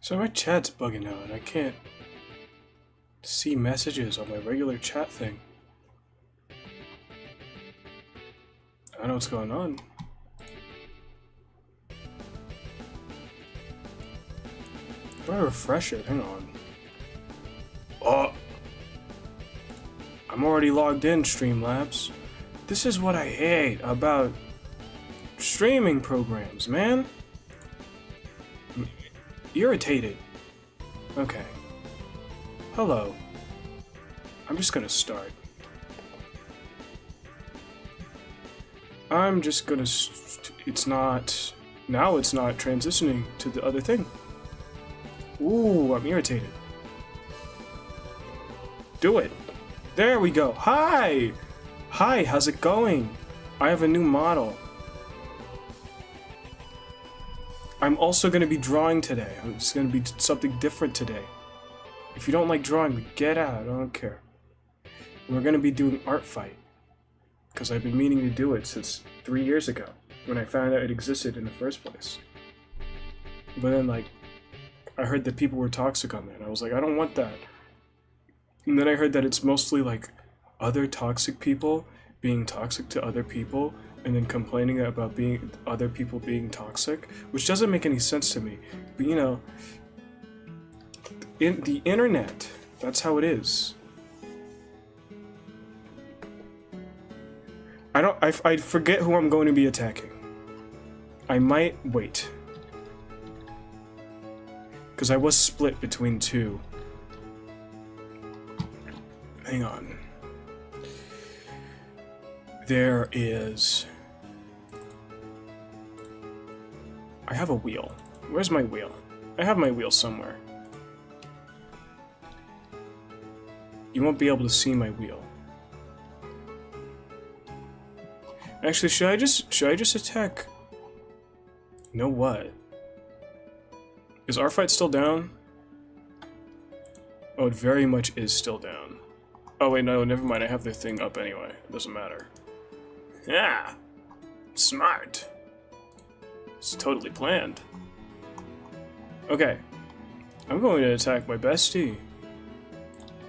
So my chat's bugging out and I can't see messages on my regular chat thing. I don't know what's going on. If I refresh it, hang on. Oh! I'm already logged in, Streamlabs. This is what I hate about streaming programs, man. I'm irritated. Okay. Hello. I'm just gonna start. I'm just gonna. It's not. Now it's not transitioning to the other thing. Ooh, I'm irritated. Do it. There we go. Hi! Hi, how's it going? I have a new model. I'm also going to be drawing today. It's going to be something different today. If you don't like drawing, get out. I don't care. We're going to be doing Art Fight. Because I've been meaning to do it since 3 years ago, when I found out it existed in the first place. But then, like, I heard that people were toxic on there, and I was like, I don't want that. And then I heard that it's mostly, like, other toxic people being toxic to other people, and then complaining about other people being toxic, which doesn't make any sense to me. But you know, in the internet, that's how it is. I forget who I'm going to be attacking. I might wait, because I was split between two. Hang on. There is... I have a wheel. Where's my wheel? I have my wheel somewhere. You won't be able to see my wheel. Actually, should I just attack? You know what? Is our fight still down? Oh, it very much is still down. Oh wait, no, never mind. I have the thing up anyway. It doesn't matter. Yeah, smart. It's totally planned. Okay, I'm going to attack my bestie.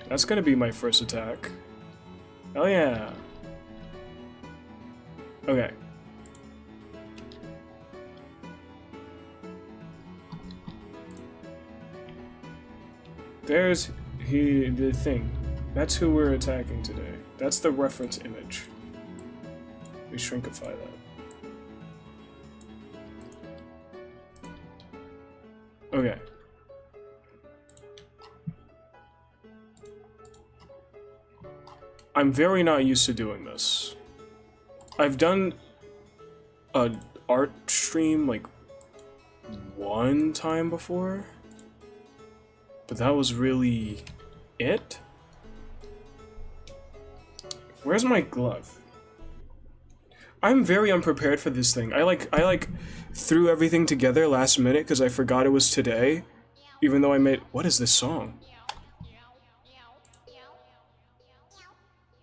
That's gonna be my first attack. Oh yeah. Okay. There's the thing. That's who we're attacking today. That's the reference image. We shrinkify that. Okay. I'm very not used to doing this. I've done an art stream like one time before, but that was really it? Where's my glove? I'm very unprepared for this thing. I like threw everything together last minute because I forgot it was today, even though I made... What is this song?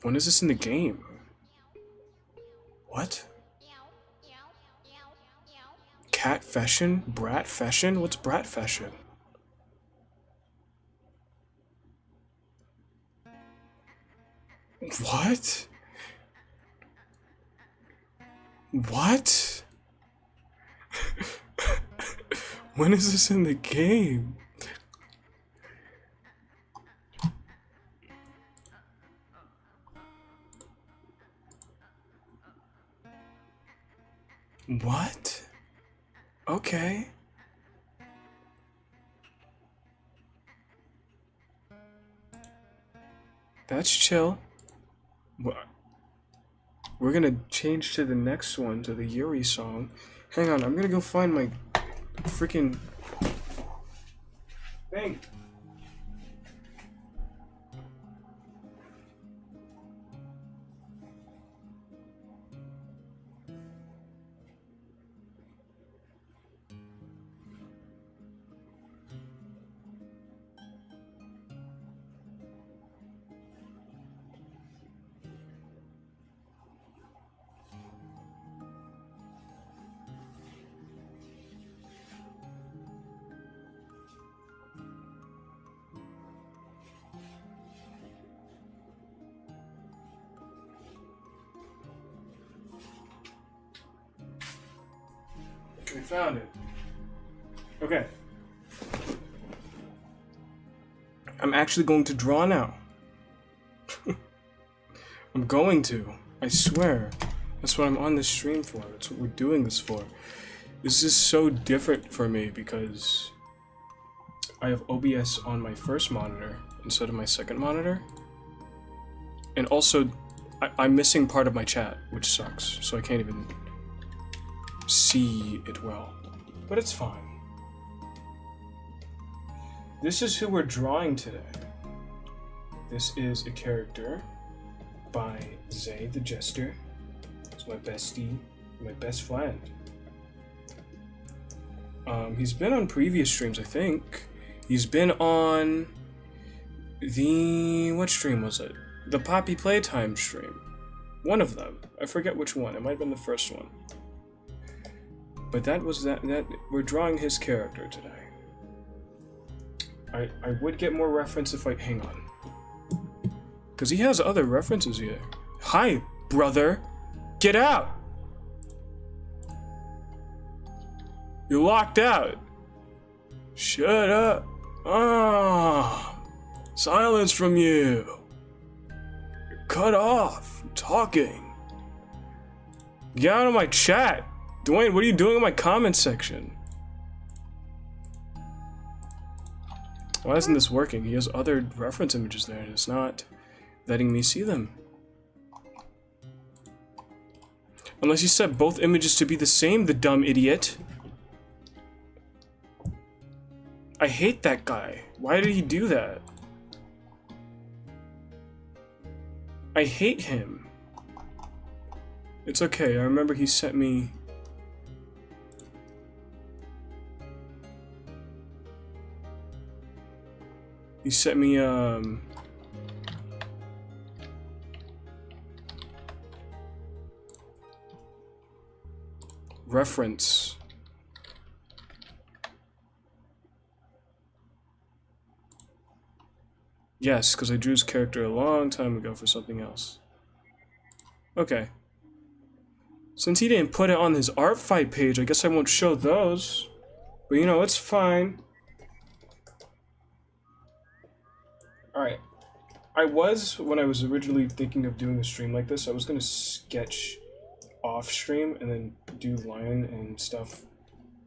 When is this in the game? What? Cat Fashion? Brat Fashion? What's Brat Fashion? What? What? When is this in the game? What? Okay. That's chill. We're gonna change to the next one, to the Yuri song. Hang on, I'm gonna go find my freaking thing. found it. Okay. I'm actually going to draw now. I'm going to. I swear. That's what I'm on this stream for. That's what we're doing this for. This is so different for me because I have OBS on my first monitor instead of my second monitor. And also, I'm missing part of my chat, which sucks. So I can't even see it well. But it's fine. This is who we're drawing today. This is a character by Zay the Jester. It's my bestie, my best friend. He's been on previous streams, I think. He's been on the... what stream was it? The Poppy Playtime stream. One of them. I forget which one. It might have been the first one. But that was that we're drawing his character today. I would get more reference if I... hang on. Because he has other references here. Hi, brother! Get out! You're locked out! Shut up! Ah! Silence from you! You're cut off from talking! Get out of my chat! Dwayne, what are you doing in my comment section? Why isn't this working? He has other reference images there and it's not letting me see them. Unless you set both images to be the same, the dumb idiot. I hate that guy. Why did he do that? I hate him. It's okay, I remember he sent me... He sent me, reference. Yes, because I drew his character a long time ago for something else. Okay. Since he didn't put it on his art fight page, I guess I won't show those. But you know, it's fine. Alright. When I was originally thinking of doing a stream like this, I was gonna sketch off stream and then do line and stuff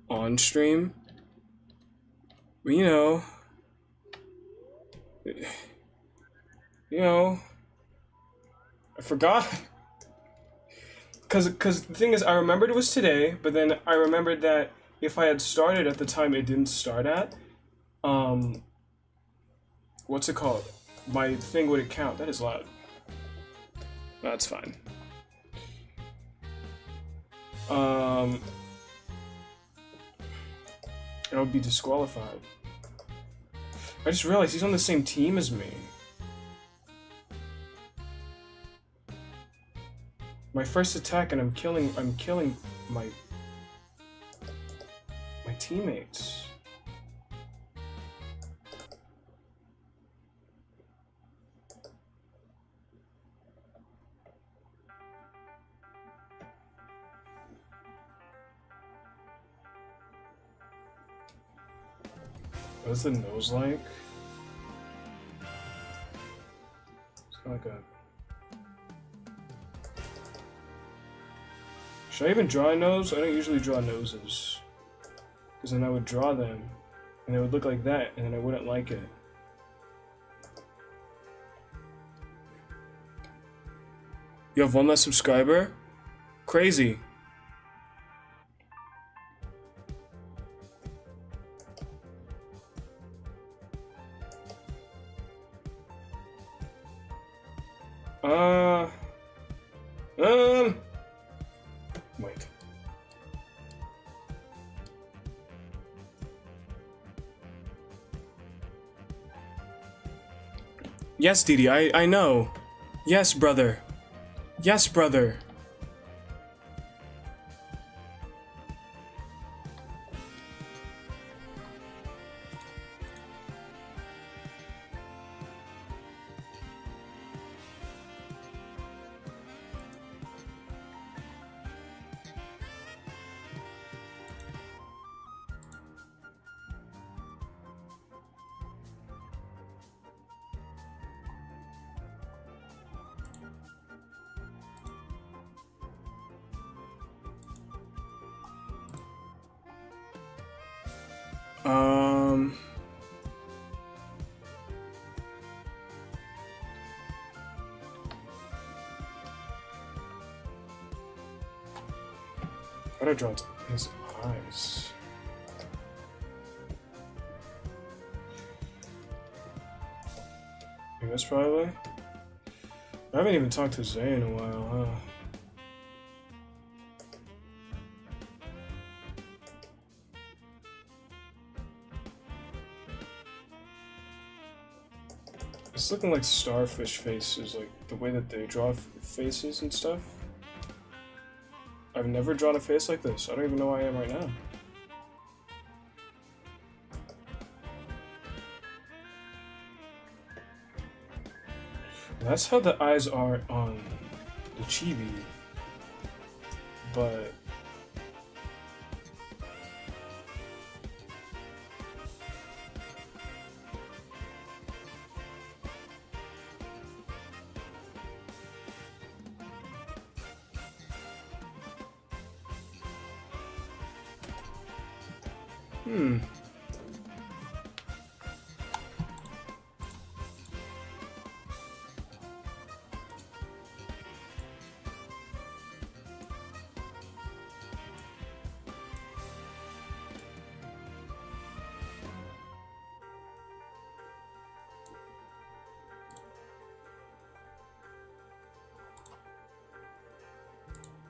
on stream. But you know, I forgot. Cause the thing is, I remembered it was today, but then I remembered that if I had started at the time it didn't start at, what's it called? My thing wouldn't count. That is loud. That's fine. I would be disqualified. I just realized he's on the same team as me. My first attack and I'm killing my teammates. What's the nose like? It's kind of like a... Should I even draw a nose? I don't usually draw noses. Because then I would draw them, and it would look like that, and then I wouldn't like it. You have one less subscriber? Crazy. Wait. Yes, Didi, I know. Yes, brother. Yes, brother. Um... How do I draw his eyes? I guess probably. I haven't even talked to Zay in a while, huh? It's looking like starfish faces, like the way that they draw faces and stuff. I've never drawn a face like this. I don't even know who I am right now. That's how the eyes are on the chibi, but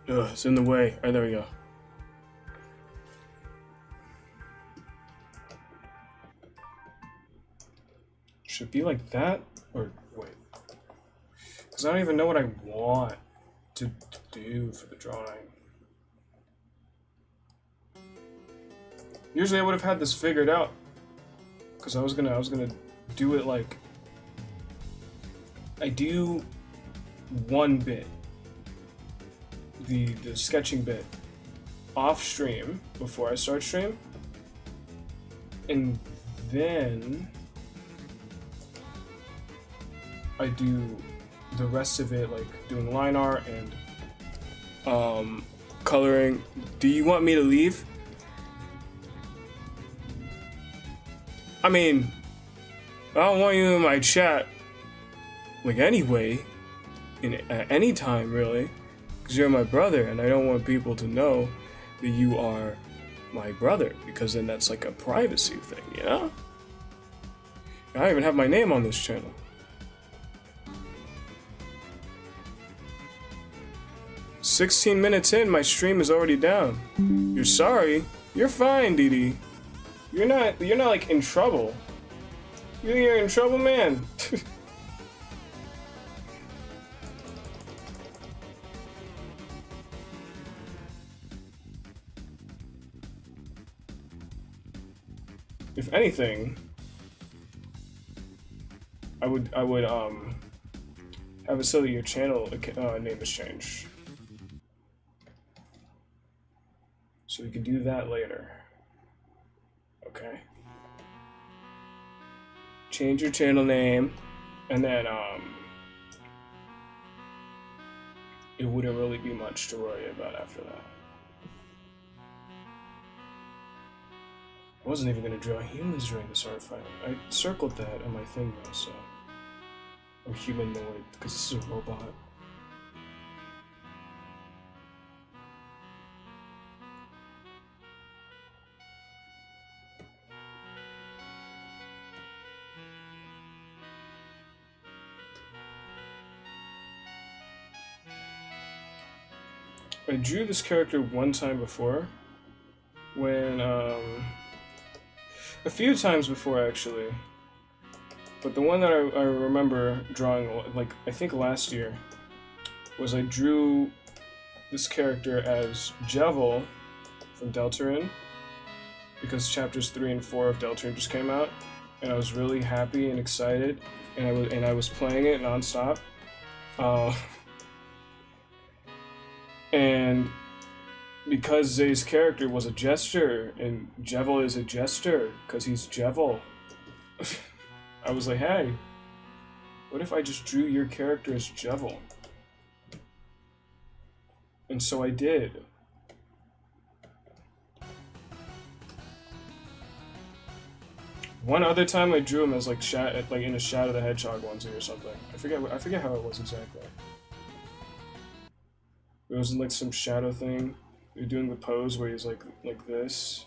ugh, it's in the way. Alright, there we go. Should it be like that? Or wait. Because I don't even know what I want to do for the drawing. Usually I would have had this figured out. Because I was gonna do it like I do one bit. The sketching bit off stream before I start stream, and then I do the rest of it like doing line art and coloring. Do you want me to leave? I mean, I don't want you in my chat like anyway, at any time really. Because you're my brother, and I don't want people to know that you are my brother, because then that's like a privacy thing, you know? I don't even have my name on this channel. "16 minutes in, my stream is already down. You're sorry? You're fine, Didi. You're not like in trouble. You think you're in trouble, man?" If anything, I would have it so that your channel name is changed. So we can do that later. Okay. Change your channel name, and then it wouldn't really be much to worry about after that. I wasn't even gonna draw humans during this art fight. I circled that on my thing though, so. Or humanoid, because this is a robot. I drew this character one time before, when a few times before actually, but the one that I remember drawing, like I think last year, was I drew this character as Jevil from Deltarune, because chapters 3 and 4 of Deltarune just came out, and I was really happy and excited, and I was playing it nonstop, and because Zay's character was a jester, and Jevil is a jester, because he's Jevil, I was like, hey, what if I just drew your character as Jevil? And so I did. One other time I drew him as like in a Shadow the Hedgehog onesie or something. I forget how it was exactly. It was like some shadow thing. You're doing the pose where he's like this,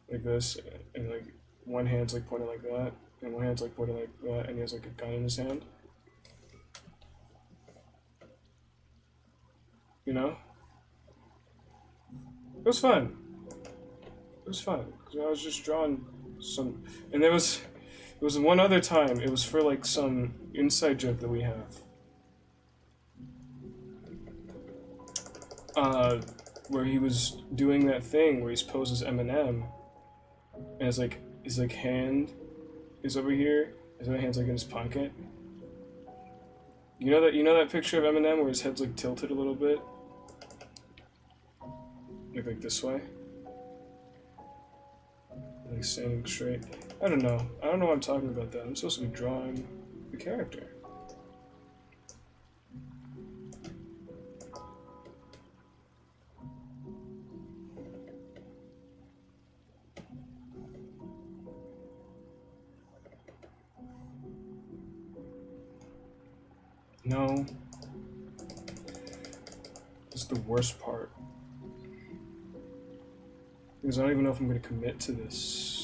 and like one hand's like pointing like that, and one hand's like pointing like that, and he has like a gun in his hand. You know? It was fun. It was fun because I was just drawing some, and there was one other time. It was for like some inside joke that we have. Where he was doing that thing where he's posed as Eminem, and his hand is over here, his other hand's like in his pocket. You know that picture of Eminem where his head's like tilted a little bit, like this way, like standing straight. I don't know why I'm talking about that. I'm supposed to be drawing the character. No. This is the worst part. Because I don't even know if I'm going to commit to this.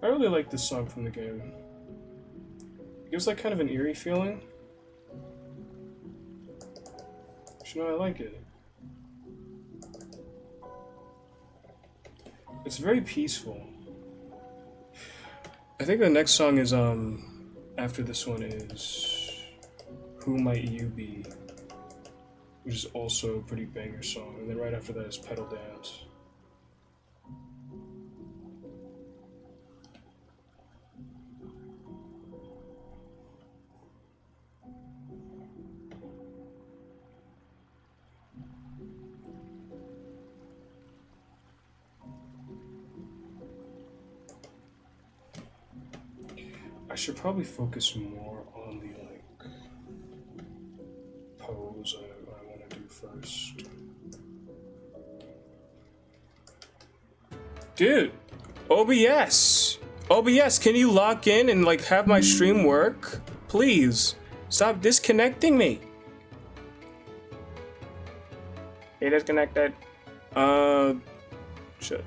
I really like this song from the game. It gives like kind of an eerie feeling. But, you know, I like it. It's very peaceful. I think the next song is after this one is Who Might You Be, which is also a pretty banger song, and then right after that is Petal Dance. I should probably focus more on the like pose I want to do first. Dude, OBS, can you lock in and like have my stream work? Please, stop disconnecting me. He disconnected. Shit.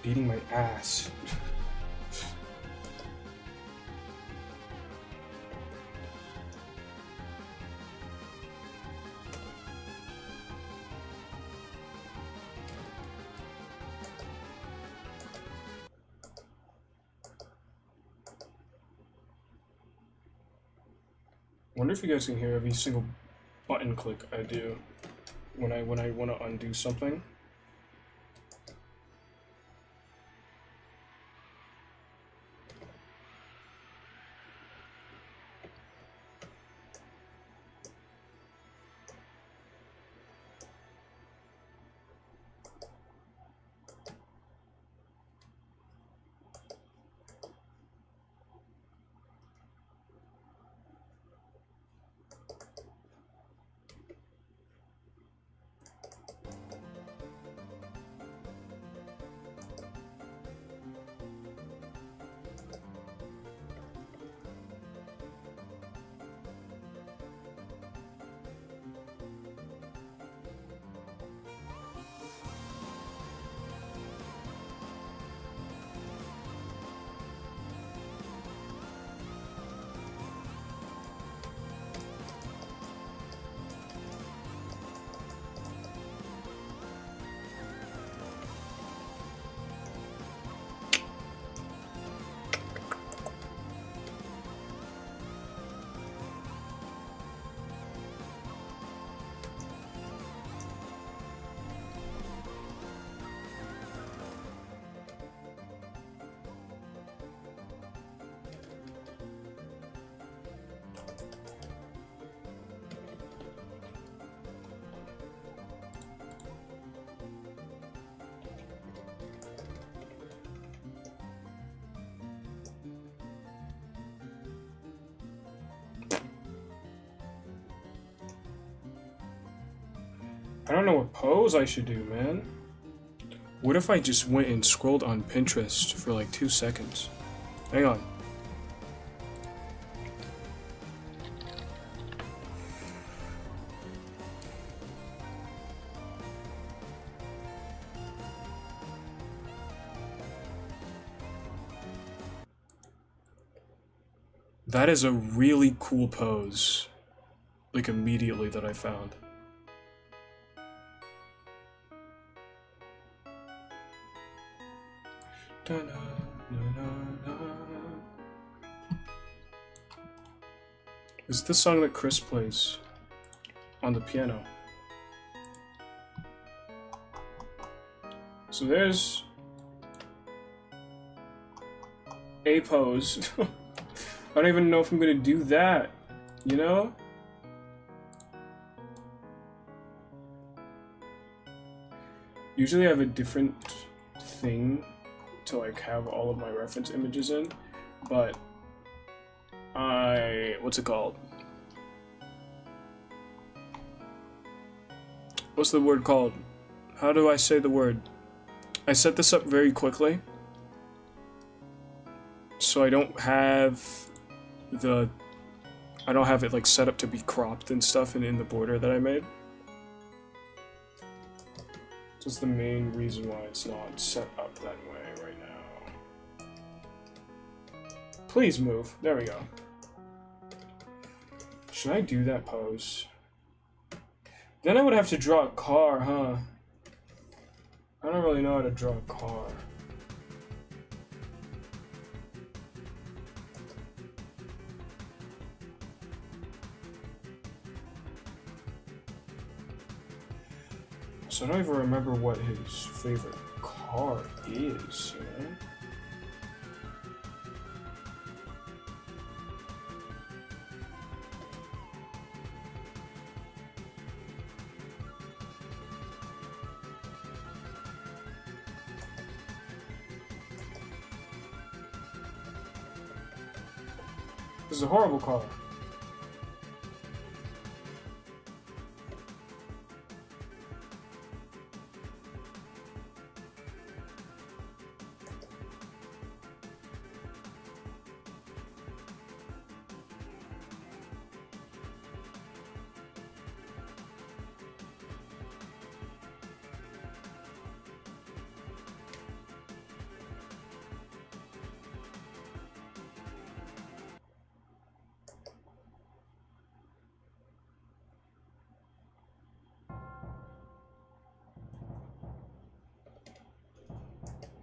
beating my ass. Wonder if you guys can hear every single button click I do when I want to undo something. I don't know what pose I should do, man. What if I just went and scrolled on Pinterest for like 2 seconds? Hang on. That is a really cool pose. Like immediately that I found. It's the song that Chris plays on the piano. So there's a pose. I don't even know if I'm gonna do that, you know? Usually I have a different thing to like have all of my reference images in, but what's it called? What's the word called? How do I say the word? I set this up very quickly, so I don't have it like set up to be cropped and stuff in the border that I made. That's the main reason why it's not set up that way right now. Please move. There we go. Should I do that pose? Then I would have to draw a car, huh? I don't really know how to draw a car. So I don't even remember what his favorite car is, you know? This is a horrible car.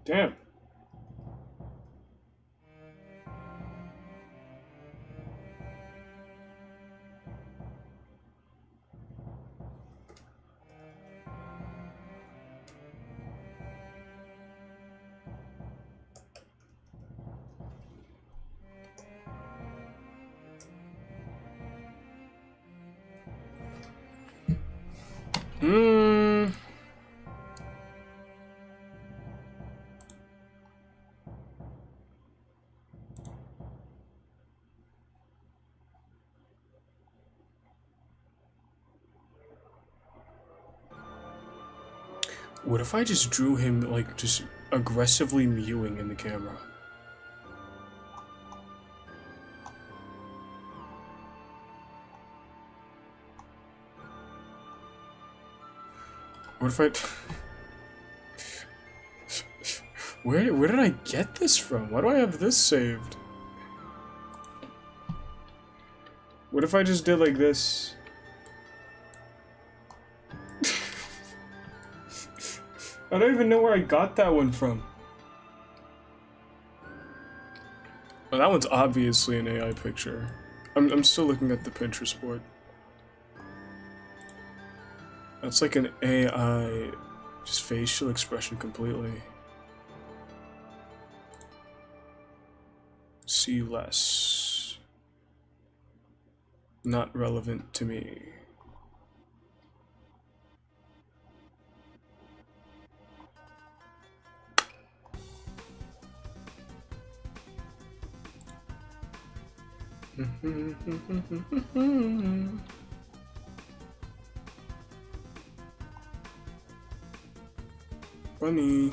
Damn. Hmm. What if I just drew him, like, just aggressively mewing in the camera? What if I... Where did I get this from? Why do I have this saved? What if I just did like this? I don't even know where I got that one from. Oh, that one's obviously an AI picture. I'm still looking at the Pinterest board. That's like an AI, just facial expression completely. See less. Not relevant to me. Funny.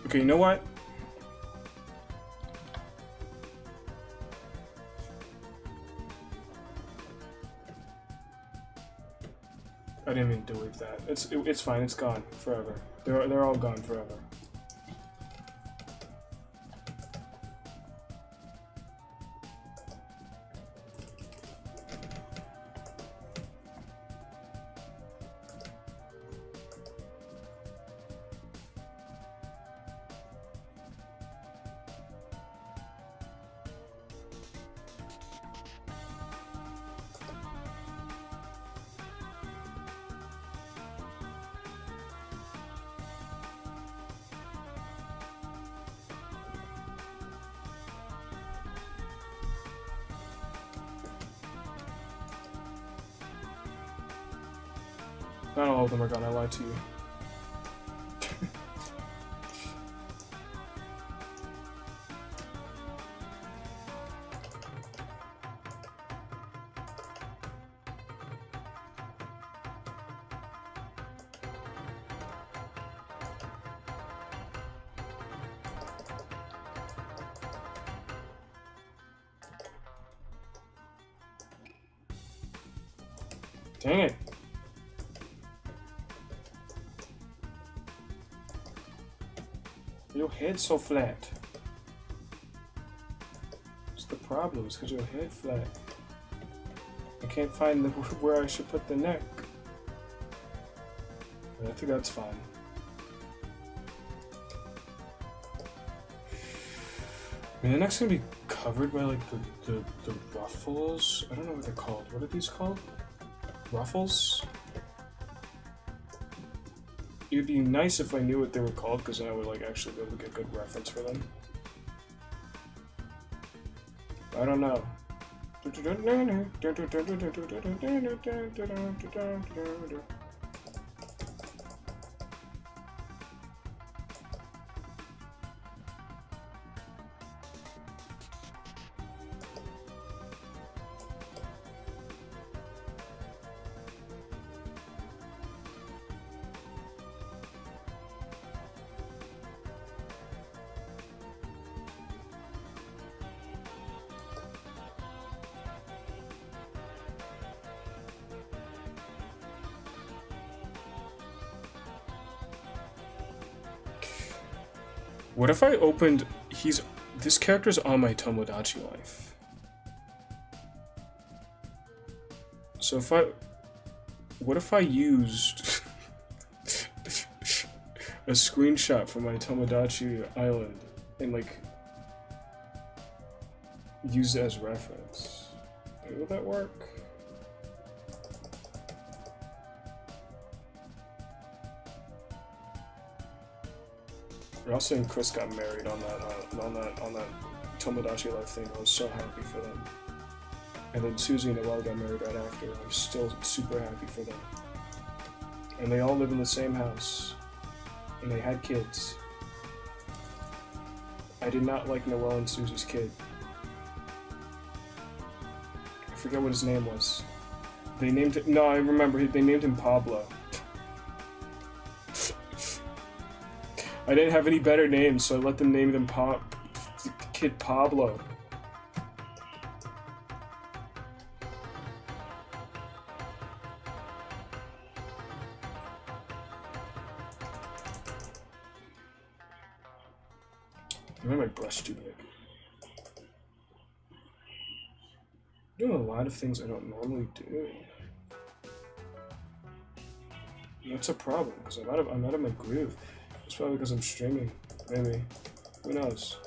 Okay, you know what? I didn't mean to delete that. It's fine. It's gone forever. They're all gone forever. Not all of them are gone, I lied to you. Dang it. Your head's so flat. What's the problem? It's because your head flat. I can't find where I should put the neck. I think that's fine. I mean, the neck's gonna be covered by like the ruffles. I don't know what they're called. What are these called? Ruffles? It would be nice if I knew what they were called, because then I would like actually be able to get good reference for them. I don't know. What if I opened... This character's on my Tomodachi life. So if I... What if I used a screenshot from my Tomodachi Island and like use it as reference? Would that work? Rasa and Chris got married on that Tomodachi Life thing. I was so happy for them. And then Susie and Noelle got married right after. I was still super happy for them. And they all live in the same house. And they had kids. I did not like Noelle and Susie's kid. I forget what his name was. They named it. No, I remember. They named him Pablo. I didn't have any better names, so I let them name them Kid Pablo. I made my brush too big. I'm doing a lot of things I don't normally do. That's a problem, because I'm out of my groove. It's probably because I'm streaming. Maybe. Who knows?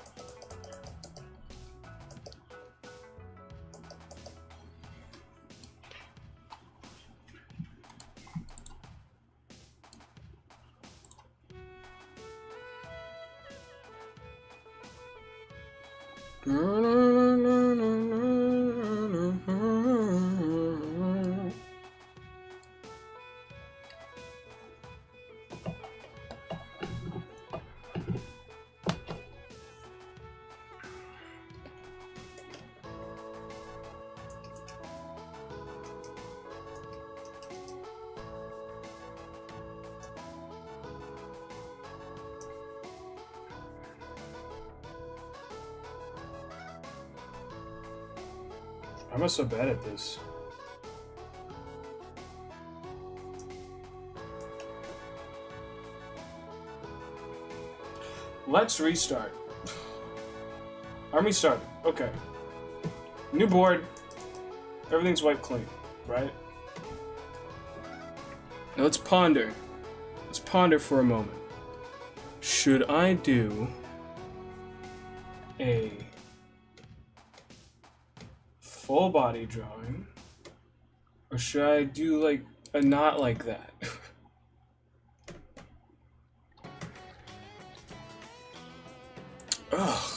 I'm so bad at this. Let's restart. I'm restarting. Okay. New board. Everything's wiped clean, right? Now let's ponder. Let's ponder for a moment. Should I do a full body drawing, or should I do like a not like that? Ugh.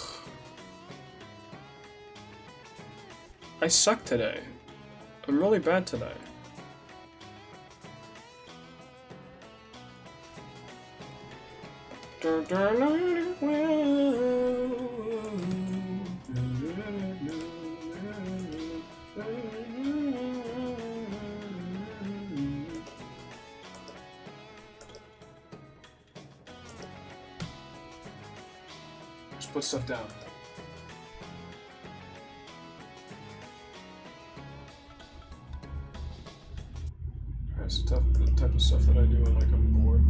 I suck today. I'm really bad today. Just put stuff down. That's the type of stuff that I do when like I'm bored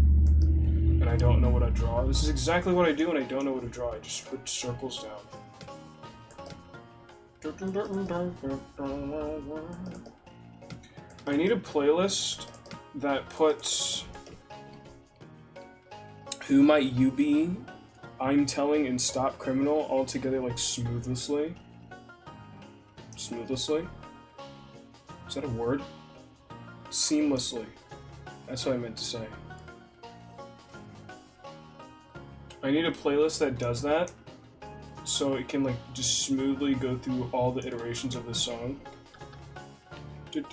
and I don't know what I draw. This is exactly what I do when I don't know what to draw. I just put circles down. I need a playlist that puts Who Might You Be, I'm Telling, and Stop Criminal all together like smoothly. Smoothly? Is that a word? Seamlessly. That's what I meant to say. I need a playlist that does that, so it can like just smoothly go through all the iterations of the song. And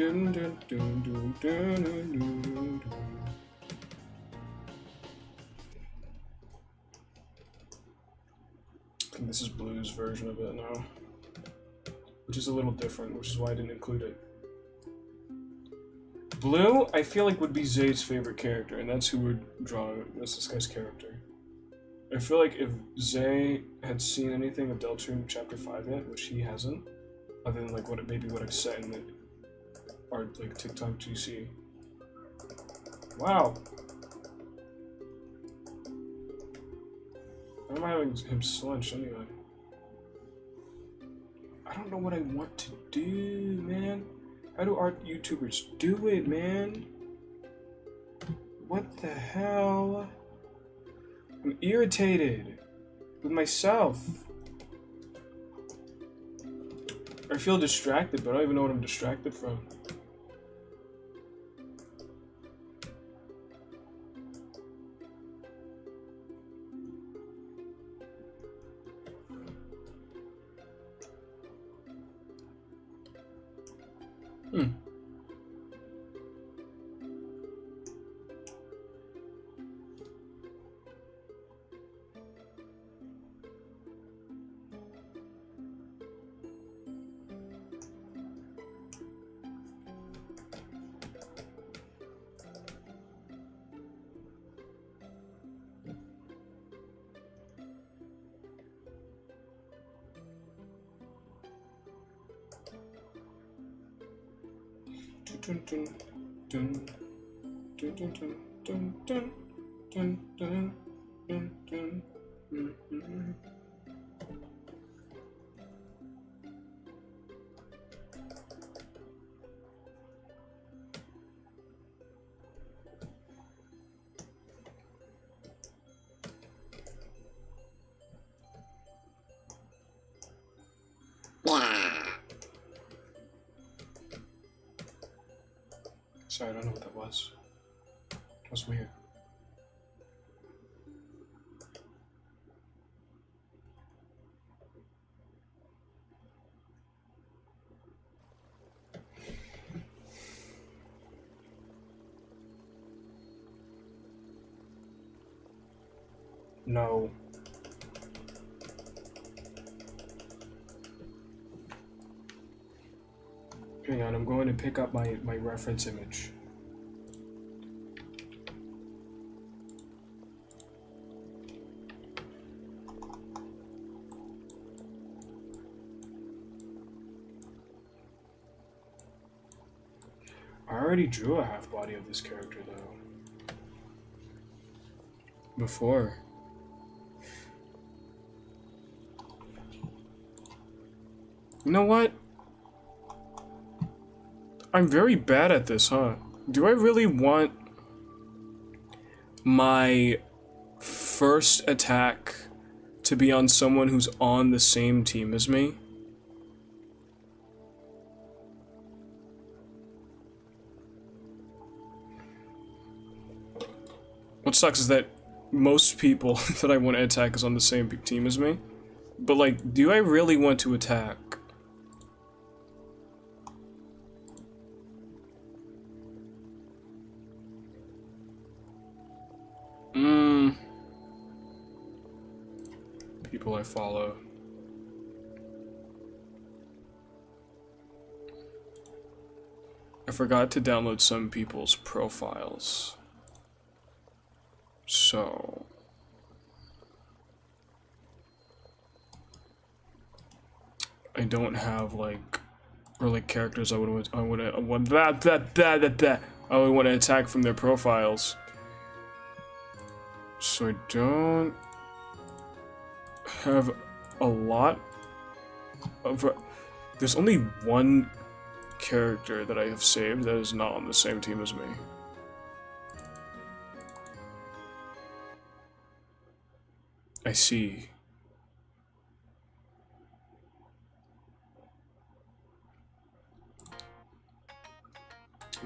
this is Blue's version of it now, which is a little different, which is why I didn't include it. Blue, I feel like would be Zay's favorite character, and that's who we're drawing. That's this guy's character. I feel like if Zay had seen anything of Deltarune Chapter 5 yet, which he hasn't, other than like what I've set in our like TikTok GC. Wow. Why am I having him slench anyway? I don't know what I want to do, man. How do art YouTubers do it, man? What the hell? I'm irritated with myself. I feel distracted, but I don't even know what I'm distracted from. Dun, dun, dun, dun, dun, dun, dun, dun, dun, dun, dun, dun, dun. Sorry, I don't know what that was. That was weird. No. Hang on, I'm going to pick up my reference image. I already drew a half body of this character though. Before. You know what? I'm very bad at this, huh? Do I really want my first attack to be on someone who's on the same team as me? What sucks is that most people that I want to attack is on the same team as me. But like, do I really want to attack? People I follow. I forgot to download some people's profiles. So I don't have like characters I would want to attack from their profiles. So I don't have a lot of. There's only one character that I have saved that is not on the same team as me. I see.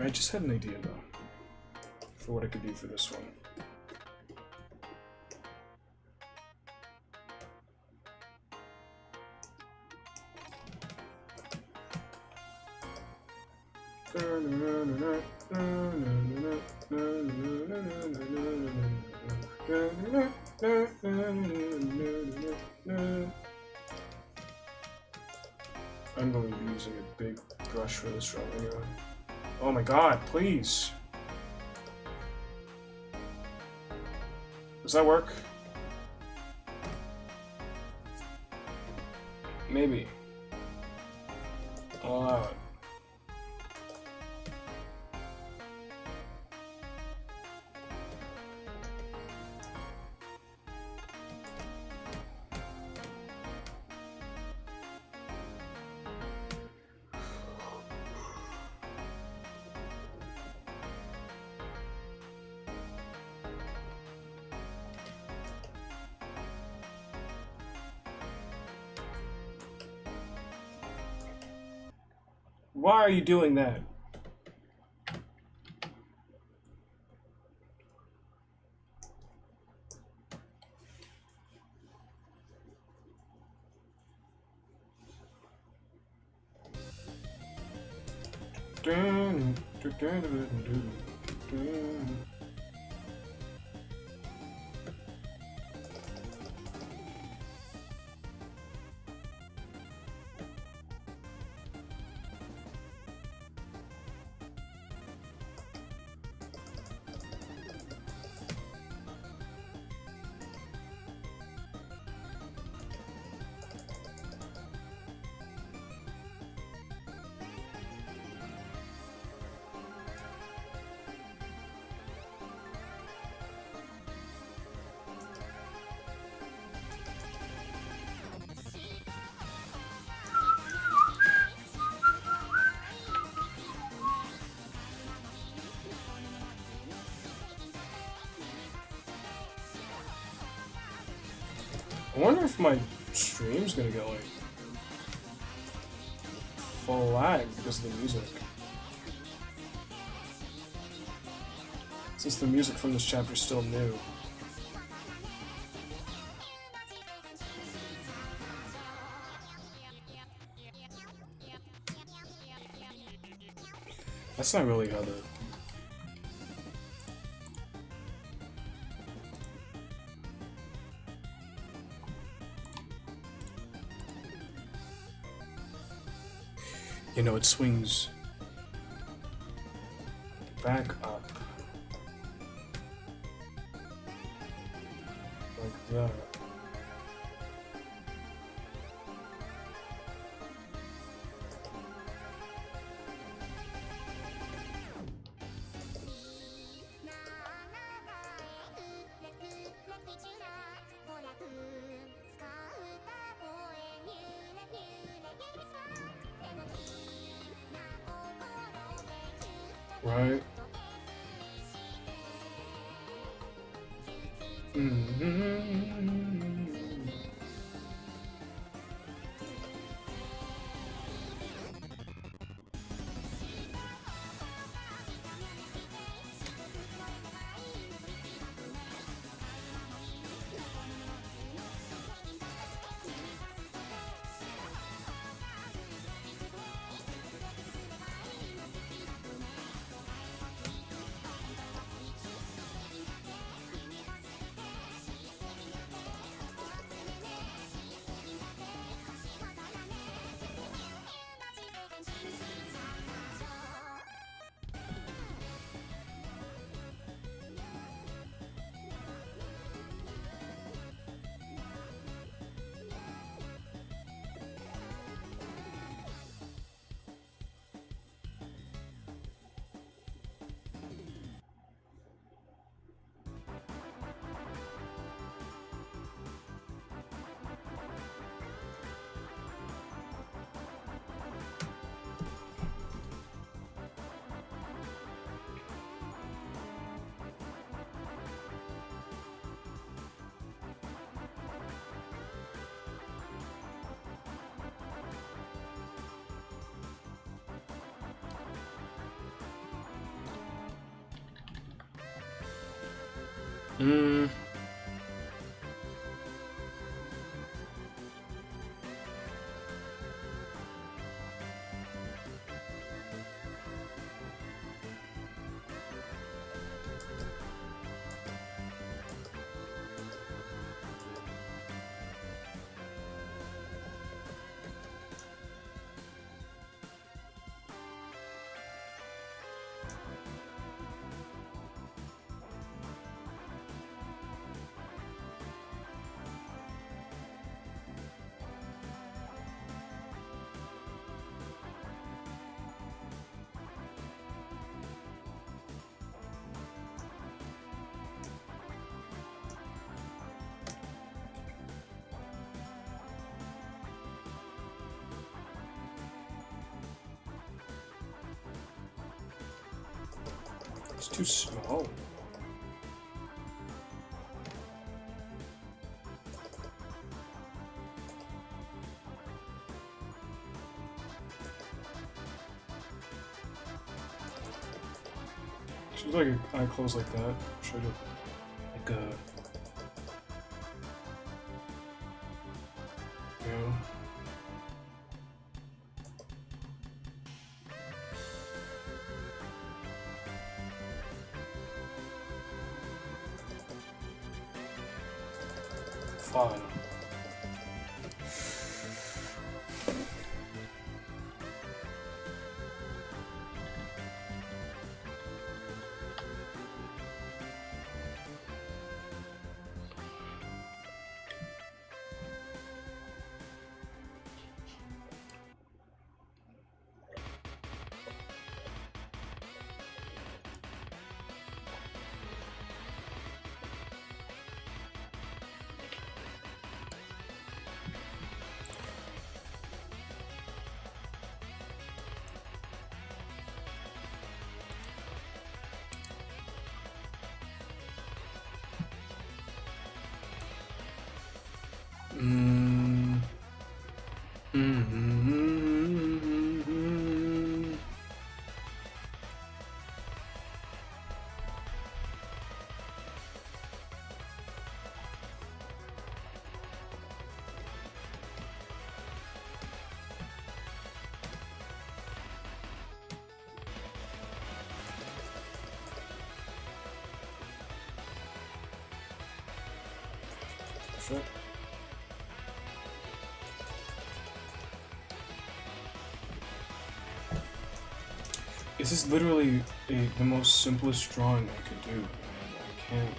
I just had an idea though for what I could do for this one. I'm going to be using a big brush for this drawing anyway. Oh my god, please! Does that work? Maybe. I'll allow it. Why are you doing that? I wonder if my stream's gonna get like full lag because of the music. Since the music from this chapter is still new. That's not really how the... You know, it swings back up like that. Right? Hmm. It's too small. Should like eye closed like that. Should it like a you know. Fine. Sure. This is literally the most simplest drawing I could do, and I can't.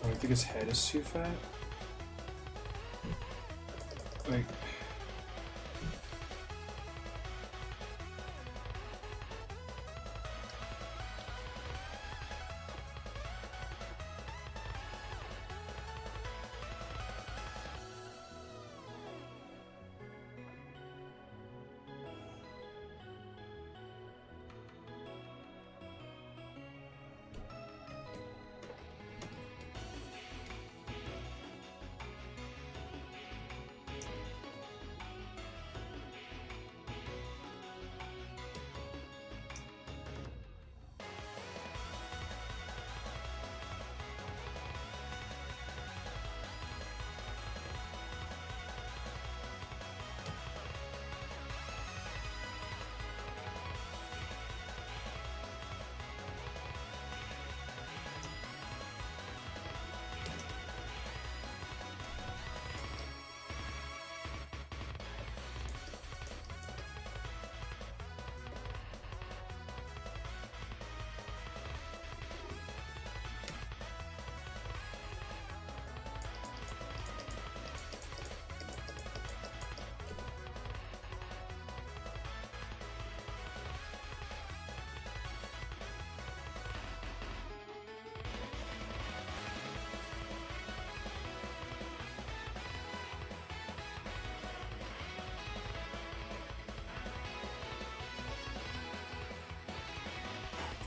Oh, I think his head is too fat. Like.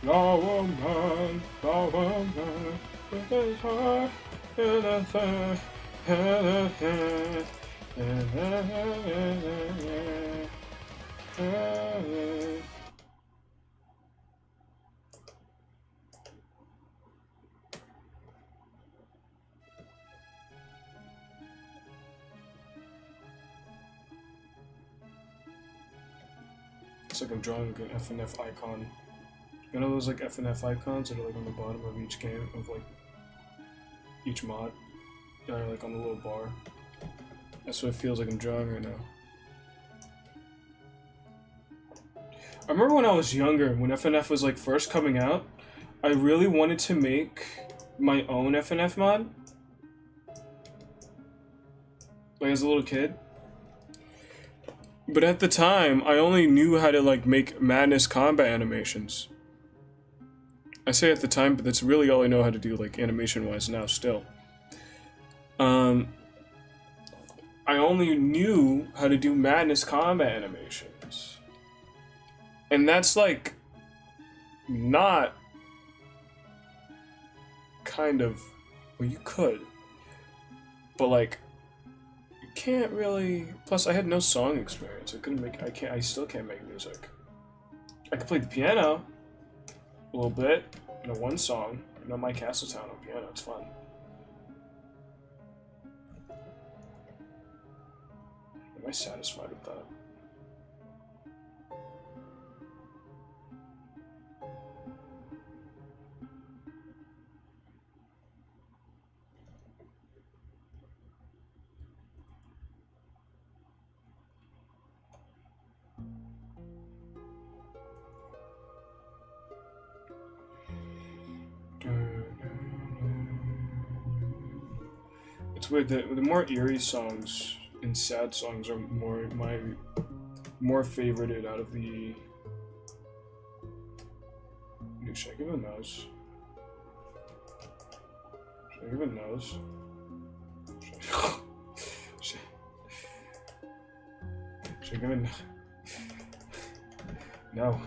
The woman, with his heart in the third. It's like I'm drawing like an FNF icon. You know those like FNF icons that are like on the bottom of each game, of like each mod? That are like on the little bar. That's what it feels like I'm drawing right now. I remember when I was younger, when FNF was like first coming out, I really wanted to make my own FNF mod. Like as a little kid. But at the time, I only knew how to like make Madness combat animations. I say at the time, but that's really all I know how to do, like, animation-wise now, still. I only knew how to do Madness combat animations. And that's, like, not kind of Well, you could. But, like, you can't really... Plus, I had no song experience. I couldn't make... I still can't make music. I could play the piano a little bit. You know, one song. You know, My Castletown on piano. It's fun. Am I satisfied with that? It's weird that the more eerie songs and sad songs are more favorited out of the. Should I give it a nose? Should I give it a nose? Should I give it a no?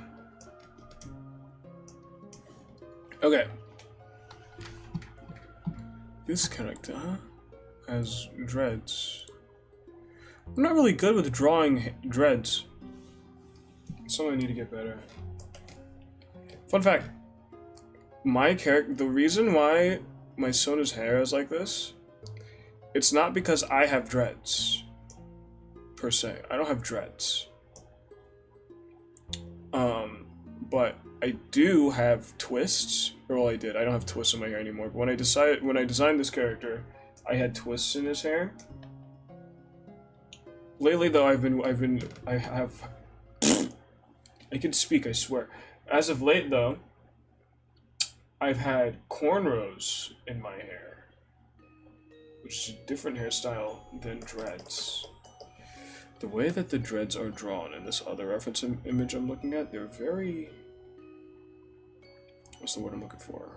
Okay. This character has dreads. I'm not really good with drawing dreads. It's something I need to get better at. Fun fact. The reason why my Sona's hair is like this, it's not because I have dreads, per se. I don't have dreads. But I do have twists. Or well, I did. I don't have twists in my hair anymore. But when I designed this character, I had twists in his hair. Lately, though, I can speak, I swear. As of late, though, I've had cornrows in my hair, which is a different hairstyle than dreads. The way that the dreads are drawn in this other reference image I'm looking at, they're very... What's the word I'm looking for?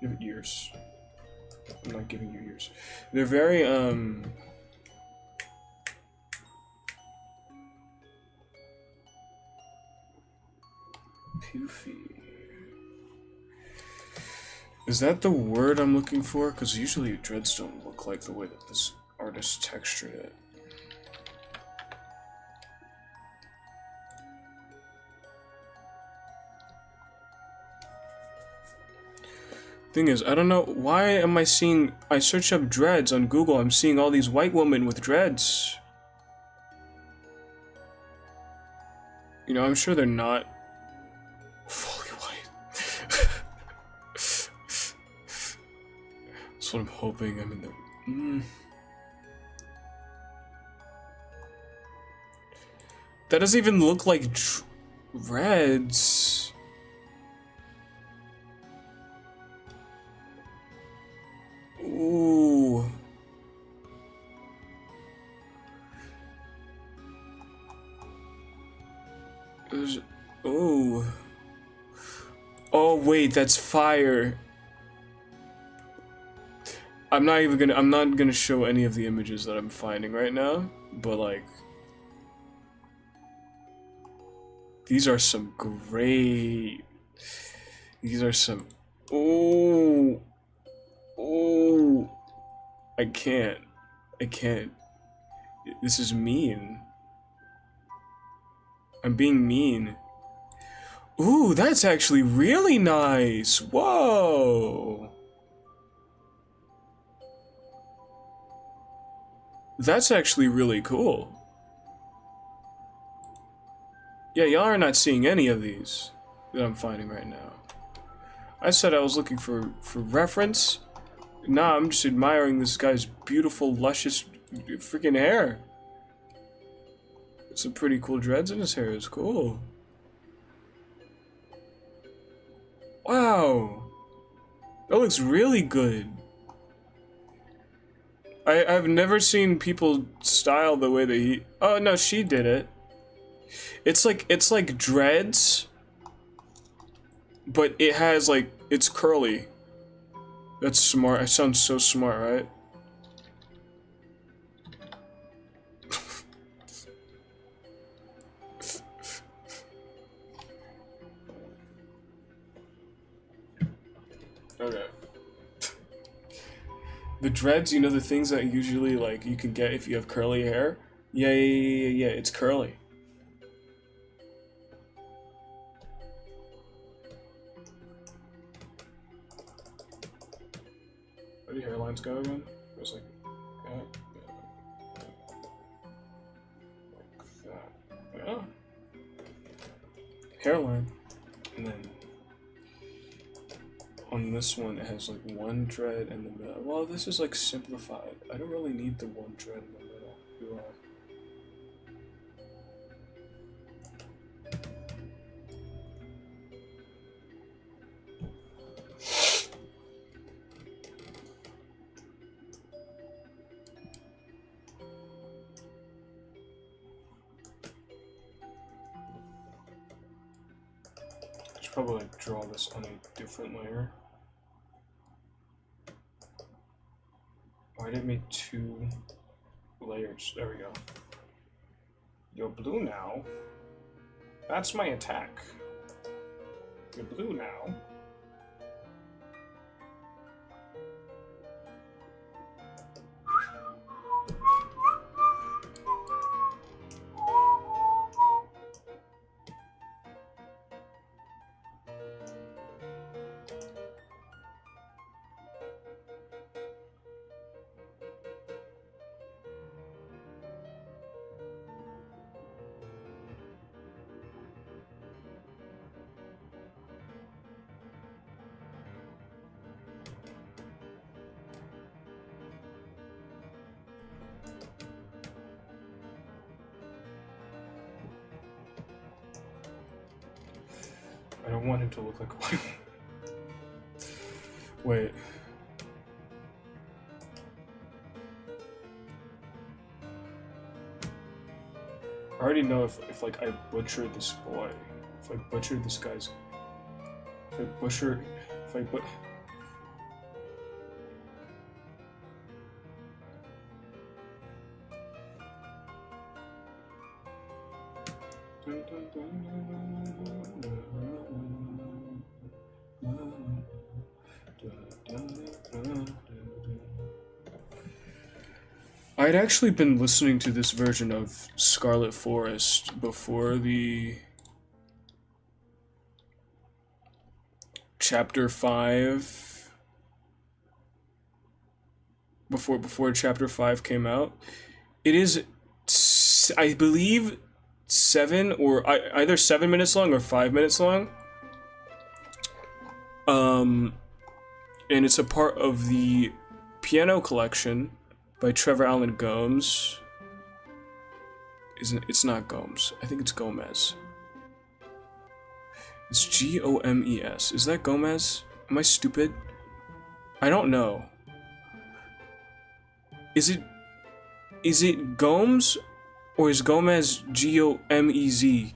You have ears. I'm not giving you ears. They're very, poofy. Is that the word I'm looking for? Because usually dreads don't look like the way that this artist textured it. Thing is, I don't know, why am I seeing, I search up dreads on Google, I'm seeing all these white women with dreads. You know, I'm sure they're not fully white. That's what I'm hoping. I mean, that doesn't even look like dreads. Ooh. Ooh. Oh wait, that's fire. I'm not gonna show any of the images that I'm finding right now, but like these are some great. These are some. Oh. Oh, I can't. This is mean. I'm being mean. Ooh, that's actually really nice. Whoa. That's actually really cool. Yeah, y'all are not seeing any of these that I'm finding right now. I said I was looking for reference. Nah, I'm just admiring this guy's beautiful, luscious, freaking hair. Some pretty cool dreads in his hair. It's cool. Wow. That looks really good. I've never seen people style the way that he... Oh, no, she did it. It's like dreads, but it has, like, it's curly. That's smart. I sound so smart, right? Okay. The dreads, you know, the things that usually like you can get if you have curly hair. Yeah. It's curly. Where do hairlines go again? It was like that. Yeah. Hairline. And then on this one it has like one dread in the middle. Well, this is like simplified. I don't really need the one dread in the middle, do I? Probably like draw this on a different layer. Why did it make 2 layers? There we go. You're blue now. That's my attack. You're blue now. I don't want him to look like a white. Wait. I already know if like I butcher this boy, if I butcher this guy's, if I but. I'd actually been listening to this version of Scarlet Forest before the chapter 5 before chapter 5 came out. It is, I believe, 7 or either 7 minutes long or 5 minutes long. And it's a part of the piano collection by Trevor Allen Gomes. It's not Gomes. I think it's Gomez. It's Gomes. Is that Gomez? Am I stupid? I don't know. Is it Gomes or is Gomez Gomez?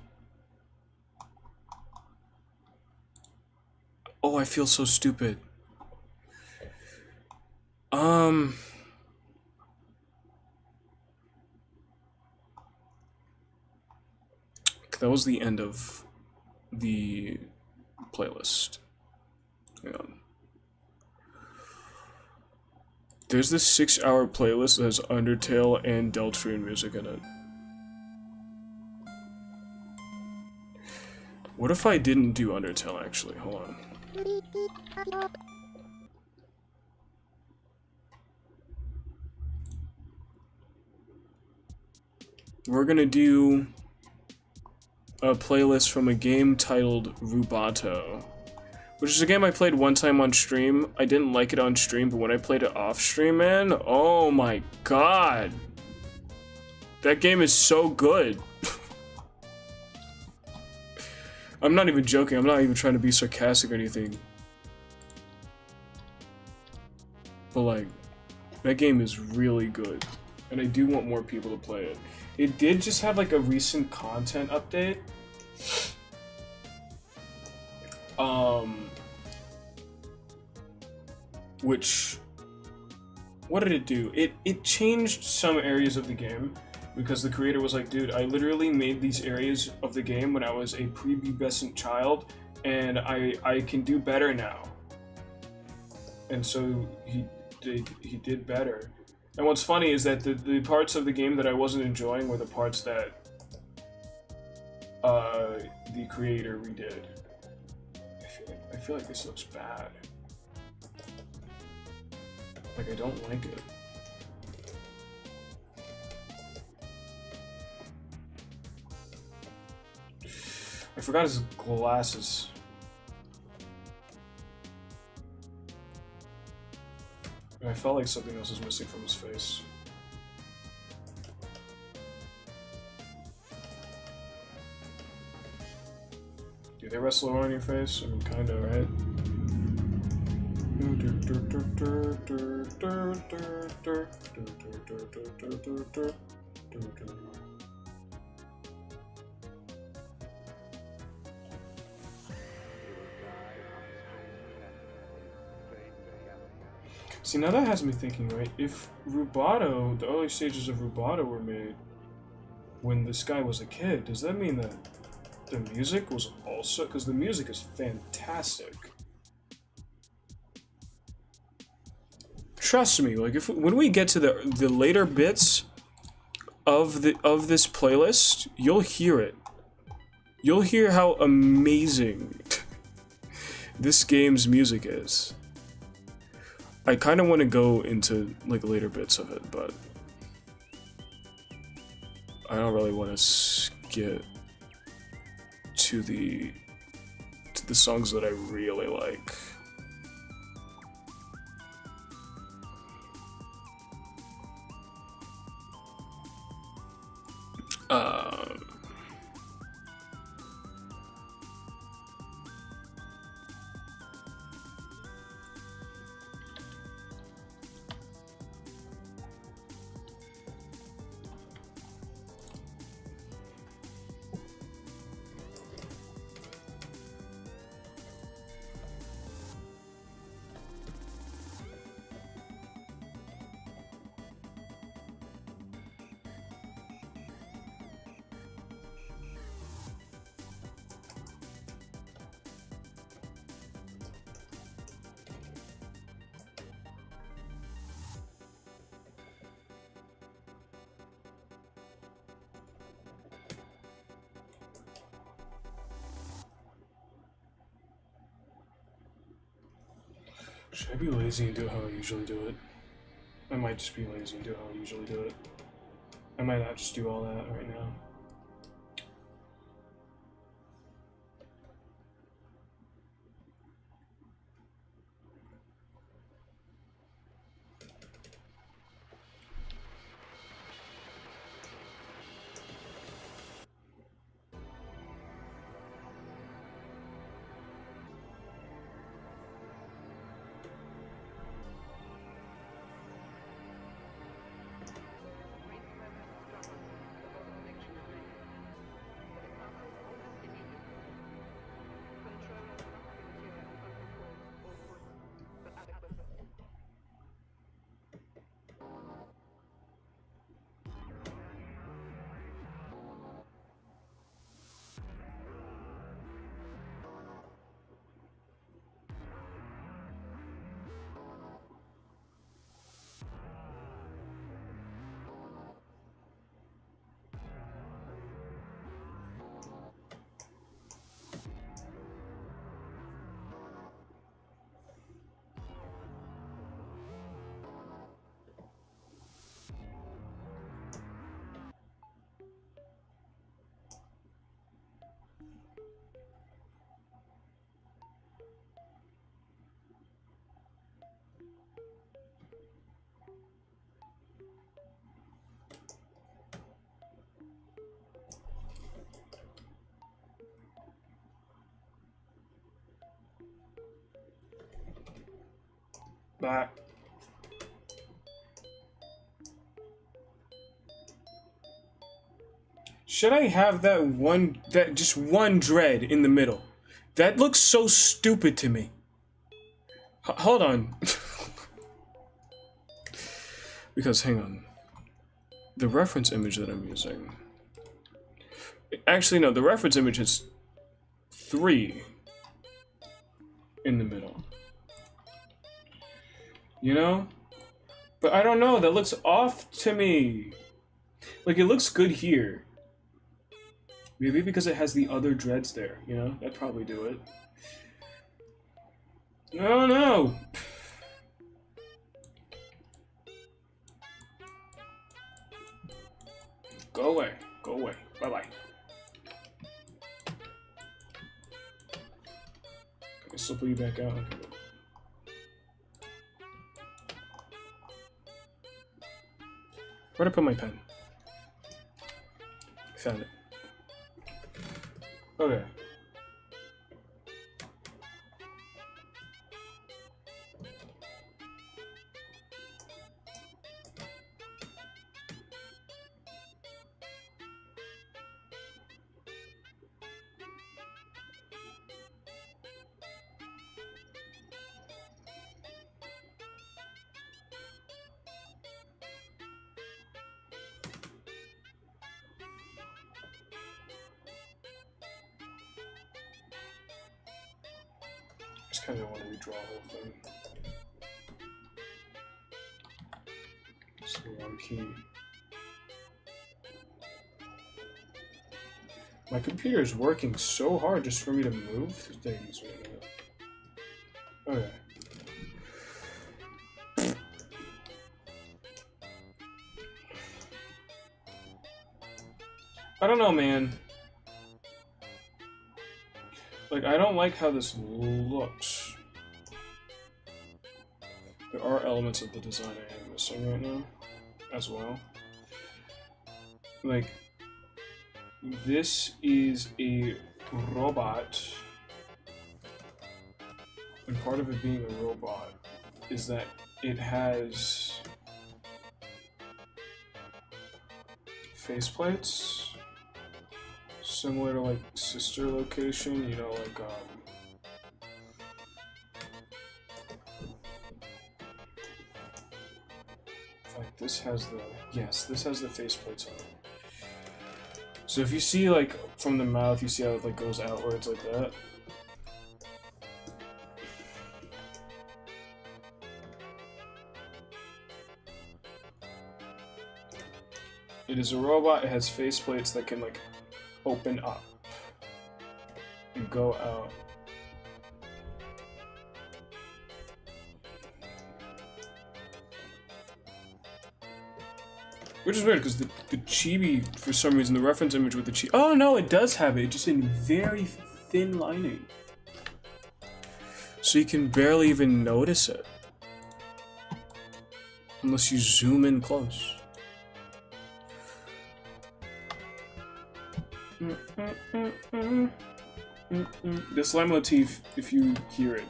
Oh, I feel so stupid. That was the end of the playlist. Hang on. There's this 6-hour playlist that has Undertale and Deltrian music in it. What if I didn't do Undertale, actually? Hold on. We're gonna do a playlist from a game titled Rubato, which is a game I played one time on stream. I didn't like it on stream, but when I played it off stream, man, oh my god. That game is so good. I'm not even joking, I'm not even trying to be sarcastic or anything. But like, that game is really good. And I do want more people to play it. It did just have like a recent content update. Which, what did it do? It changed some areas of the game because the creator was like, dude, I literally made these areas of the game when I was a prepubescent child and I can do better now. And so he he did better. And what's funny is that the parts of the game that I wasn't enjoying were the parts that the creator redid. I feel like this looks bad. Like, I don't like it. I forgot his glasses. And I felt like something else was missing from his face. Do they rest lower on your face? I mean, kinda, right? See, now that has me thinking, right? If Rubato, the early stages of Rubato were made when this guy was a kid, does that mean that the music was also... Because the music is fantastic. Trust me, like, when we get to the later bits of this playlist, you'll hear it. You'll hear how amazing this game's music is. I kind of want to go into, like, later bits of it, but I don't really want to skip to the songs that I really like. Should I be lazy and do how I usually do it? I might just be lazy and do how I usually do it. I might not just do all that right now. Bye. Should I have just one dread in the middle? That looks so stupid to me. Hold on. Because, hang on. The reference image that I'm using... Actually, no, the reference image is 3 in the middle. You know? But I don't know, that looks off to me. Like, it looks good here. Maybe because it has the other dreads there, you know? That'd probably do it. No, no! Go away. Go away. Bye-bye. I still put you back out. Okay. Where'd I put my pen? Found it. Okay. Just kind of want to redraw the whole thing. So I'm key. My computer is working so hard just for me to move things right now. Okay. I don't know, man. Like, I don't like how this looks. There are elements of the design I am missing right now, as well. Like, this is a robot, and part of it being a robot is that it has faceplates. Similar to like sister location, you know, like this has the, yes, this has the faceplates on it. So if you see like from the mouth, you see how it like goes outwards like that. It is a robot, it has faceplates that can like open up and go out. Which is weird because the chibi, for some reason, the reference image with the chibi. Oh no, it does have it, just in very thin lining. So you can barely even notice it. Unless you zoom in close. This leitmotif, if you hear it,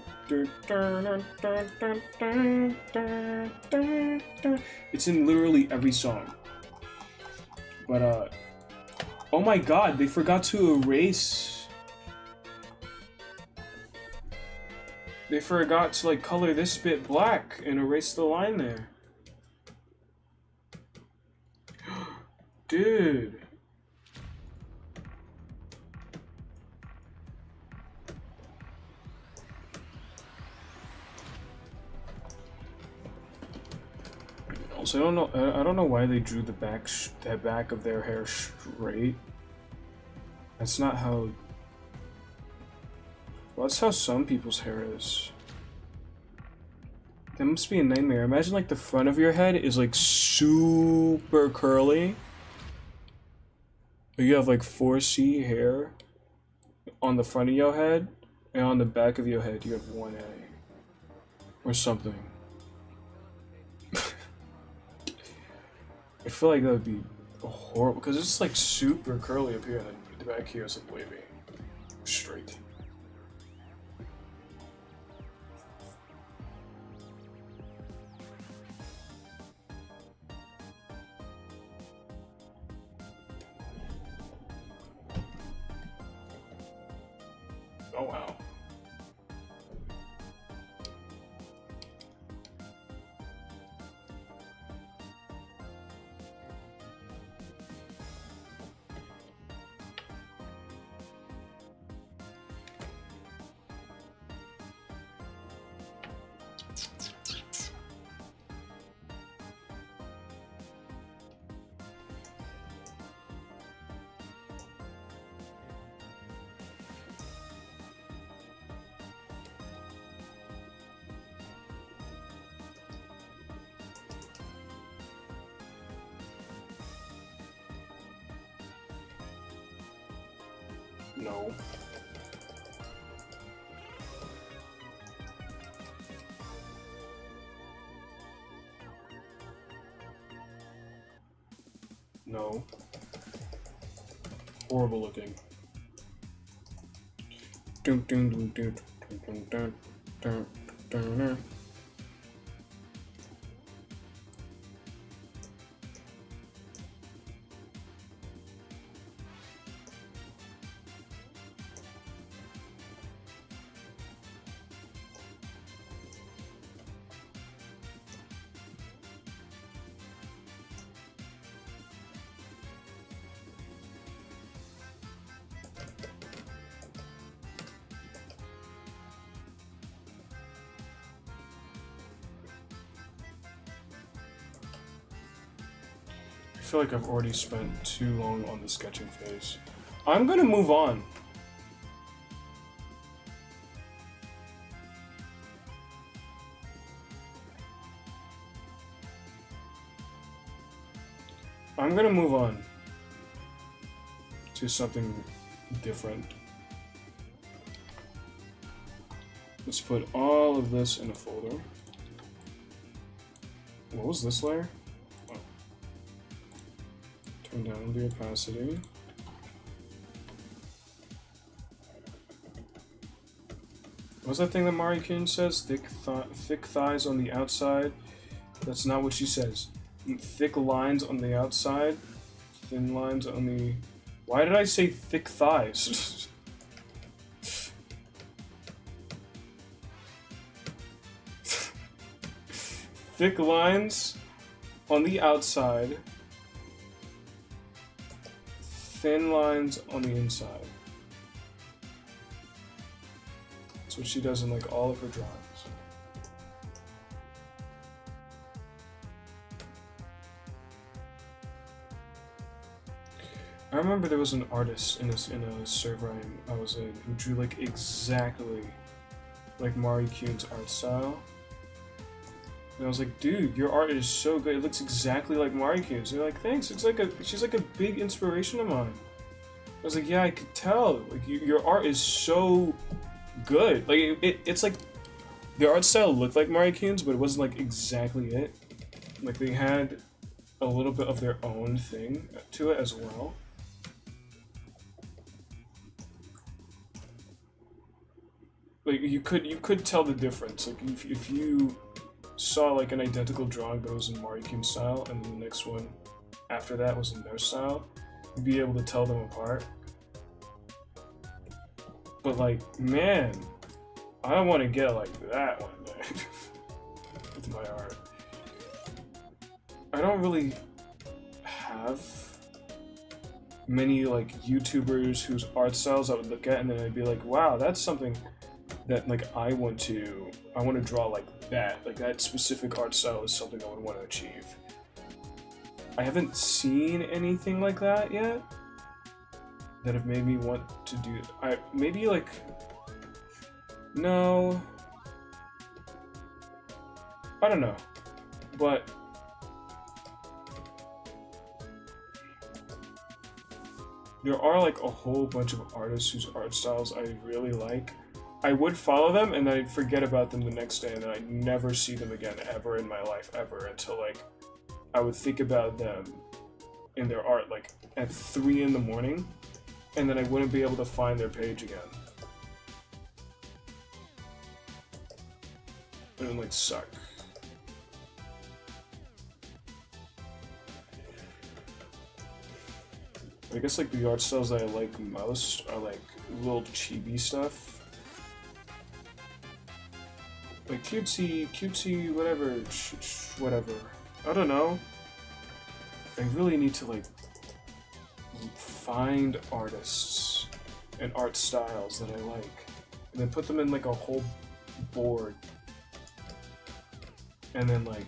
it's in literally every song. But oh my god, they forgot to erase. They forgot to like color this bit black and erase the line there. Dude. So I don't know why they drew the back of their hair straight. That's not how. Well, that's how some people's hair is. That must be a nightmare. Imagine like the front of your head is like super curly. You have like 4C hair on the front of your head, and on the back of your head you have 1A. Or something. I feel like that would be horrible, because it's like super curly up here, and then the back here is like wavy. Straight. Oh wow. No. No. Horrible looking. Dun, dun, dun, dun, dun, dun, dun, dun, dun. I feel like I've already spent too long on the sketching phase. I'm gonna move on. I'm gonna move on to something different. Let's put all of this in a folder. What was this layer? Oh. Turn down the opacity. What's that thing that Mari-kun says? Thick thighs on the outside. That's not what she says. Thick lines on the outside, thin lines on the... Why did I say thick thighs? Thick lines on the outside, thin lines on the inside. That's what she does in like all of her drawings. I remember there was an artist in a server I was in who drew like exactly like Mari-kun's art style. And I was like, dude, your art is so good. It looks exactly like Mari-kun's. They're like, thanks. She's like a big inspiration of mine. I was like, yeah, I could tell. Like your art is so good. Like it's like the art style looked like Mari-kun's, but it wasn't like exactly it. Like they had a little bit of their own thing to it as well. Like you could tell the difference. Like if you saw like an identical drawing but it was in Mari-kun style, and then the next one after that was in their style, you'd be able to tell them apart. But like, man, I want to get like that one day with my art. I don't really have many like YouTubers whose art styles I would look at and then I'd be like, wow, that's something that like I want to draw like that specific art style is something I would want to achieve. I haven't seen anything like that yet that have made me want to do it. Maybe like, no, I don't know, but there are like a whole bunch of artists whose art styles I really like. I would follow them and then I'd forget about them the next day and then I'd never see them again ever in my life ever until like I would think about them in their art like at 3 in the morning and then I wouldn't be able to find their page again. It would like suck. I guess like the art styles that I like most are like little chibi stuff. Like cutesy, whatever, whatever. I don't know. I really need to like find artists and art styles that I like, and then put them in like a whole board, and then like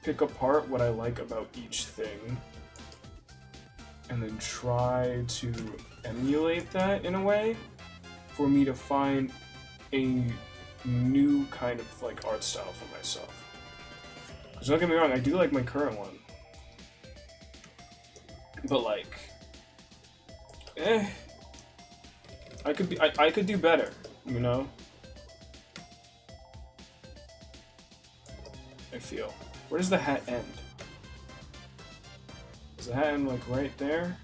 pick apart what I like about each thing, and then try to emulate that in a way for me to find a new kind of like art style for myself. Because don't get me wrong, I do like my current one, but like, I could do better, you know? I feel. Where does the hat end? Does the hat end like right there?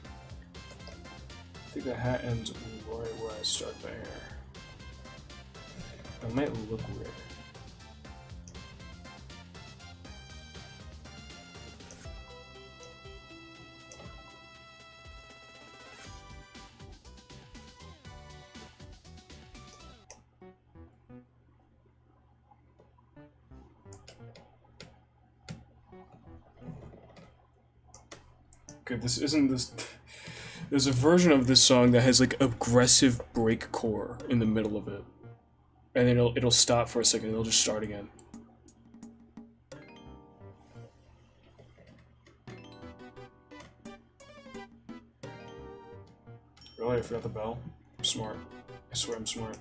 I think the hat ends right where I start my hair. That might look weird. Okay, this isn't this. There's a version of this song that has like aggressive breakcore in the middle of it, and then it'll stop for a second. And it'll just start again. Really, I forgot the bell. I'm smart. I swear I'm smart.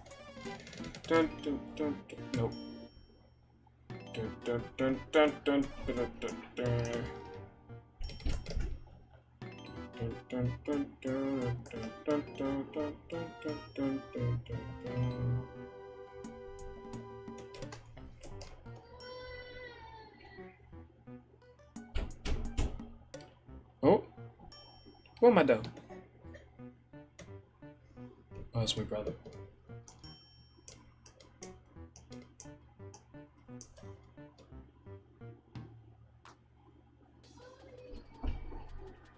Dun dun dun dun. Nope. Dun dun dun dun dun dun dun dun. Dun, dun, dun, dun, dun, dun, dun, dun, dun, dun, dun, dun, dun. Oh, what am I doing? Oh, that's my brother.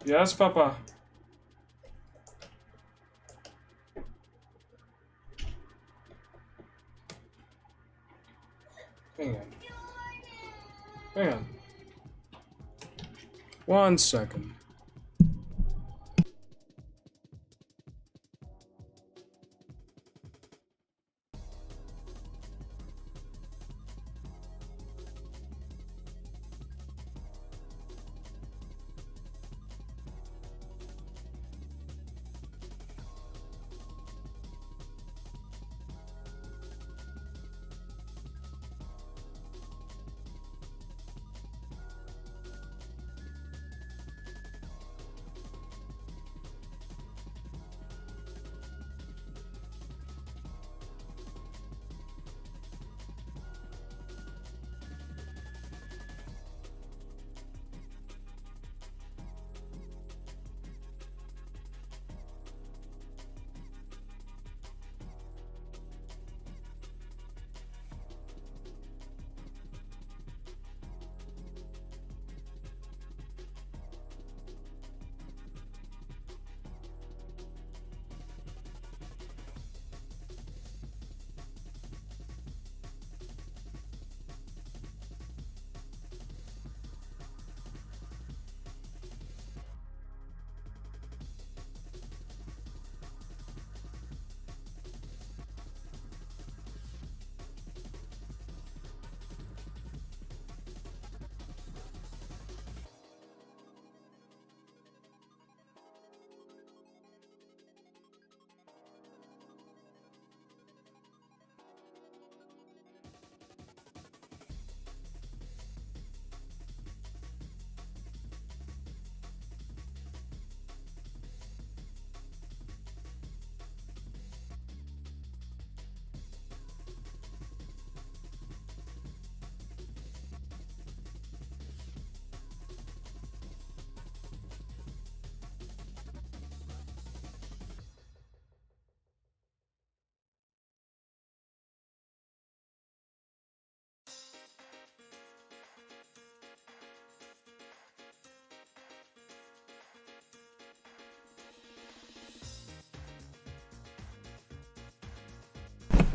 Yes, Papa. Hang on. Hang on. 1 second.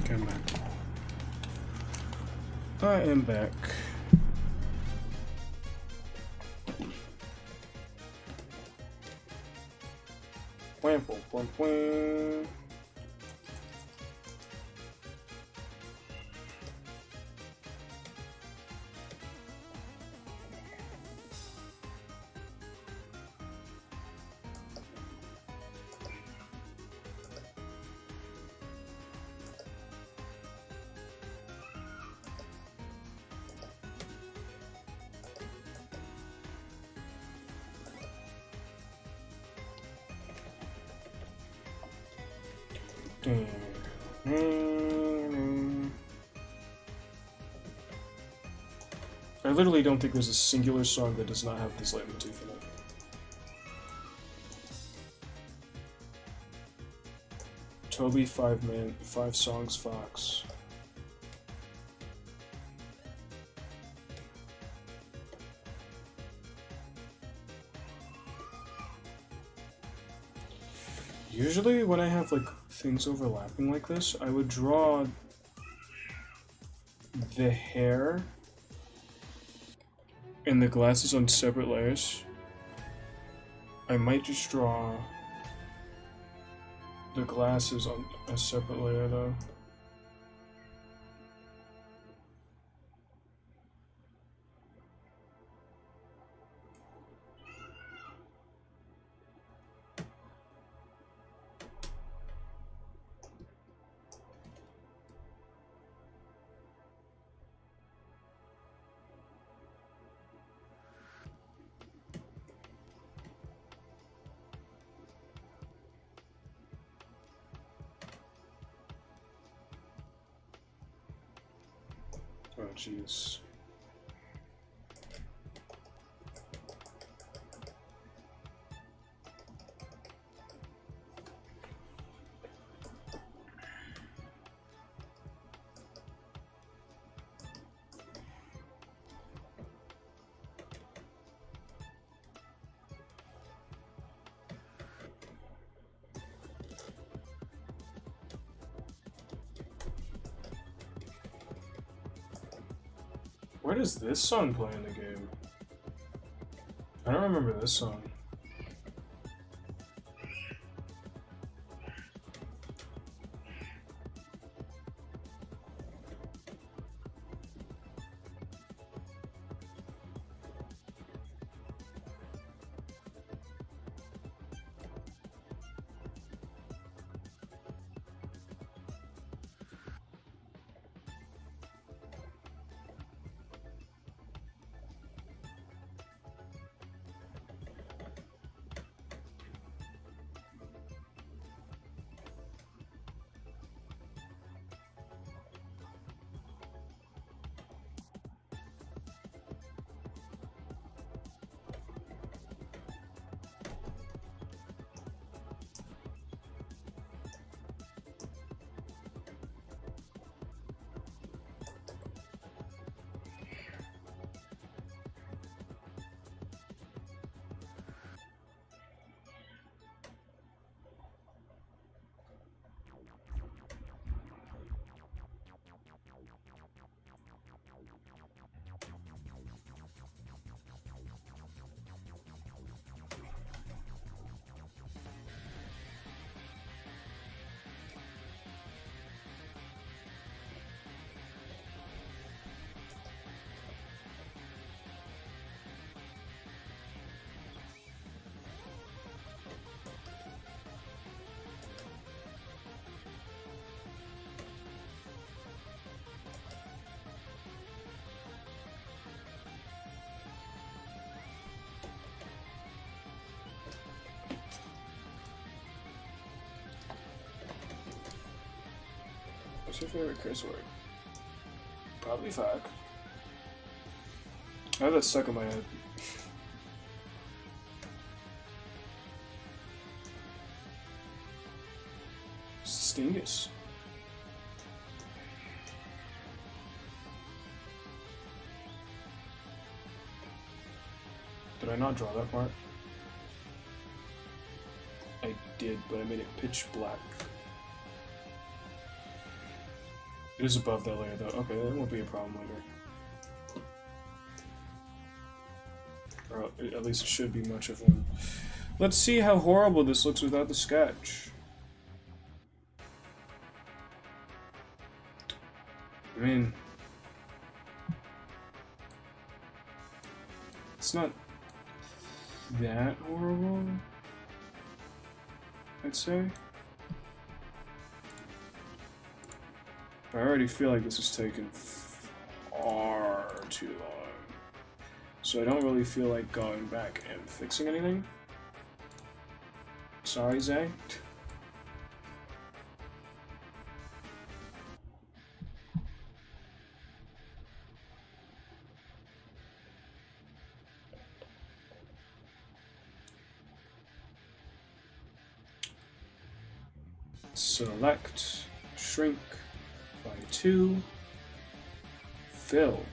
Okay, I'm back. I am back. Wham, wham, wham, wham. I literally don't think there's a singular song that does not have this leitmotif in it. Toby 5 songs Fox. Usually when I have like things overlapping like this, I would draw the hair and the glasses on separate layers. I might just draw the glasses on a separate layer though. Oh jeez. Where does this song play in the game? I don't remember this song. What's your favorite curse word? Probably fuck. I have that stuck in my head. Stingus. Did I not draw that part? I did, but I made it pitch black. It is above that layer though. Okay, that won't be a problem later. Or at least it should be much of one. Let's see how horrible this looks without the sketch. I mean, it's not that horrible, I'd say. I already feel like this is taking far too long, so I don't really feel like going back and fixing anything. Sorry, Zay. select, shrink by 2, fill.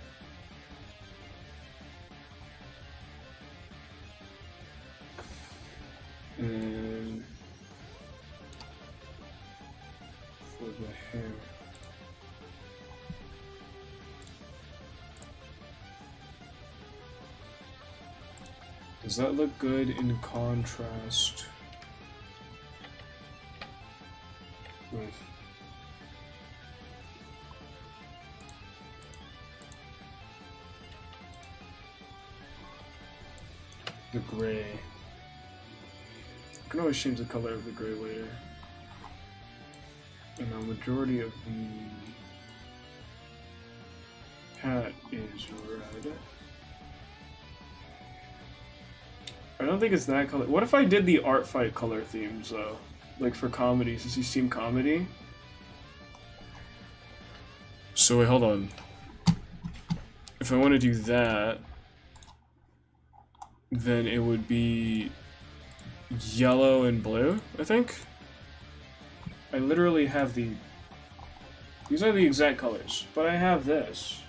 And for the hair. Does that look good in contrast with the gray? I can always change the color of the gray later. And the majority of the hat is red. I don't think it's that color. What if I did the art fight color themes though? Like for comedy, since he's team comedy? So wait, hold on. If I want to do that, then it would be yellow and blue, I think? I literally have the... These are the exact colors, but I have this.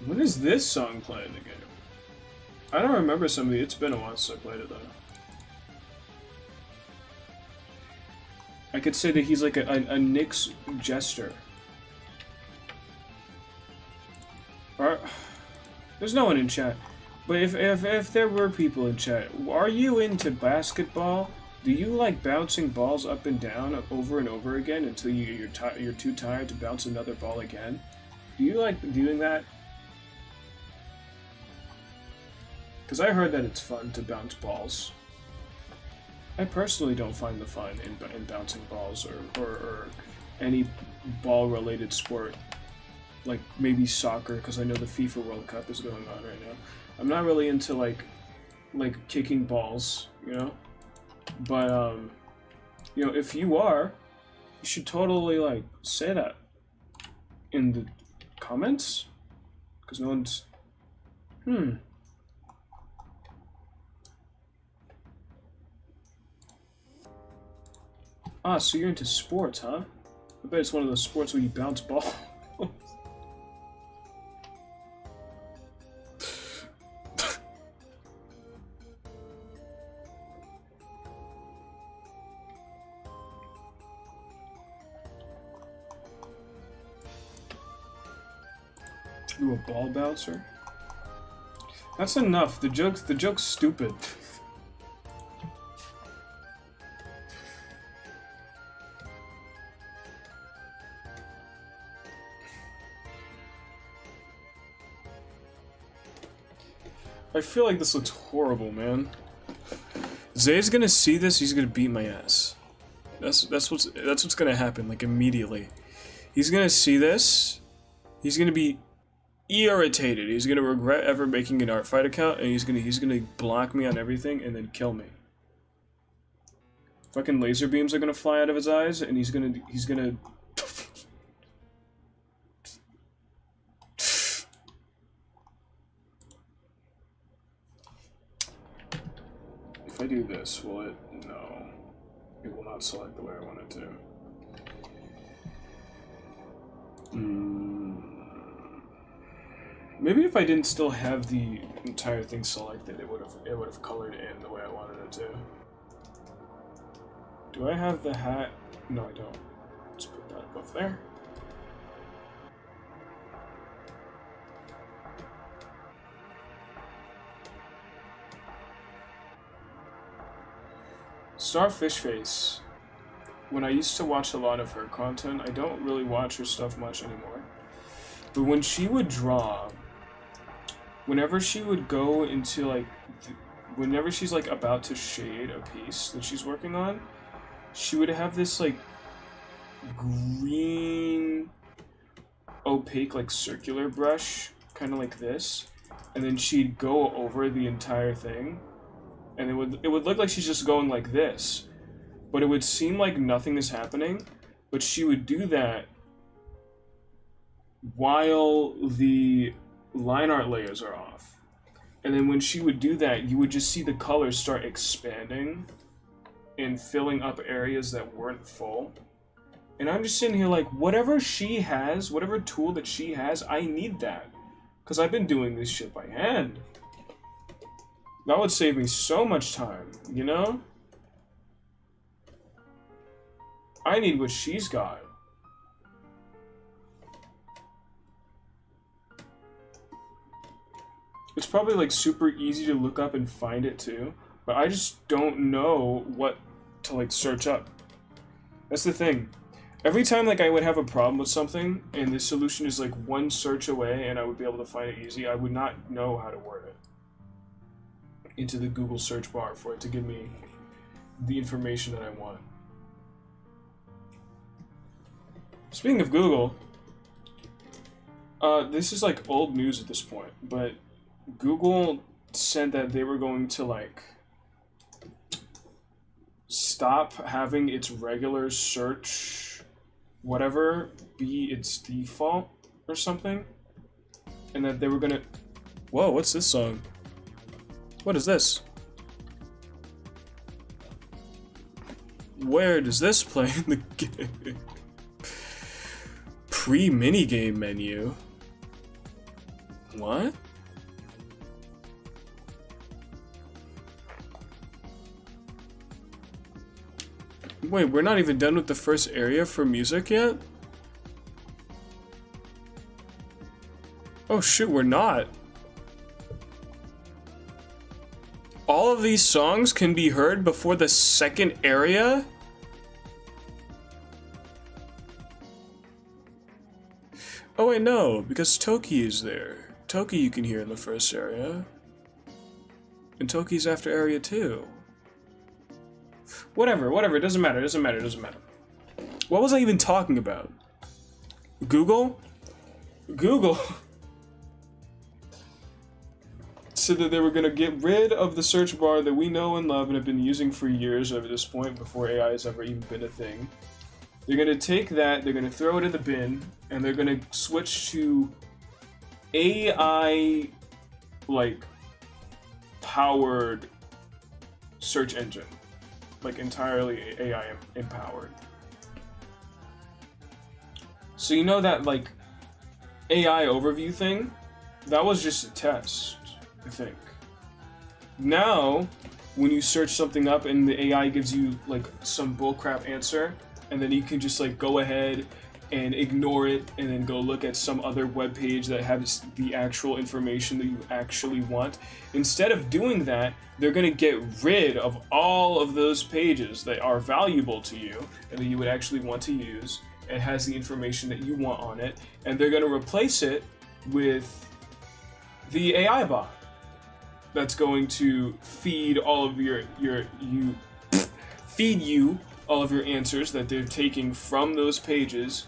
When is this song playing in the game? I don't remember some of the... It's been a while since I played it, though. I could say that he's like a Nyx jester. Or... There's no one in chat. But if there were people in chat, are you into basketball? Do you like bouncing balls up and down over and over again until you're too tired to bounce another ball again? Do you like doing that? Because I heard that it's fun to bounce balls. I personally don't find the fun in bouncing balls or any ball-related sport. Like maybe soccer, because I know the FIFA World Cup is going on right now. I'm not really into like kicking balls, you know. But you know, if you are, you should totally like say that in the comments, because no one's. Ah, so you're into sports, huh? I bet it's one of those sports where you bounce balls. You a ball bouncer? That's enough. The joke's stupid. I feel like this looks horrible, man. Zay's gonna see this, he's gonna beat my ass. That's what's gonna happen, like immediately. He's gonna see this, he's gonna be irritated, he's gonna regret ever making an art fight account, and he's gonna block me on everything and then kill me. Fucking laser beams are gonna fly out of his eyes, and he's gonna If I do this, will it? No. It will not select the way I want it to. Maybe if I didn't still have the entire thing selected, it would have colored in the way I wanted it to. Do I have the hat? No, I don't. Let's put that above there. Starfish Face. When I used to watch a lot of her content, I don't really watch her stuff much anymore. But when she would draw, whenever she would go into like, whenever she's like about to shade a piece that she's working on, she would have this like green, opaque, like circular brush, kind of like this, and then she'd go over the entire thing. And it would look like she's just going like this, but it would seem like nothing is happening, but she would do that while the line art layers are off. And then when she would do that, you would just see the colors start expanding and filling up areas that weren't full. And I'm just sitting here like, whatever she has, whatever tool that she has, I need that. Because I've been doing this shit by hand. That would save me so much time, you know? I need what she's got. It's probably like super easy to look up and find it too, but I just don't know what to like search up. That's the thing. Every time like I would have a problem with something and the solution is like one search away and I would be able to find it easy, I would not know how to word it into the Google search bar for it to give me the information that I want. Speaking of Google, this is like old news at this point, but Google said that they were going to like stop having its regular search whatever be its default or something, and that they were gonna... Whoa, what's this song? What is this? Where does this play in the game? Pre-minigame menu. What? Wait, we're not even done with the first area for music yet? Oh shoot, we're not. All of these songs can be heard before the second area? Oh wait, no, because Toki is there. Toki you can hear in the first area. And Toki's after area 2. Whatever, it doesn't matter, it doesn't matter. What was I even talking about? Google? Google said that they were going to get rid of the search bar that we know and love and have been using for years over this point, before AI has ever even been a thing. They're going to take that, they're going to throw it in the bin, and they're going to switch to AI, like, powered search engine. Like, entirely AI empowered. So you know that, like, AI overview thing? That was just a test, I think. Now, when you search something up and the AI gives you, like, some bullcrap answer, and then you can just, like, go ahead and ignore it and then go look at some other web page that has the actual information that you actually want. Instead of doing that, they're going to get rid of all of those pages that are valuable to you and that you would actually want to use and has the information that you want on it, and they're going to replace it with the AI bot that's going to feed all of feed you all of your answers that they're taking from those pages,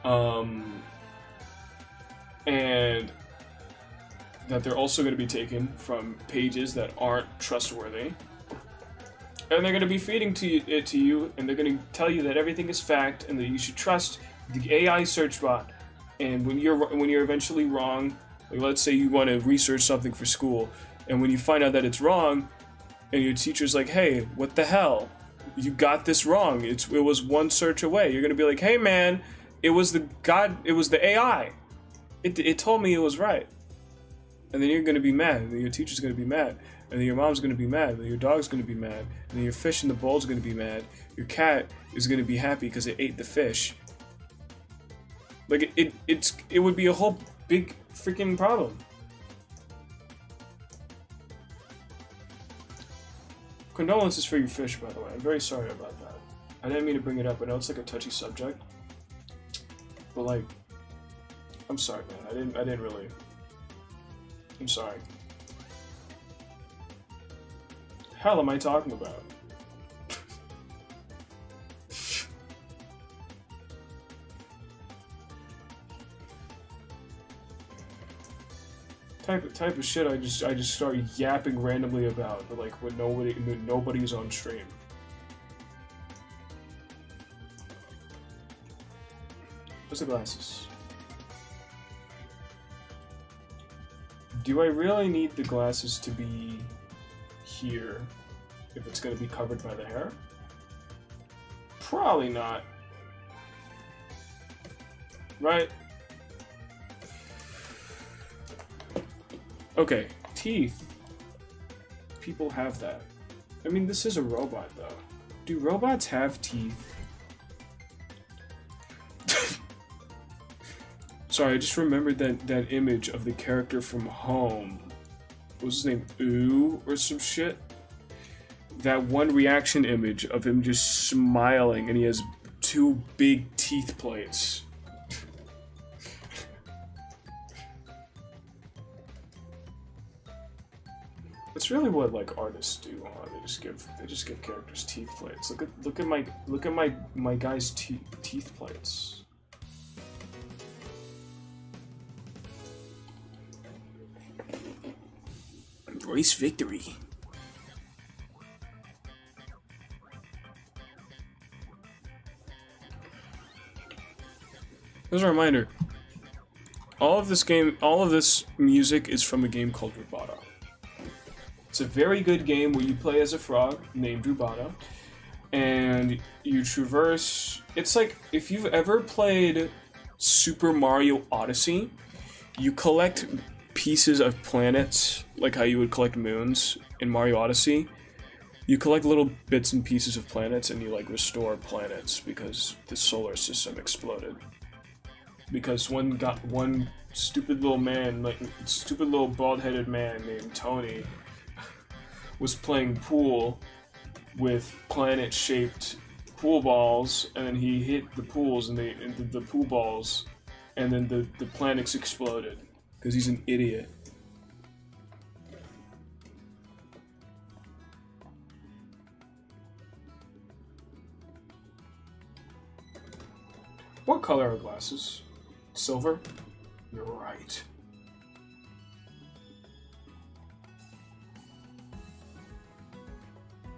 and that they're also going to be taken from pages that aren't trustworthy, and they're going to be feeding it to you, and they're going to tell you that everything is fact and that you should trust the AI search bot. And when you're eventually wrong, like let's say you want to research something for school, and when you find out that it's wrong, and your teacher's like, "Hey, what the hell? You got this wrong. It was one search away." You're gonna be like, "Hey, man, it was the AI. It told me it was right." And then you're gonna be mad, and then your teacher's gonna be mad, and then your mom's gonna be mad, and then your dog's gonna be mad, and then your fish in the bowl's gonna be mad. Your cat is gonna be happy because it ate the fish. Like it would be a whole big freaking problem. Condolences for your fish, by the way. I'm very sorry about that. I didn't mean to bring it up. I know it's like a touchy subject, but like, I'm sorry, man. I didn't really. I'm sorry. Hell am I talking about? type of shit I just start yapping randomly about, but like when nobody's on stream. Where's the glasses? Do I really need the glasses to be here if it's going to be covered by the hair? Probably not. Right? Okay, teeth. People have that. I mean, this is a robot, though. Do robots have teeth? Sorry, I just remembered that image of the character from Home. What was his name? Ooh, or some shit? That one reaction image of him just smiling and he has two big teeth plates. That's really what like artists do, huh? They just give characters teeth plates. Look at my guy's teeth plates. Embrace victory. As a reminder, all of this music is from a game called Rubata. It's a very good game where you play as a frog named Rubata, and you traverse. It's like if you've ever played Super Mario Odyssey, you collect pieces of planets, like how you would collect moons in Mario Odyssey. You collect little bits and pieces of planets and you like restore planets because the solar system exploded. Because one stupid little man, like stupid little bald-headed man named Tony was playing pool with planet-shaped pool balls, and then he hit the pools and the pool balls, and then the planets exploded. Because he's an idiot. What color are glasses? Silver? You're right.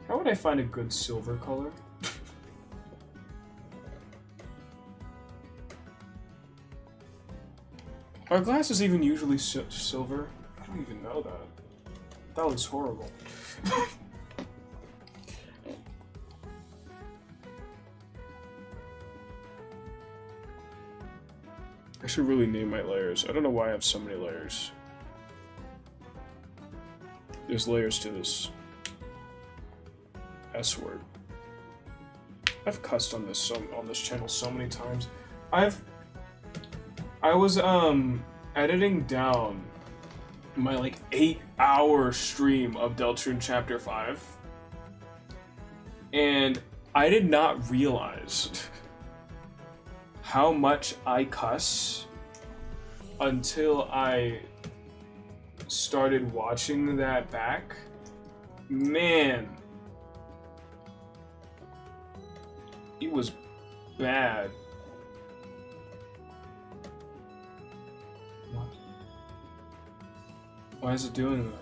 How would I find a good silver color? Are glasses even usually silver? I don't even know that. That was horrible. I should really name my layers. I don't know why I have so many layers. There's layers to this S word. I've cussed on this channel so many times. I was editing down my like 8-hour stream of Deltarune Chapter 5, and I did not realize how much I cuss until I started watching that back. Man, it was bad. What? Why is it doing that?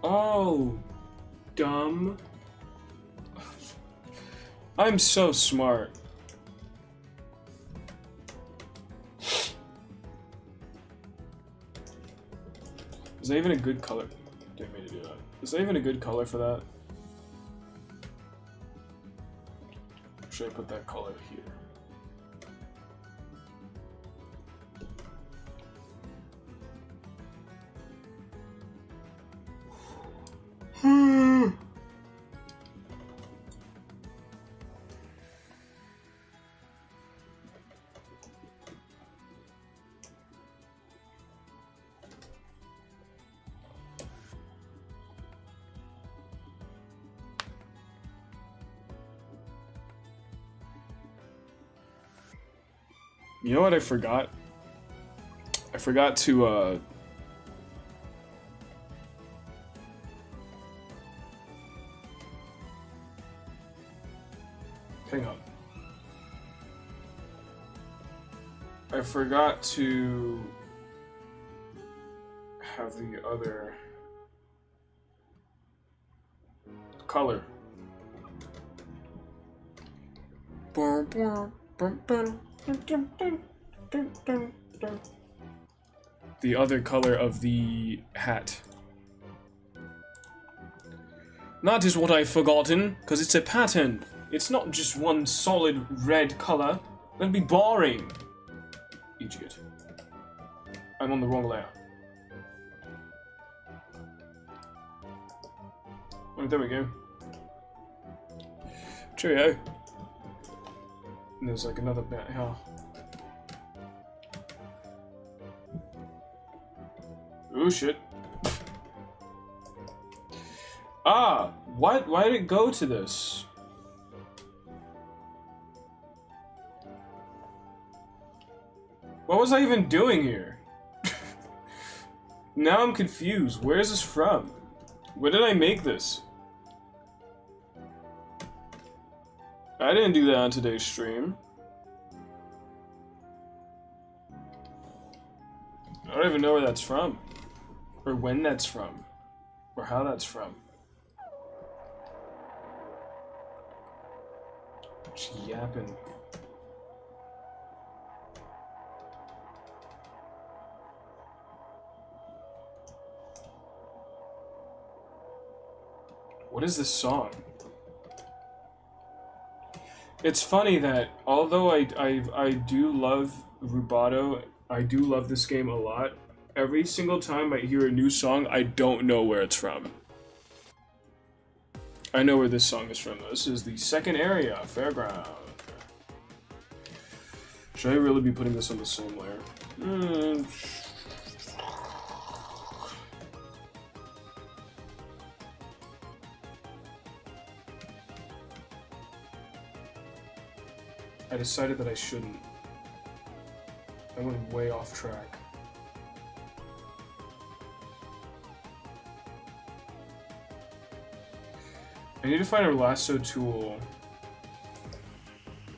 Oh, dumb. I'm so smart. Is that even a good color? Didn't mean to do that. Is that even a good color for that? Or should I put that color here? You know what I forgot? I forgot to, hang on. I forgot to have the other color. the other color of the hat. That is what I've forgotten, because it's a pattern. It's not just one solid red color. That'd be boring. Idiot. I'm on the wrong layer. Oh, there we go. Cheerio. And there's like another bit here. Oh shit. Ah! Why did it go to this? What was I even doing here? Now I'm confused. Where is this from? Where did I make this? I didn't do that on today's stream. I don't even know where that's from. Or when that's from. Or how that's from. Just yapping. What is this song? It's funny that although I do love Rubato, I do love this game a lot. Every single time I hear a new song, I don't know where it's from. I know where this song is from. This is the second area, Fairground. Should I really be putting this on the same layer? I decided that I shouldn't. I went way off track. I need to find a lasso tool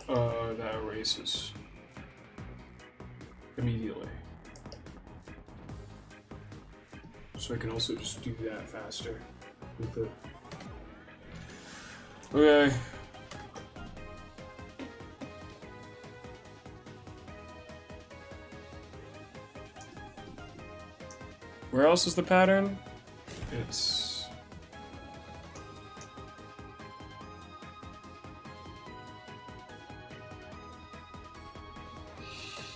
that erases immediately. So I can also just do that faster with it. Okay. Where else is the pattern? It's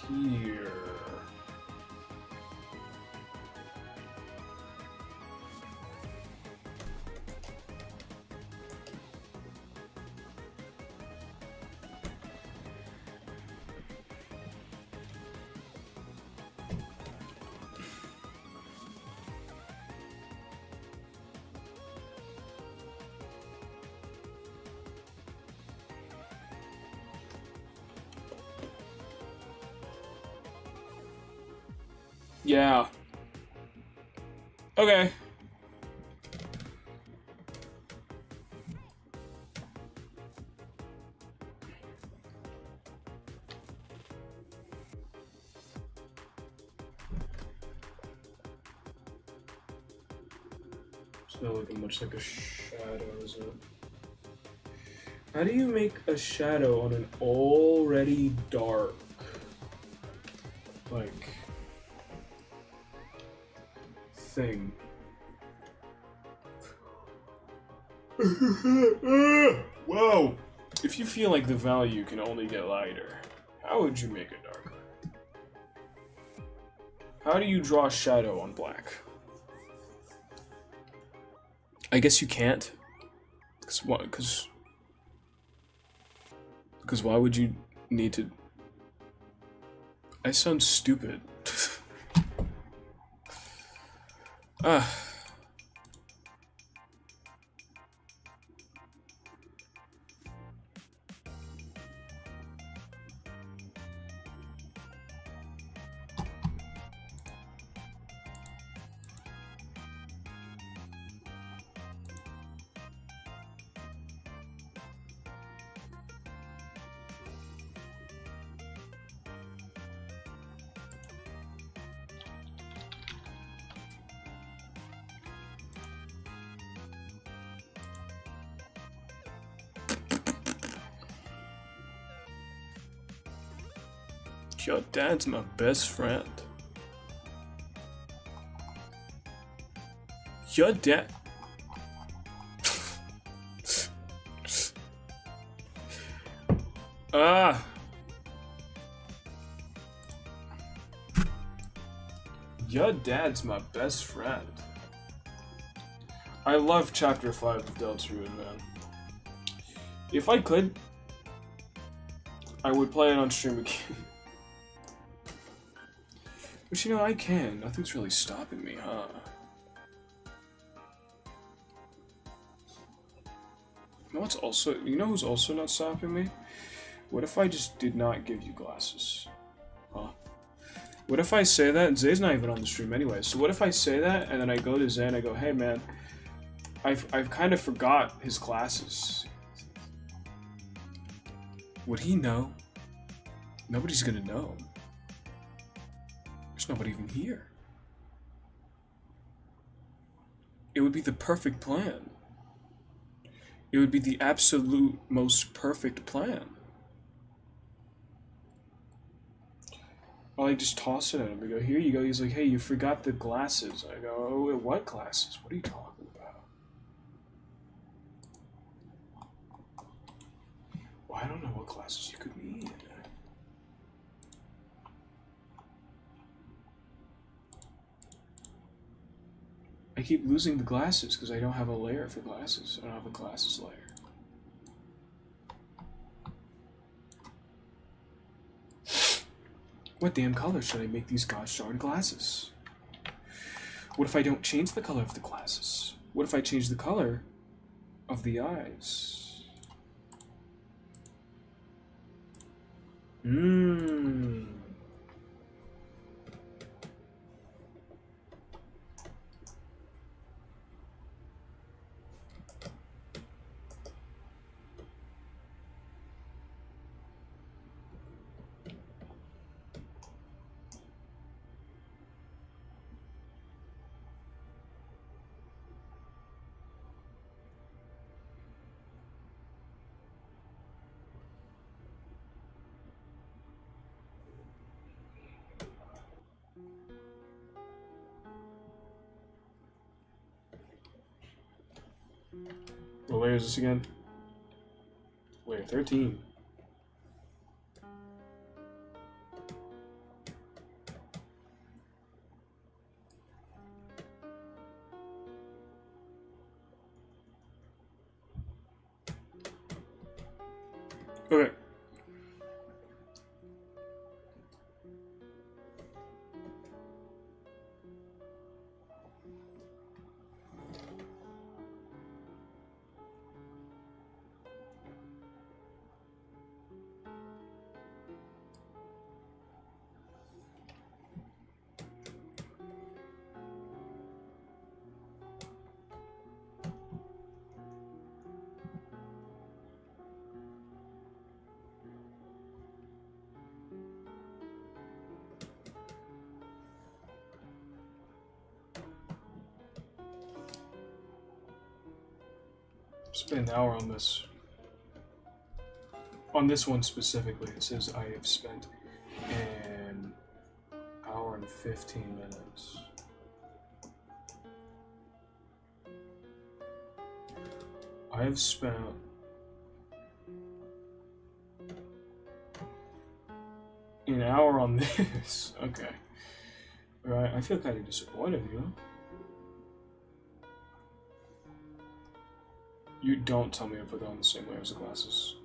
here. Yeah. Okay. It's not looking much like a shadow, is it? How do you make a shadow on an already dark, like, thing? Whoa! If you feel like the value can only get lighter, how would you make it darker? How do you draw a shadow on black? I guess you can't. Cause what? Cause why would you need to? I sound stupid. Your dad's my best friend. Your dad. Ah. Your dad's my best friend. I love Chapter 5 of Deltarune, man. If I could, I would play it on stream again. But you know, I can. Nothing's really stopping me, huh? You know what's also... You know who's also not stopping me? What if I just did not give you glasses? Huh? What if I say that? Zay's not even on the stream anyway. So what if I say that, and then I go to Zay and I go, hey man, I've kind of forgot his glasses. Would he know? Nobody's gonna know. There's nobody even here. It would be the perfect plan. It would be the absolute most perfect plan. I just toss it at him. I go, here you go. He's like, hey, you forgot the glasses. I go, oh, what glasses? What are you talking about? Well, I don't know what glasses you could mean. I keep losing the glasses because I don't have a layer for glasses. I don't have a glasses layer. What damn color should I make these gosh darn glasses? What if I don't change the color of the glasses? What if I change the color of the eyes? Mmm. What layer is this again? Layer 13. Okay. Spent an hour on this. On this one specifically, it says I have spent an hour and 15 minutes. I have spent an hour on this. Okay. Alright, I feel kind of disappointed, you know? You don't tell me to put on the same layers of glasses.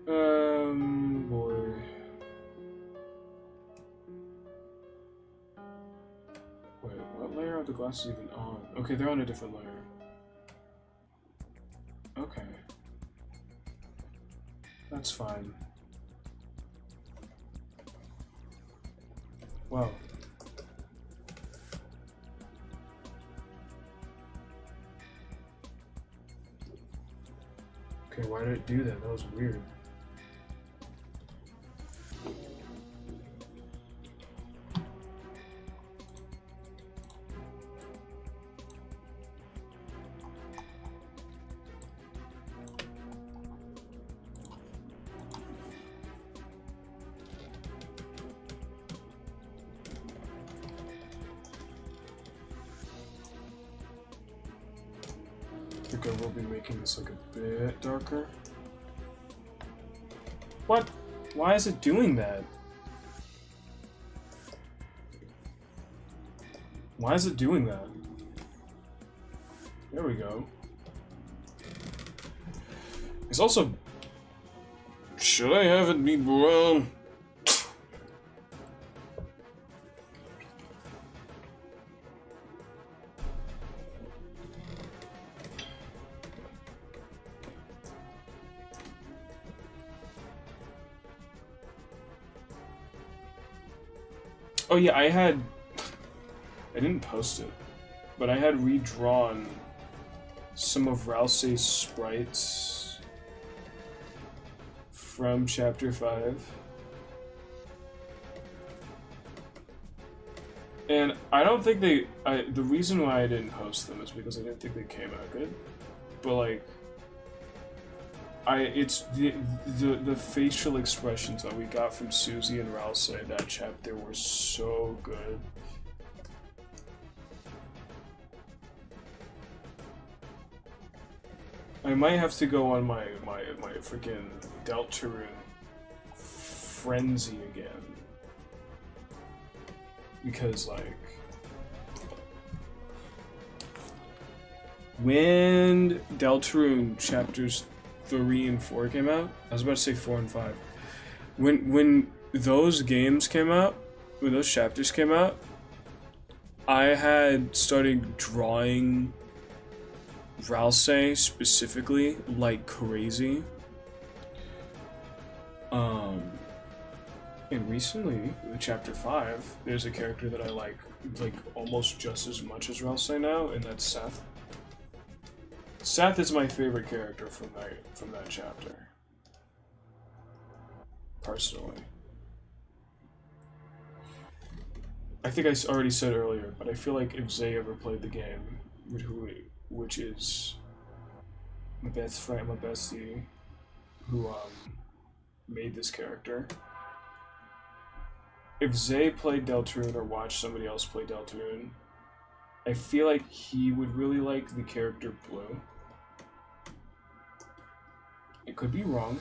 Boy. Wait, what layer are the glasses even on? Okay, they're on a different layer. Okay. That's fine. Wow. Okay, why did it do that? That was weird. think I will be making this like a bit darker. What? Why is it doing that? Why is it doing that? There we go. It's also... Should I have it be brown? Oh yeah, I didn't post it, but I had redrawn some of Ralsei's sprites from Chapter 5. And I don't think the reason why I didn't post them is because I didn't think they came out good. But like, it's the facial expressions that we got from Susie and Ralsei that chapter were so good. I might have to go on my freaking Deltarune frenzy again. Because like when Deltarune chapters 3 and 4 came out, I was about to say 4 and 5. When those games came out, when those chapters came out, I had started drawing Ralsei specifically like crazy. And recently, with Chapter 5, there's a character that I like almost just as much as Ralsei now, and that's Seth. Seth is my favorite character from that chapter. Personally. I think I already said earlier, but I feel like if Zay ever played the game, which is my best friend, my bestie, who made this character. If Zay played Deltarune or watched somebody else play Deltarune, I feel like he would really like the character Blue. It could be wrong.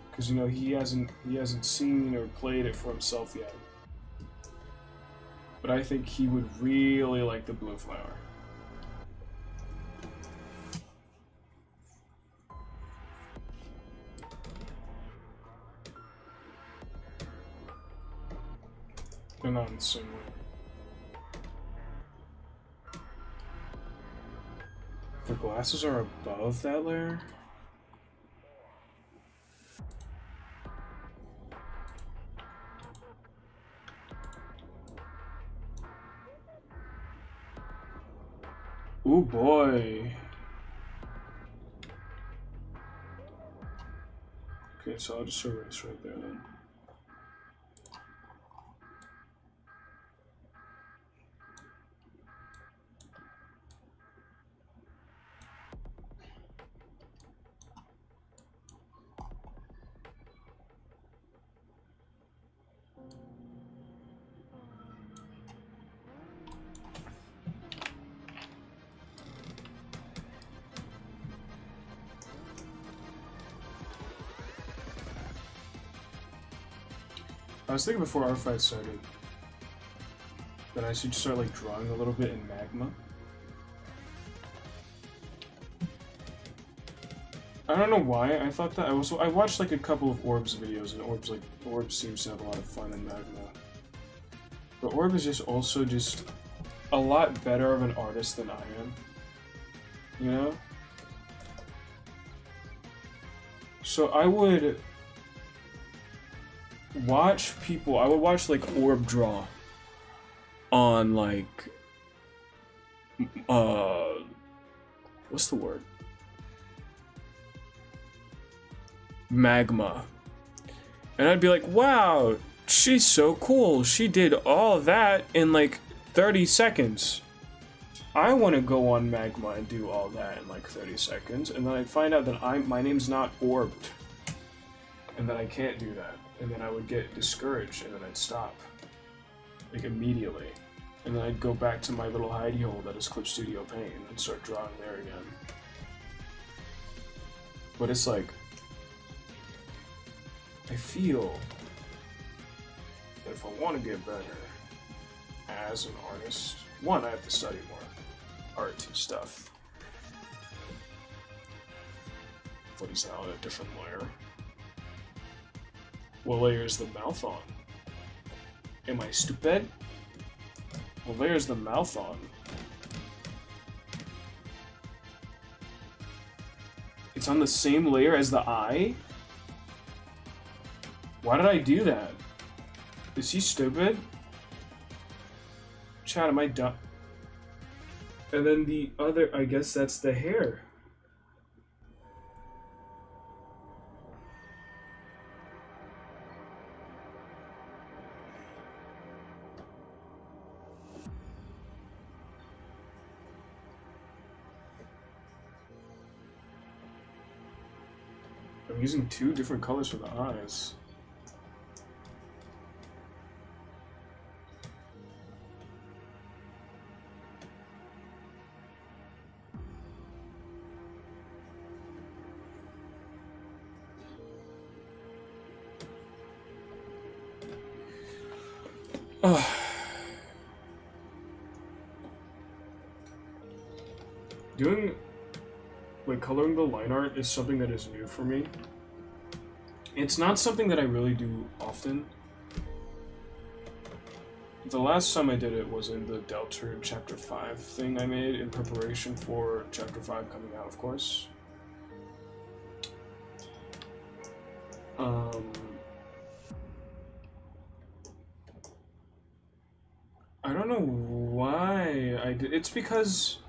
Because you know he hasn't seen or played it for himself yet. But I think he would really like the Blue Flower. They're not in the same way. The glasses are above that layer? Ooh boy. Okay, so I'll just erase right there then. I was thinking before our fight started that I should start like drawing a little bit in magma. I don't know why I thought that. I watched like a couple of Orbs videos, and Orbs seems to have a lot of fun in magma. But Orb is just also just a lot better of an artist than I am. You know? So I would watch people, I would watch like Orb draw on like what's the word? Magma. And I'd be like, wow, she's so cool. She did all that in like 30 seconds. I want to go on Magma and do all that in like 30 seconds. And then I'd find out that my name's not Orbed. And that I can't do that. And then I would get discouraged and then I'd stop. Like immediately. And then I'd go back to my little hidey hole that is Clip Studio Paint and start drawing there again. But it's like, I feel that if I want to get better as an artist, one, I have to study more art stuff. What is that on a different layer? What layer is the mouth on? Am I stupid? What layer is the mouth on? It's on the same layer as the eye? Why did I do that? Is he stupid? Chat, am I dumb? And then the other, I guess that's the hair. I'm using two different colors for the eyes. Doing, like, coloring the line art is something that is new for me. It's not something that I really do often. The last time I did it was in the Deltarune Chapter 5 thing I made in preparation for Chapter 5 coming out, of course. I don't know why I did. It's because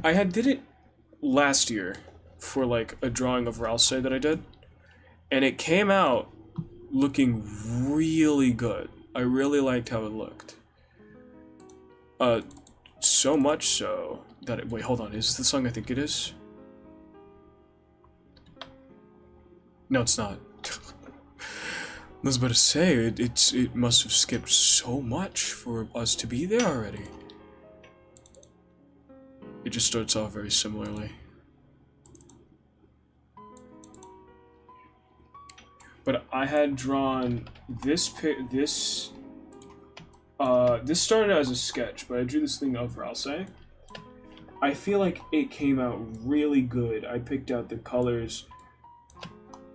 I did it last year for like a drawing of Ralsei that I did, and it came out looking really good. I really liked how it looked. So much so that wait, hold on, is this the song I think it is? No, it's not. I was about to say, it must have skipped so much for us to be there already. It just starts off very similarly. But I had drawn this started as a sketch, but I drew this thing of Ralsei. I feel like it came out really good. I picked out the colors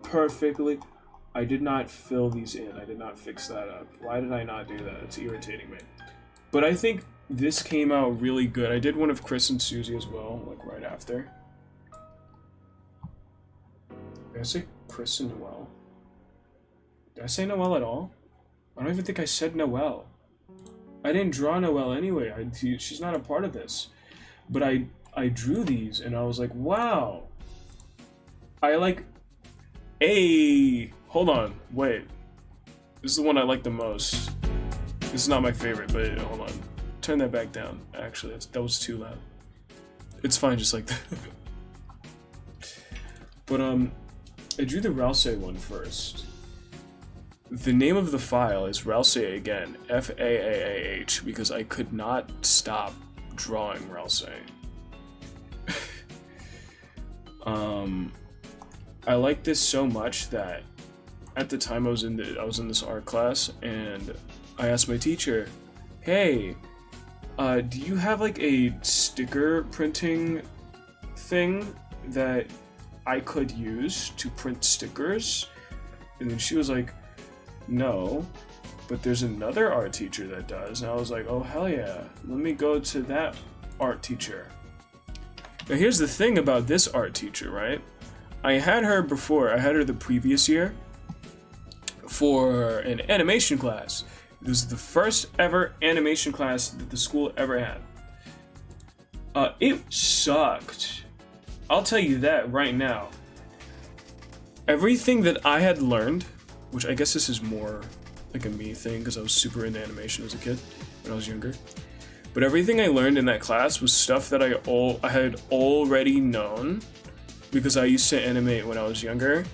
perfectly. I did not fill these in. I did not fix that up. Why did I not do that? It's irritating me. But I think this came out really good. I did one of Chris and Susie as well, like right after. Did I say Chris and Noelle? Did I say Noelle at all? I don't even think I said Noelle. I didn't draw Noelle anyway. She's not a part of this. But I drew these and I was like, wow. I like... Hey, hold on, wait. This is the one I like the most. This is not my favorite, but hold on. Turn that back down. Actually, that was too loud. It's fine just like that. But I drew the Ralsei one first. The name of the file is Ralsei again, F-A-A-A-H, because I could not stop drawing Ralsei. I like this so much that at the time I was in this art class and I asked my teacher, "Hey, do you have like a sticker printing thing that I could use to print stickers?" And then she was like, "No, but there's another art teacher that does." And I was like, "Oh hell yeah, let me go to that art teacher." Now here's the thing about this art teacher, right? I had her before, I had her the previous year for an animation class. This was the first ever animation class that the school ever had. It sucked. I'll tell you that right now. Everything that I had learned, which I guess this is more like a me thing because I was super into animation as a kid when I was younger. But everything I learned in that class was stuff that I had already known because I used to animate when I was younger,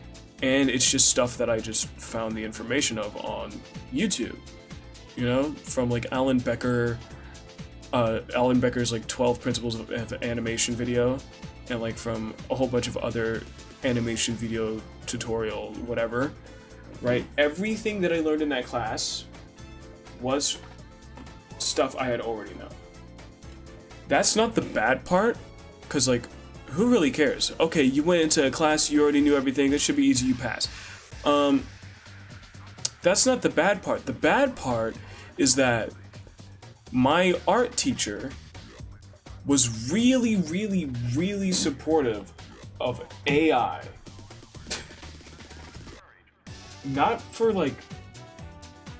and it's just stuff that I just found the information of on YouTube. You know, from like Alan Becker Alan Becker's like 12 Principles of Animation video, and like from a whole bunch of other animation video tutorial whatever, right? Everything that I learned in that class was stuff I had already known. That's not the bad part, because like, who really cares? Okay, you went into a class, you already knew everything, it should be easy, you pass. That's not the bad part. The bad part is that my art teacher was really, really, really supportive of AI. Not for like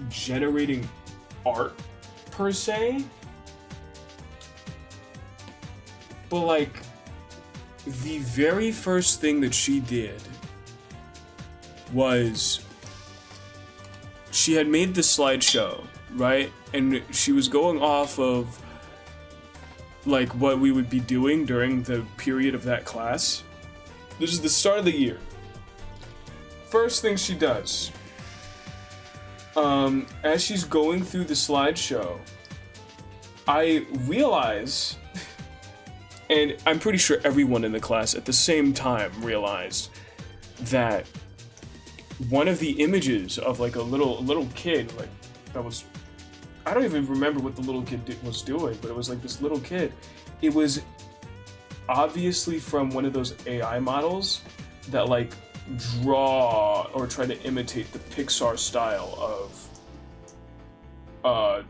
generating art per se, but like the very first thing that she did was she had made the slideshow, right? And she was going off of like what we would be doing during the period of that class. This is the start of the year. First thing she does, as she's going through the slideshow, I realize, and I'm pretty sure everyone in the class at the same time realized, that one of the images of like a little kid, like that was, I don't even remember what the little kid was doing, but it was like this little kid. It was obviously from one of those AI models that like draw or try to imitate the Pixar style of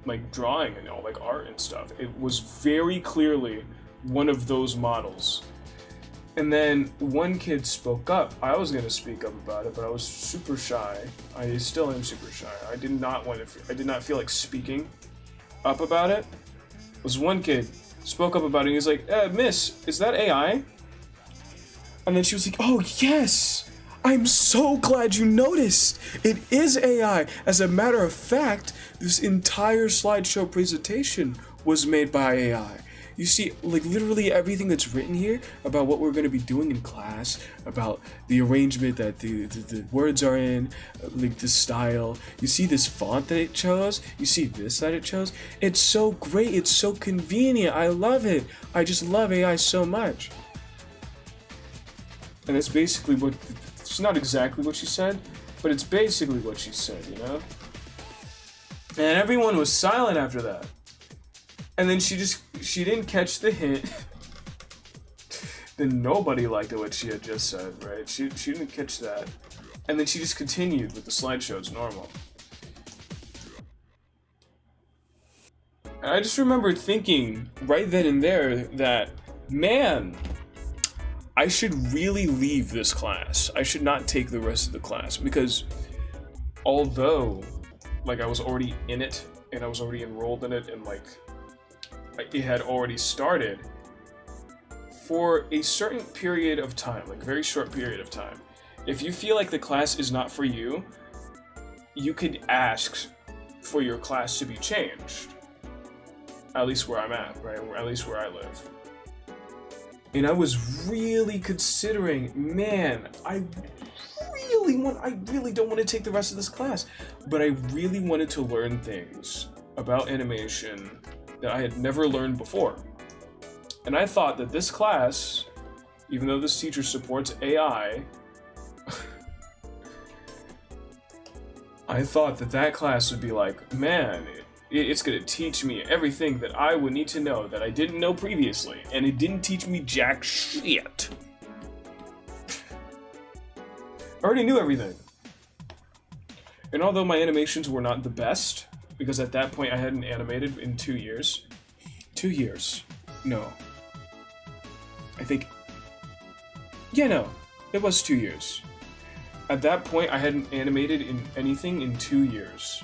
like drawing and all like art and stuff. It was very clearly one of those models. And then one kid spoke up. I was gonna speak up about it, but I was super shy. I still am super shy. I did not feel like speaking up about it. It was one kid spoke up about it. And he was like, "Miss, is that AI?" And then she was like, "Oh yes, I'm so glad you noticed. It is AI. As a matter of fact, this entire slideshow presentation was made by AI." You see, like, literally everything that's written here about what we're going to be doing in class, about the arrangement that the words are in, like the style. You see this font that it chose? You see this that it chose? It's so great. It's so convenient. I love it. I just love AI so much. And that's basically what, it's not exactly what she said, but it's basically what she said, you know? And everyone was silent after that. And then she didn't catch the hint. Then nobody liked what she had just said, right? She didn't catch that. And then she just continued with the slideshow as normal. And I just remember thinking right then and there that, man, I should really leave this class. I should not take the rest of the class, because although like I was already in it and I was already enrolled in it and like it had already started, for a certain period of time, like very short period of time, if you feel like the class is not for you, you could ask for your class to be changed. At least where I'm at, right? Or at least where I live. And I was really considering, man, I really don't want to take the rest of this class, but I really wanted to learn things about animation that I had never learned before. And I thought that this class, even though this teacher supports AI, I thought that class would be like, man, it's gonna teach me everything that I would need to know that I didn't know previously, and it didn't teach me jack shit. I already knew everything. And although my animations were not the best, because at that point I hadn't animated in 2 years. 2 years. No. I think... Yeah, no. It was 2 years. At that point I hadn't animated in anything in 2 years.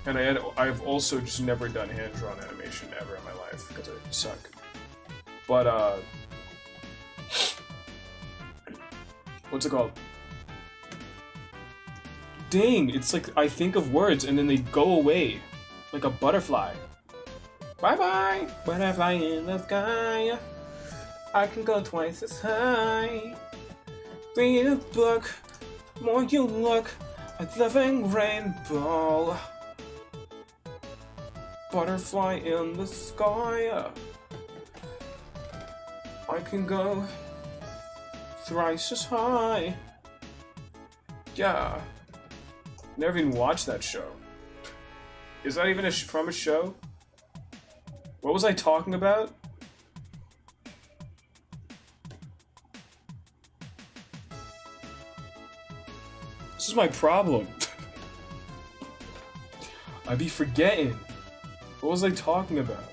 And I've also just never done hand-drawn animation ever in my life, because I suck. But, what's it called? Dang, it's like I think of words and then they go away. Like a butterfly. Bye-bye! Butterfly in the sky. I can go twice as high. Read a book, more you look, a living rainbow. butterfly in the sky. I can go thrice as high. Yeah. Never even watched that show. Is that even from a show? What was I talking about? This is my problem. I be forgetting. What was I talking about?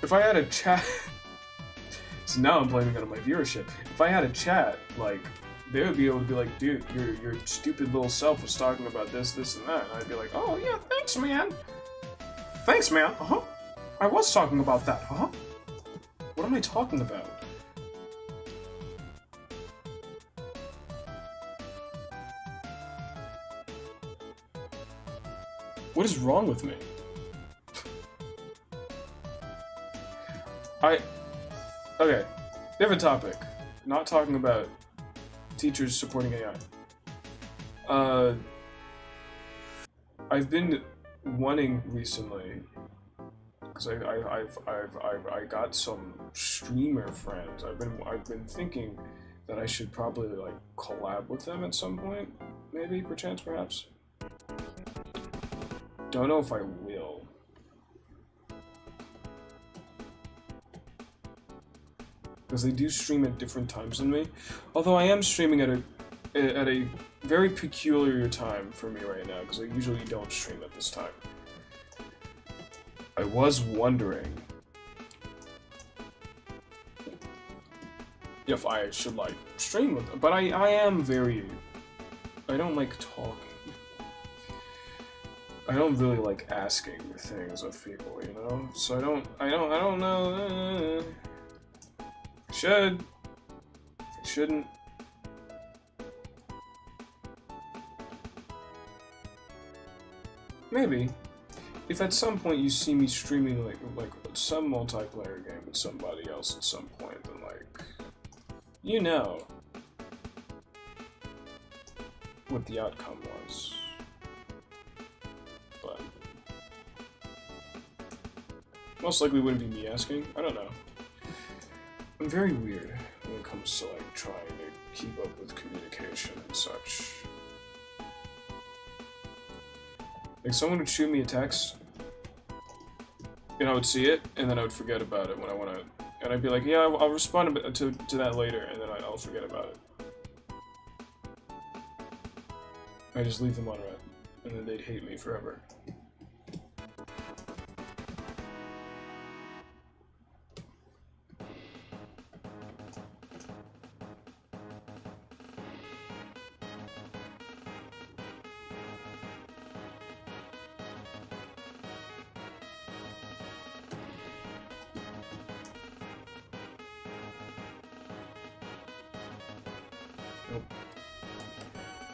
If I had a chat... So now I'm blaming it on my viewership. If I had a chat, like, they would be able to be like, dude, your stupid little self was talking about this, this, and that. And I'd be like, oh yeah, thanks, man. Thanks, man. Uh-huh. I was talking about that, huh? What am I talking about? What is wrong with me? Okay, different topic. Not talking about teachers supporting AI. I've been wanting recently, because I got some streamer friends. I've been thinking that I should probably like collab with them at some point, maybe, perchance, perhaps. Don't know if I will. Because they do stream at different times than me. Although I am streaming at a very peculiar time for me right now, because I usually don't stream at this time. I was wondering if I should like stream with them, but I am very... I don't like talking. I don't really like asking things of people, you know? So I don't know. Should. Shouldn't. Maybe. If at some point you see me streaming like some multiplayer game with somebody else at some point, then like, you know what the outcome was. But most likely wouldn't be me asking. I don't know. I'm very weird when it comes to like trying to keep up with communication and such. Like someone would shoot me a text, and I would see it, and then I would forget about it when I want to, and I'd be like, yeah, I'll respond to that later, and then I'll forget about it. I just leave them on red, and then they'd hate me forever.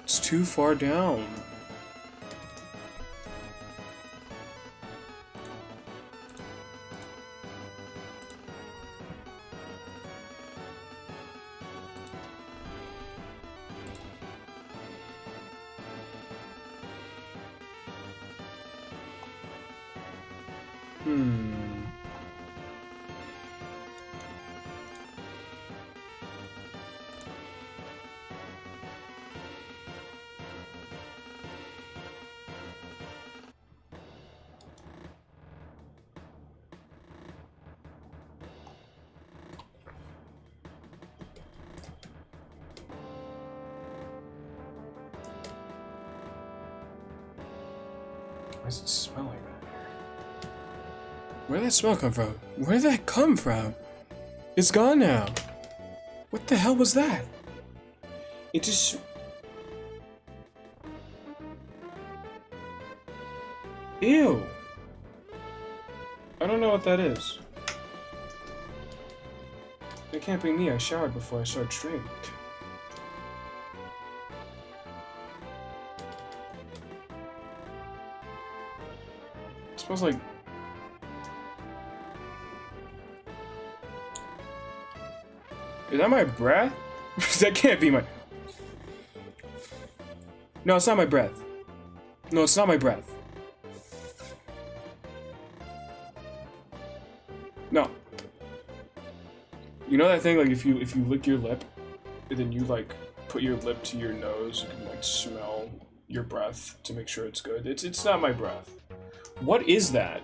It's too far down. Why does it smell like that? Where did that smell come from? Where did that come from? It's gone now. What the hell was that? It just... Ew. I don't know what that is. It can't be me. I showered before I started streaming. It smells like... Is that my breath? That can't be my... No, it's not my breath. No, it's not my breath. No. You know that thing, like, if you lick your lip, and then you, like, put your lip to your nose, you can, like, smell your breath to make sure it's good. It's not my breath. What is that?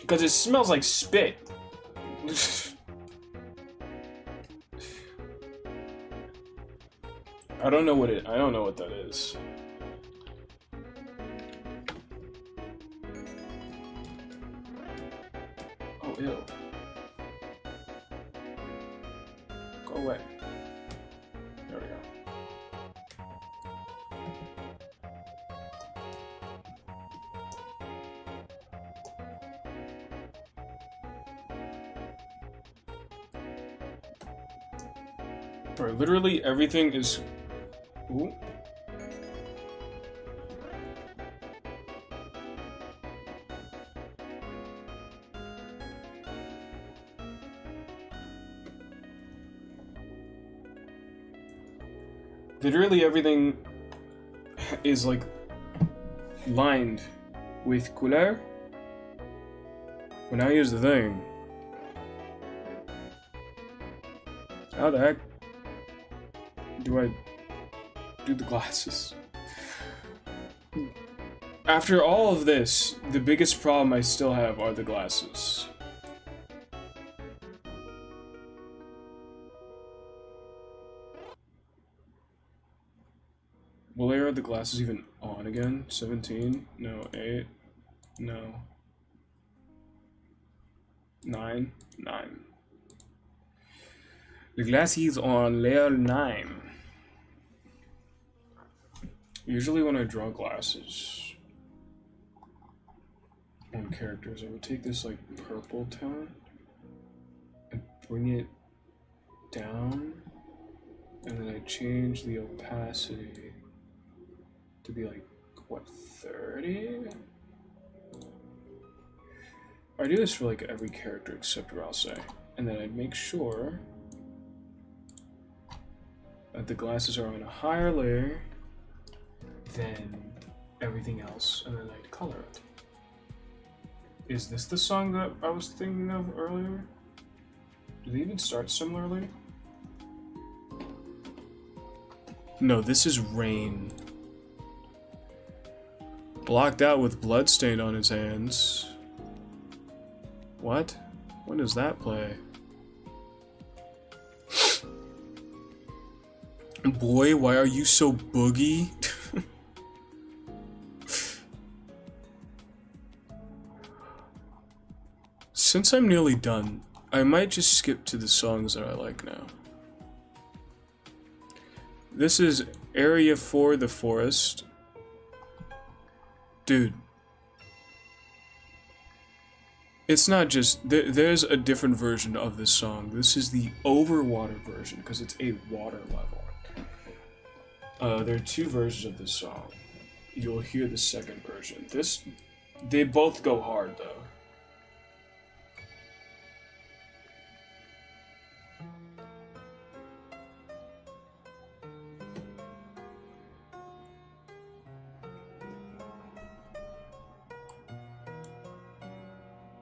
Because it smells like spit. I don't know what that is. Oh, ew. Go away. There we go. Bro, literally everything is... Ooh. Literally everything is like lined with couleur. But now here's the thing. How the heck do I do the glasses? After all of this, the biggest problem I still have are the glasses. Are the glasses even on again? 17? No. 8? No. 9? 9. The glasses on layer 9. Usually when I draw glasses on characters, I would take this like purple tone and bring it down, and then I change the opacity to be like, what, 30? I do this for like every character except Rouse, and then I'd make sure that the glasses are on a higher layer than everything else, and then I'd color it. Is this the song that I was thinking of earlier? Do they even start similarly? No, this is Rain. Blocked out with bloodstain on his hands. What? When does that play? Boy, why are you so boogie? Since I'm nearly done, I might just skip to the songs that I like now. This is Area 4, The Forest. Dude. It's not just... There's a different version of this song. This is the overwater version, because it's a water level. There are two versions of this song. You'll hear the second version. They both go hard, though.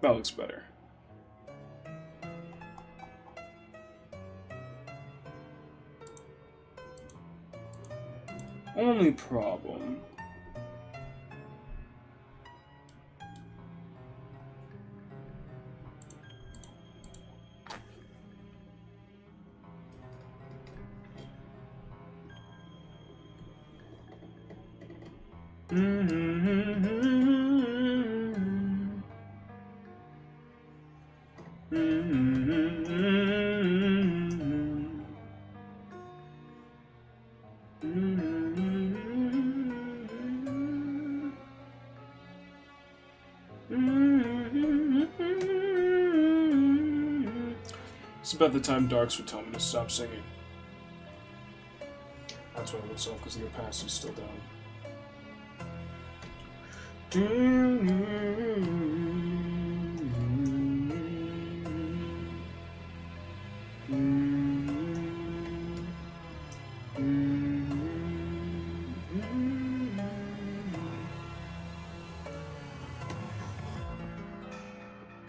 That looks better. Only problem. It's about the time Darks would tell me to stop singing. That's what it looks like, because the opacity's still down.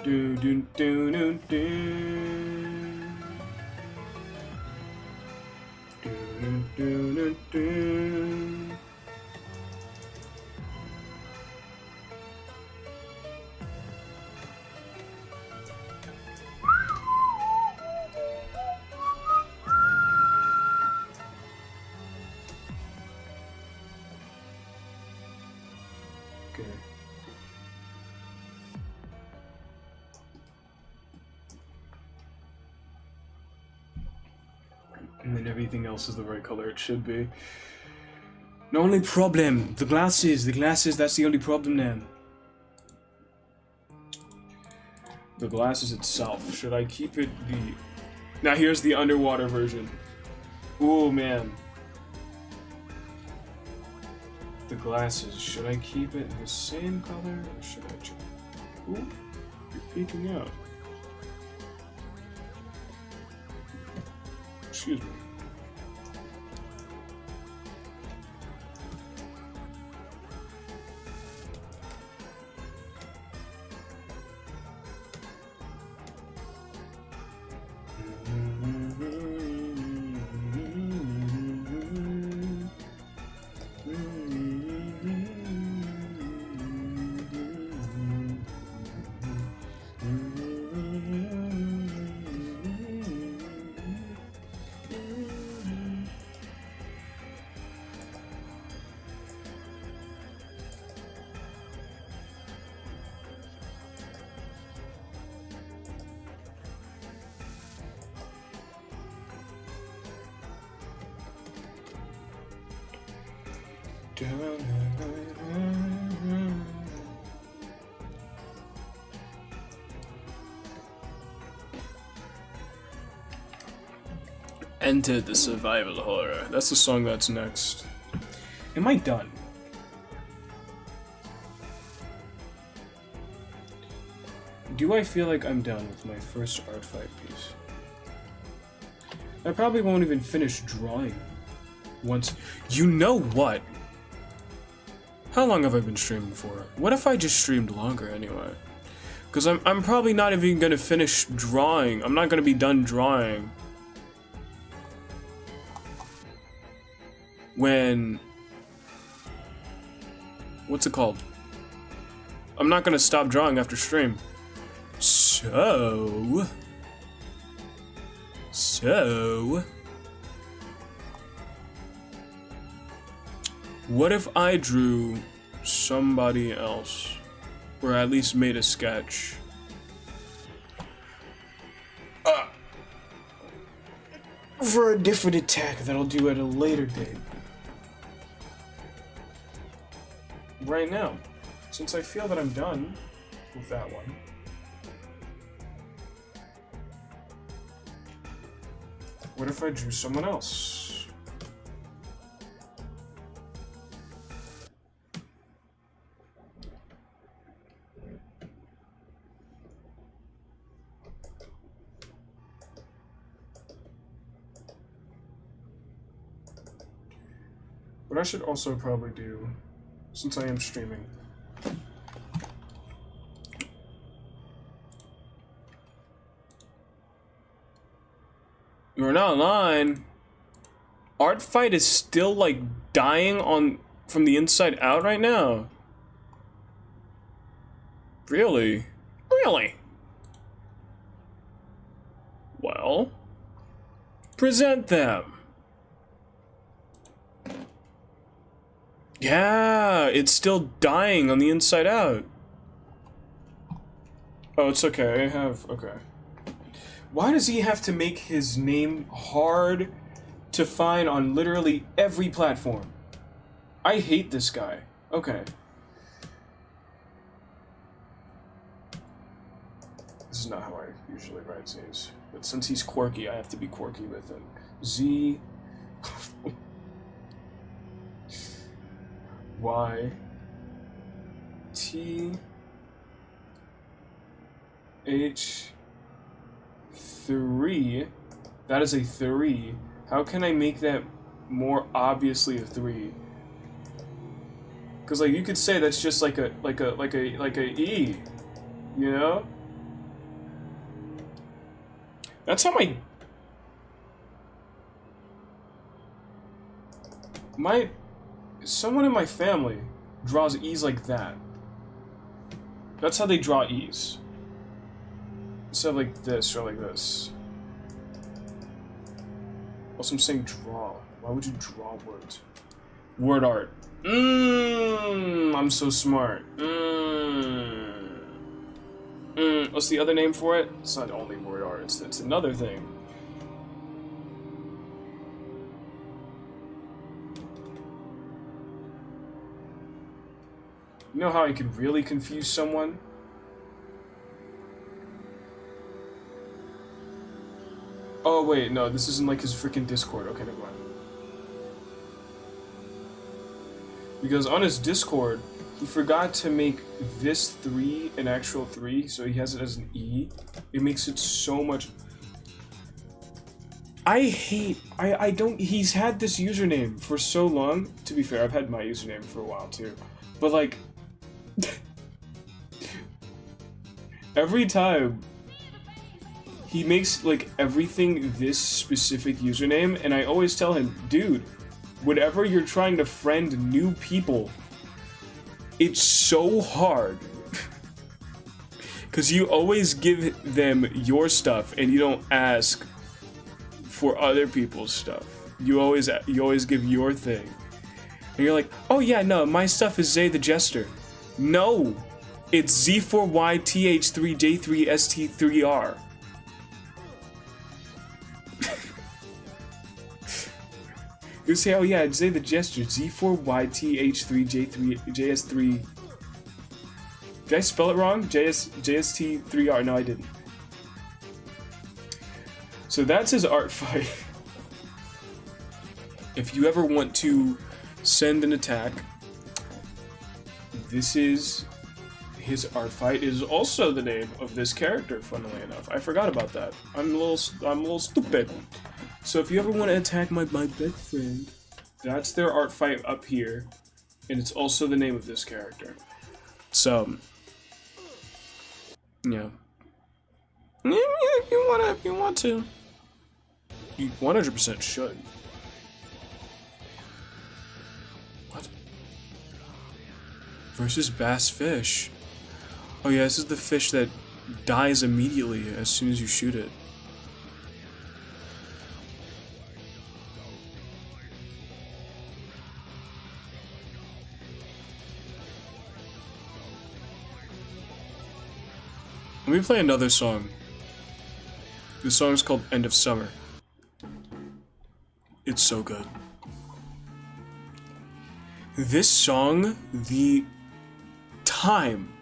Do do do do do. Do do do do. Okay. And then everything else is the right color it should be. The only problem, the glasses, that's the only problem then. The glasses itself, should I keep it the... Now here's the underwater version. Oh man. The glasses, should I keep it the same color or should I change? Ooh, you're peeking out. Excuse me. Enter the survival horror. That's the song that's next. Am I done? Do I feel like I'm done with my first art fight piece? I probably won't even finish drawing once. You know what? How long have I been streaming for? What if I just streamed longer anyway? Because I'm probably not even gonna finish drawing. I'm not gonna be done drawing when... What's it called? I'm not gonna stop drawing after stream. So... What if I drew somebody else? Or at least made a sketch? For a different attack that I'll do at a later date. Right now, since I feel that I'm done with that one. What if I drew someone else? What I should also probably do, since I am streaming, you're not online. Art Fight is still like dying on from the inside out right now. Really? Really? Well, present them. Yeah, it's still dying on the inside out. Oh, it's okay. I have... Okay. Why does he have to make his name hard to find on literally every platform? I hate this guy. Okay. This is not how I usually write Z's. But since he's quirky, I have to be quirky with him. Z... Y... T... H... 3. That is a 3. How can I make that more obviously a 3? Because like you could say that's just like a E, you know? That's how someone in my family draws E's like that. That's how they draw E's. Instead of like this or like this. Also, I'm saying draw. Why would you draw words? Word art. I'm so smart. What's the other name for it? It's not only word art, it's another thing. You know how I could really confuse someone? Oh wait, no, this isn't like his freaking Discord. Okay, never mind. Because on his Discord, he forgot to make this 3 an actual 3, so he has it as an E. It makes it so much... I don't... He's had this username for so long. To be fair, I've had my username for a while too. But like... every time... he makes like everything this specific username, and I always tell him, dude, whenever you're trying to friend new people, it's so hard. Because you always give them your stuff and you don't ask for other people's stuff. You always give your thing. And you're like, oh yeah, no, my stuff is Zay the Jester. No, it's Z4YTH3J3ST3R. You say, oh yeah, it's Zay the Jester, Z4YTH3J3JS3. Did I spell it wrong? JST3R. No, I didn't. So that's his art fight. If you ever want to send an attack, this is his art fight. Is also the name of this character. Funnily enough, I forgot about that. I'm a little stupid. So if you ever want to attack my best friend, that's their art fight up here, and it's also the name of this character. So, yeah. If you want to, you 100% should. What? Versus Bass Fish. Oh yeah, this is the fish that dies immediately as soon as you shoot it. Let me play another song. This song is called End of Summer. It's so good. This song, the time,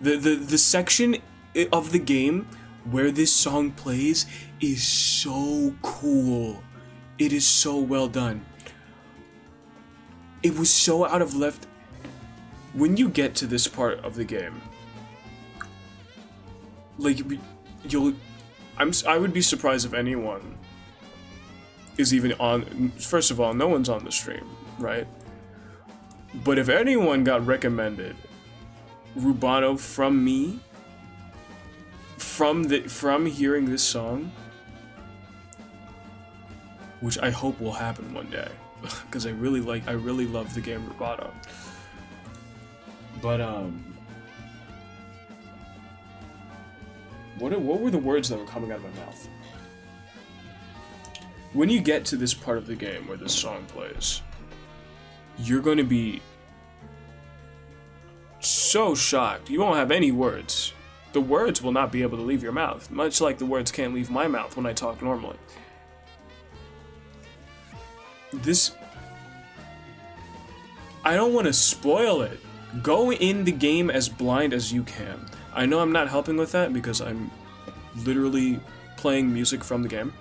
the section of the game where this song plays is so cool. It is so well done. It was so out of left. When you get to this part of the game, like, I would be surprised if anyone is even on. First of all, no one's on the stream, right? But if anyone got recommended Rubano from me, from hearing this song, which I hope will happen one day, because I really love the game Rubano. But What were the words that were coming out of my mouth? When you get to this part of the game where this song plays, you're going to be so shocked. You won't have any words. The words will not be able to leave your mouth, much like the words can't leave my mouth when I talk normally. I don't want to spoil it. Go in the game as blind as you can. I know I'm not helping with that because I'm literally playing music from the game.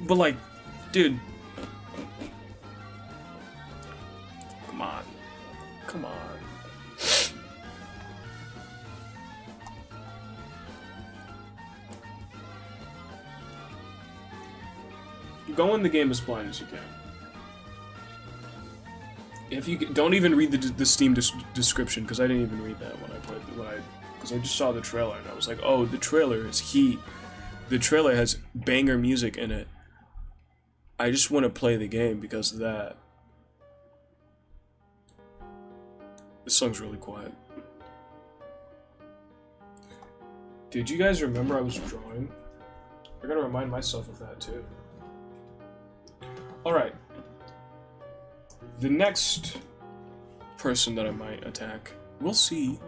But like, dude. Come on. Come on. Go in the game as blind as you can. If you don't even read the Steam description, because I didn't even read that when I played, because I just saw the trailer and I was like, oh, the trailer is heat. The trailer has banger music in it. I just want to play the game because of that. This song's really quiet. Did you guys remember I was drawing? I gotta remind myself of that too. Alright. The next person that I might attack, we'll see,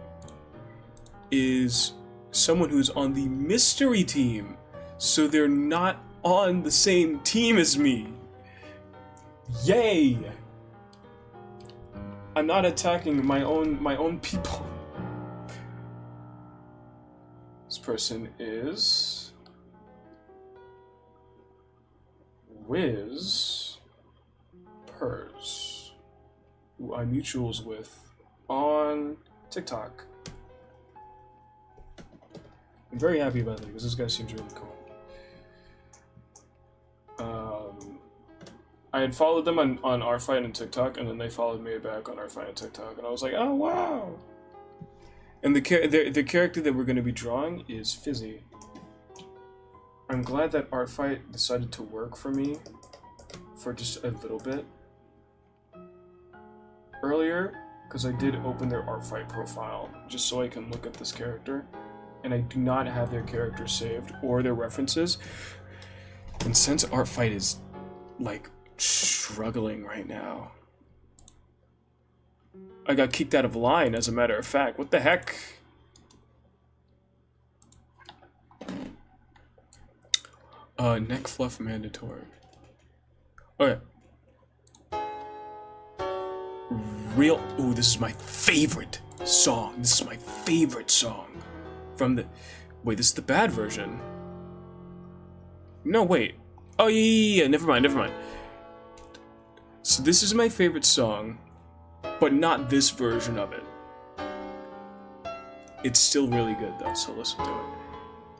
is someone who's on the mystery team. So they're not on the same team as me. Yay! I'm not attacking my own people. This person is Wiz Pers, who I mutuals with on TikTok. I'm very happy about that because this guy seems really cool. I had followed them on Rfight and TikTok, and then they followed me back on Rfight and TikTok, and I was like, oh wow! And the character that we're going to be drawing is Fizzy. I'm glad that Artfight decided to work for me for just a little bit earlier, because I did open their Artfight profile just so I can look at this character, and I do not have their character saved or their references. And since Artfight is like struggling right now, I got kicked out of line, as a matter of fact. What the heck? Neck fluff mandatory. Okay. Real. Ooh, this is my favorite song. This is my favorite song. From the. Wait, this is the bad version. No, wait. Oh, yeah. Never mind. So this is my favorite song, but not this version of it. It's still really good though, so listen to it.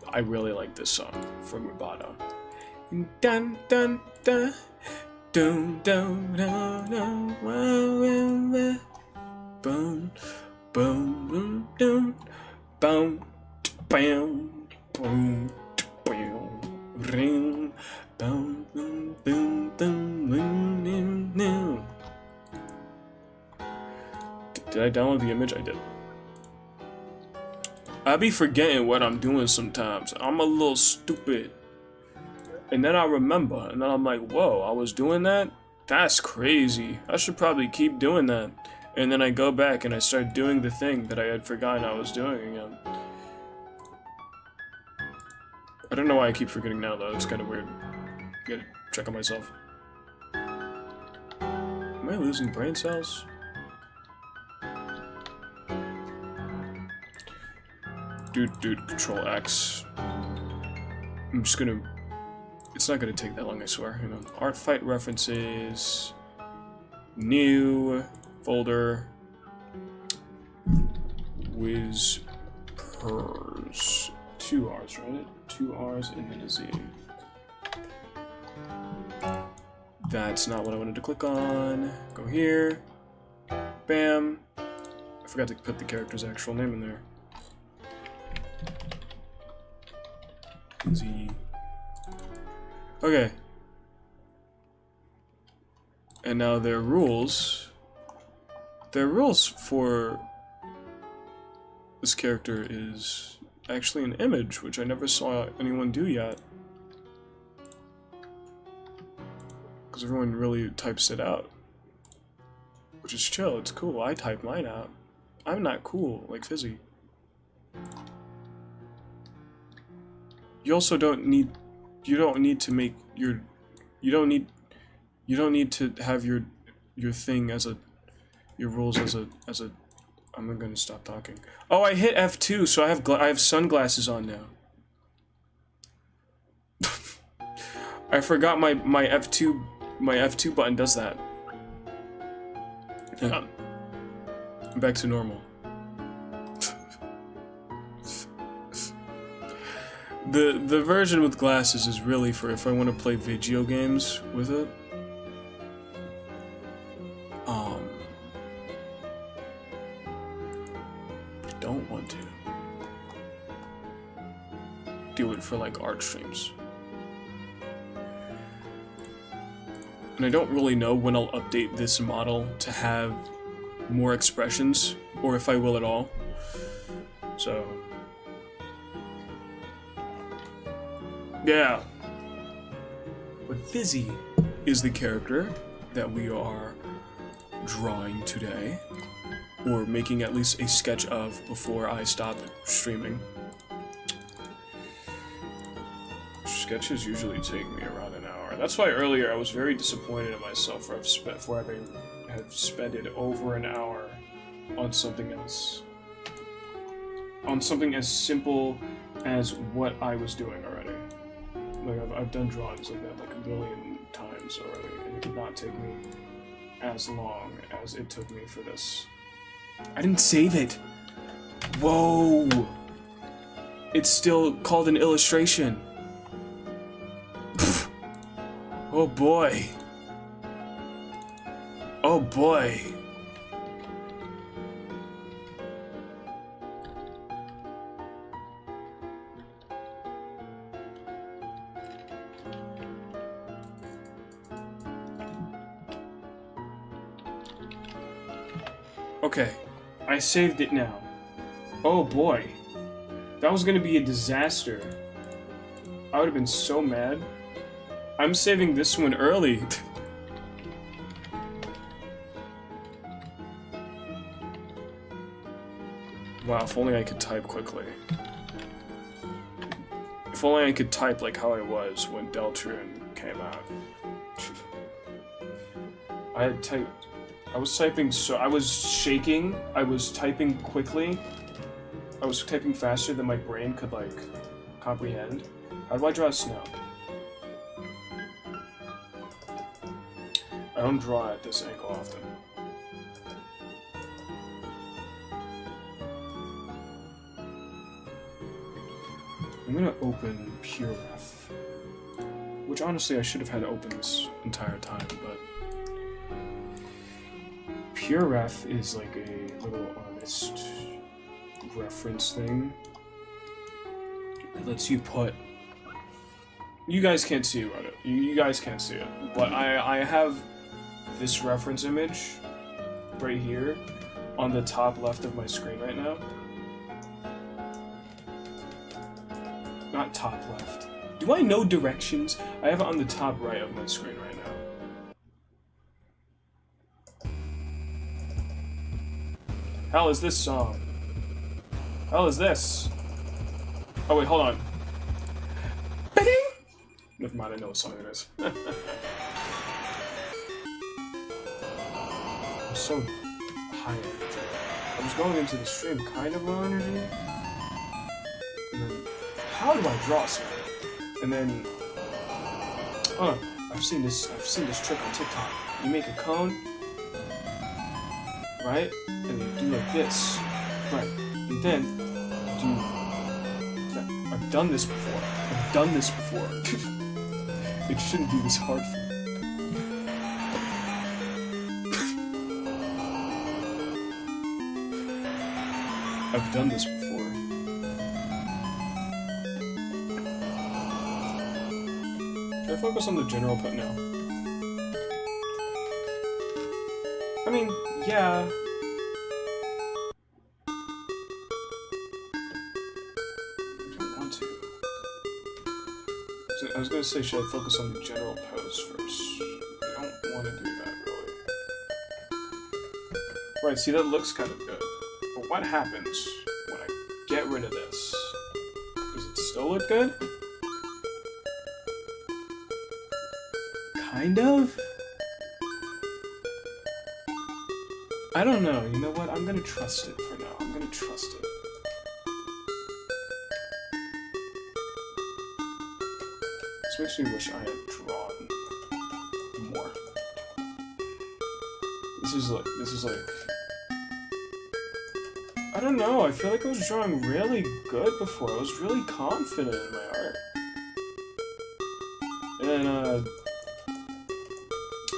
I really like this song from Rubato. Dun dun dun dun dun dun dun boom boom boom boom boom bam boom boom ring boom boom boom boom. Did I download the image? I did. I be forgetting what I'm doing sometimes. I'm a little stupid. And then I remember, and then I'm like, whoa, I was doing that? That's crazy. I should probably keep doing that. And then I go back and I start doing the thing that I had forgotten I was doing again. I don't know why I keep forgetting now, though. It's kind of weird. I gotta check on myself. Am I losing brain cells? Dude, Control X. I'm just gonna... It's not gonna take that long, I swear. Hang on. Artfight references. New folder. Wiz Pers. 2 R's, right? 2 R's and then a Z. That's not what I wanted to click on. Go here. Bam. I forgot to put the character's actual name in there. Z. Okay. And now their rules. Their rules for this character is actually an image, which I never saw anyone do yet. Because everyone really types it out. Which is chill, it's cool. I type mine out. I'm not cool like Fizzy. You also don't need to make your you don't need to have your thing as a your rules as a I'm gonna stop talking. Oh, I hit F2, so I have sunglasses on now. I forgot my F2 button does that. Hang on. I'm back to normal. The version with glasses is really for if I want to play video games with it. I don't want to. do it for like art streams. And I don't really know when I'll update this model to have more expressions, or if I will at all. So, yeah. But Fizzy is the character that we are drawing today, or making at least a sketch of before I stop streaming. Sketches usually take me around an hour. That's why earlier I was very disappointed in myself for having spent over an hour on something else. On something as simple as what I was doing already. Like, I've done drawings like that like a billion times already, and it did not take me as long as it took me for this. I didn't save it! Whoa! It's still called an illustration. Oh boy. Oh boy. Okay, I saved it now. Oh boy. That was gonna be a disaster. I would have been so mad. I'm saving this one early. Wow, if only I could type quickly. If only I could type like how I was when Deltarune came out. I was typing so I was shaking, I was typing quickly. I was typing faster than my brain could like comprehend. How do I draw snow? I don't draw at this angle often. I'm gonna open PureRef, which honestly I should have had open this entire time, but PureRef is like a little artist reference thing. It lets you put. You guys can't see it, right? You guys can't see it, but I have this reference image right here on the top left of my screen right now. Not top left. Do I know directions? I have it on the top right of my screen right now. Hell is this song? Hell is this? Oh wait, hold on. Ba-ding! Never mind, I know what song it is. I'm so high energy. I was going into the stream kind of low energy. And then, how do I draw something? And then, I've seen this trick on TikTok. You make a cone, right? And you do like this, right? And then do. I've done this before. I've done this before. It shouldn't be this hard for me. I've done this before. Should I focus on the general put now? I mean, yeah. I don't want to. So I was gonna say, should I focus on the general pose first? I don't want to do that, really. Right, see, that looks kind of good. But what happens when I get rid of this? Does it still look good? Kind of? I don't know. You know what? I'm gonna trust it for now. I'm gonna trust it. This makes me wish I had drawn more. This is like... I don't know, I feel like I was drawing really good before. I was really confident in my art. And then,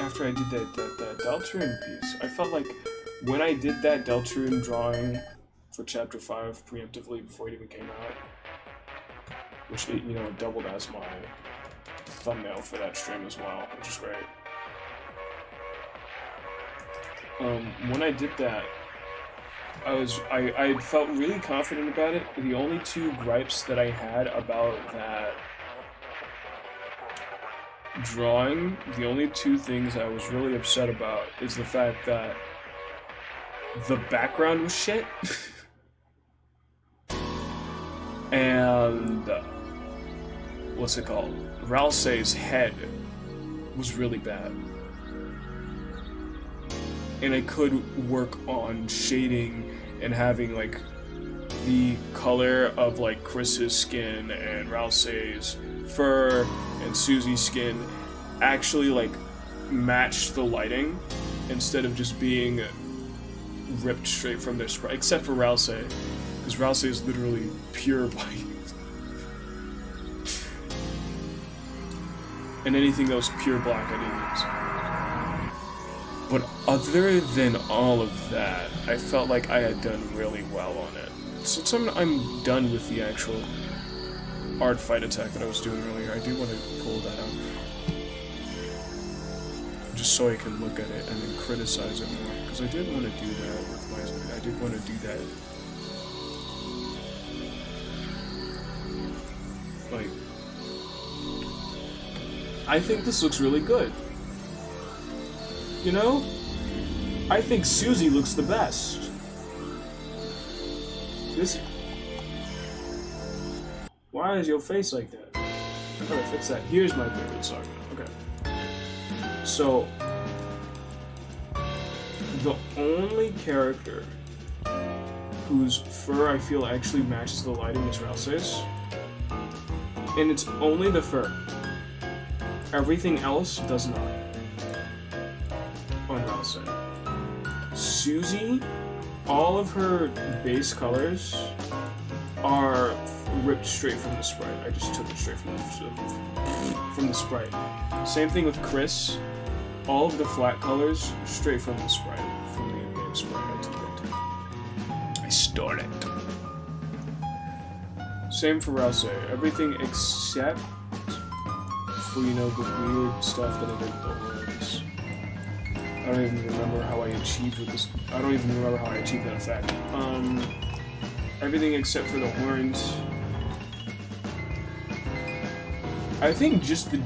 after I did that Deltarune piece, I felt like when I did that Deltarune drawing for Chapter 5 preemptively before it even came out, which it, you know, it doubled as my thumbnail for that stream as well, which is great. When I did that, I felt really confident about it. The only two gripes that I had about that drawing, the only two things I was really upset about is the fact that the background was shit. And what's it called? Ralsei's head was really bad. And I could work on shading and having like the color of like Chris's skin and Ralsei's fur and Susie's skin actually like match the lighting instead of just being ripped straight from their sprite, except for Ralsei, because Ralsei is literally pure white. And anything that was pure black I didn't use. But other than all of that, I felt like I had done really well on it. Since I'm done with the actual art fight attack that I was doing earlier, I do want to pull that out. Just so I can look at it and then criticize it more. Because I did want to do that with my... I did want to do that. Like... I think this looks really good. You know? I think Susie looks the best. This... Why is your face like that? I gotta fix that. Here's my favorite song. Okay. So... the only character whose fur I feel actually matches the lighting is Ralsei's. And it's only the fur. Everything else does not. On Ralsei. Susie, all of her base colors are ripped straight from the sprite. I just took it straight from the sprite. Same thing with Chris. All of the flat colors straight from the sprite. From the in-game sprite. I took it. I stole it. Same for Ralsei. Everything except for, you know, the weird stuff that I did with the horns. I don't even remember how I achieved with this. I don't even remember how I achieved that effect. Everything except for the horns. I think just the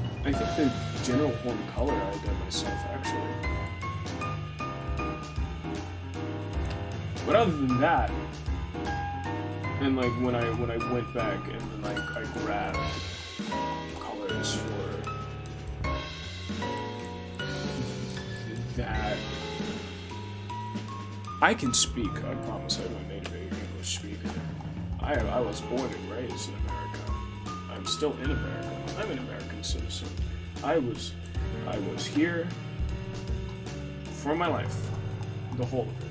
general horn color I did myself, actually. But other than that, and like when I went back and then like I grabbed colors for that, I can speak. I promise I'm a native English speaker. I was born and raised in America. I'm still in America. I'm an American citizen. I was here for my life, the whole of it.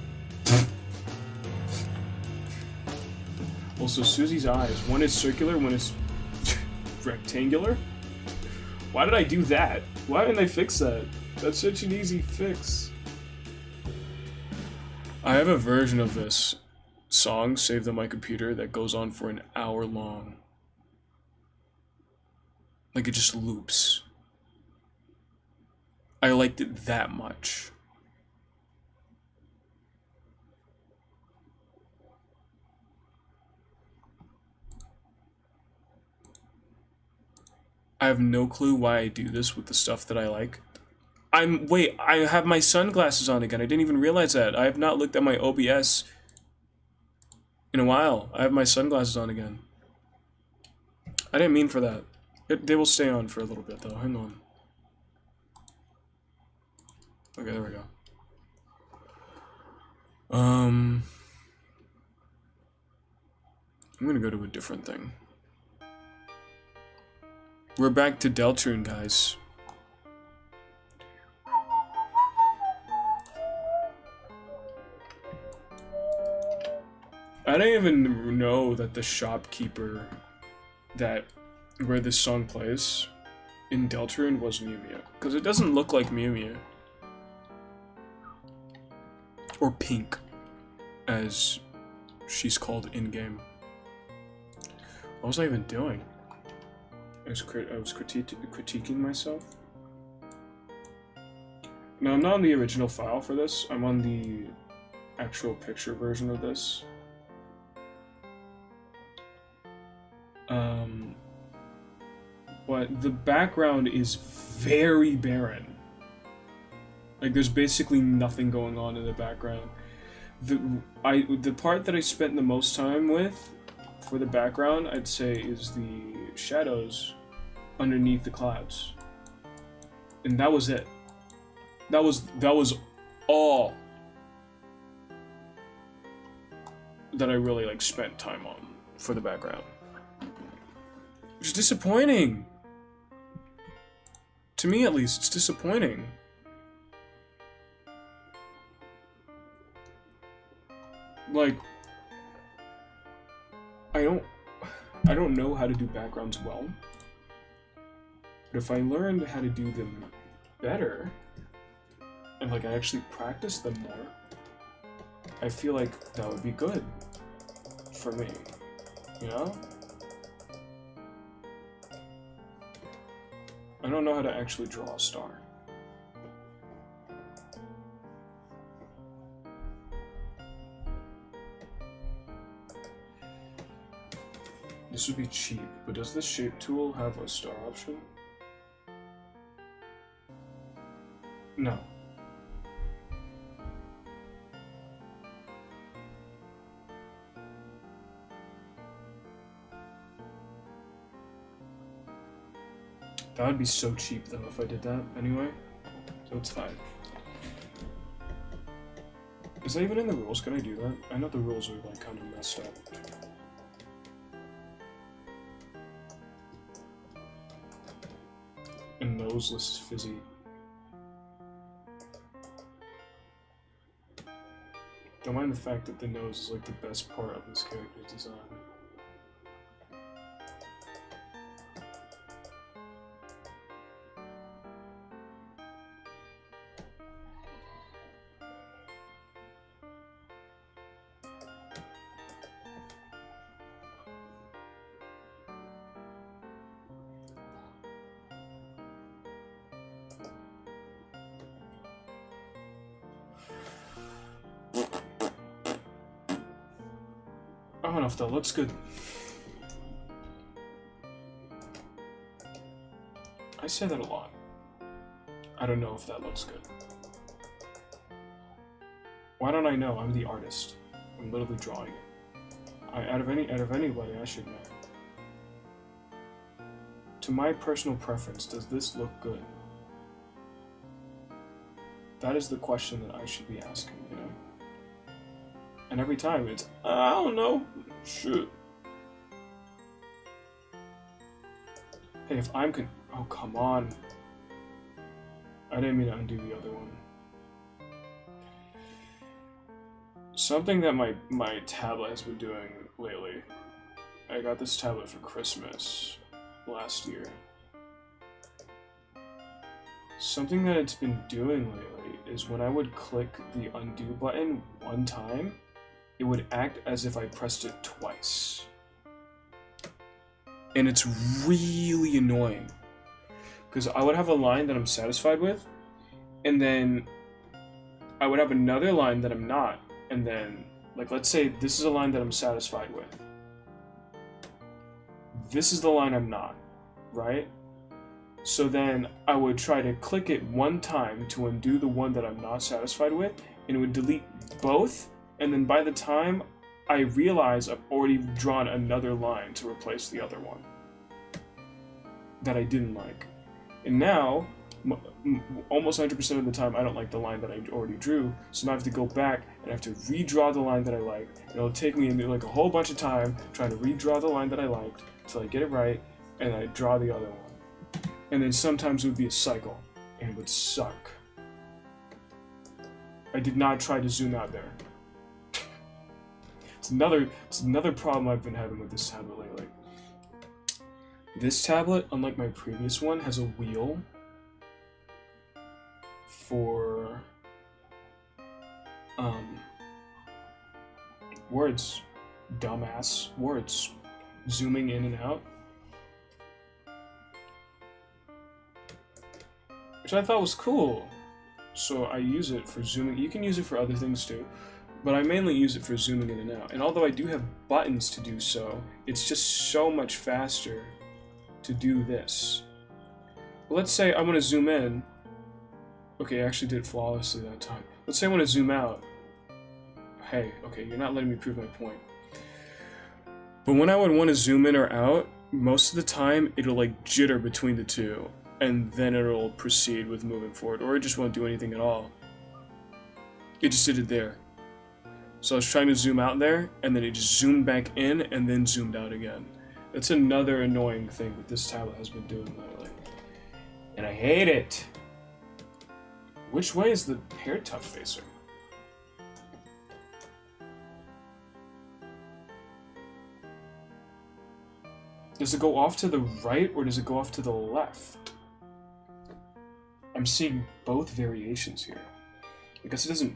Also, Susie's eyes. One is circular, one is rectangular. Why did I do that? Why didn't I fix that? That's such an easy fix. I have a version of this song saved on my computer that goes on for an hour long. Like, it just loops. I liked it that much. I have no clue why I do this with the stuff that I like. Wait, I have my sunglasses on again. I didn't even realize that. I have not looked at my OBS in a while. I have my sunglasses on again. I didn't mean for that. They will stay on for a little bit though. Hang on. Okay, there we go. I'm gonna go to a different thing. We're back to Deltarune, guys. I don't even know that the shopkeeper where this song plays in Deltarune was Miu Miu, because it doesn't look like Miu Miu. Or Pink, as she's called in-game. What was I even doing? I was critiquing myself. Now, I'm not on the original file for this. I'm on the actual picture version of this. But the background is very barren. Like, there's basically nothing going on in the background. The part that I spent the most time with for the background, I'd say, is the shadows underneath the clouds. And that was it. That was all that I really like spent time on for the background. Which is disappointing. To me, at least, it's disappointing. Like, I don't know how to do backgrounds well. But if I learned how to do them better, and like I actually practice them more, I feel like that would be good for me, you know? I don't know how to actually draw a star. This would be cheap, but does the shape tool have a star option? No. That would be so cheap though if I did that anyway, so it's fine. Is that even in the rules? Can I do that? I know the rules are like kind of messed up. And noseless is fizzy. Don't mind the fact that the nose is like the best part of this character's design. I don't know if that looks good. I say that a lot. I don't know if that looks good. Why don't I know? I'm the artist. I'm literally drawing it. Out of anybody, I should know. To my personal preference, does this look good? That is the question that I should be asking, you know? And every time it's, I don't know, shit. Hey, if I'm oh, come on. I didn't mean to undo the other one. Something that my tablet has been doing lately. I got this tablet for Christmas last year. Something that it's been doing lately is when I would click the undo button one time, it would act as if I pressed it twice. And it's really annoying. Because I would have a line that I'm satisfied with, and then I would have another line that I'm not, and then, like, let's say this is a line that I'm satisfied with. This is the line I'm not, right? So then I would try to click it one time to undo the one that I'm not satisfied with, and it would delete both. And then by the time I realize I've already drawn another line to replace the other one that I didn't like. And now, almost 100% of the time, I don't like the line that I already drew, so now I have to go back and I have to redraw the line that I like. And it'll take me like a whole bunch of time trying to redraw the line that I liked until I get it right, and I draw the other one. And then sometimes it would be a cycle, and it would suck. I did not try to zoom out there. It's another problem I've been having with this tablet lately. This tablet, unlike my previous one, has a wheel for words, dumbass words, zooming in and out. which I thought was cool. So I use it for zooming. You can use it for other things too, but I mainly use it for zooming in and out. And although I do have buttons to do so, it's just so much faster to do this. Well, let's say I want to zoom in. Okay, I actually did it flawlessly that time. Let's say I want to zoom out. Hey, okay, you're not letting me prove my point. But when I would want to zoom in or out, most of the time it'll like jitter between the two, and then it'll proceed with moving forward, or it just won't do anything at all. It just did it there. So I was trying to zoom out there, and then it just zoomed back in, and then zoomed out again. That's another annoying thing that this tablet has been doing lately. And I hate it! Which way is the hair tuft facing? Does it go off to the right, or does it go off to the left? I'm seeing both variations here. I guess it doesn't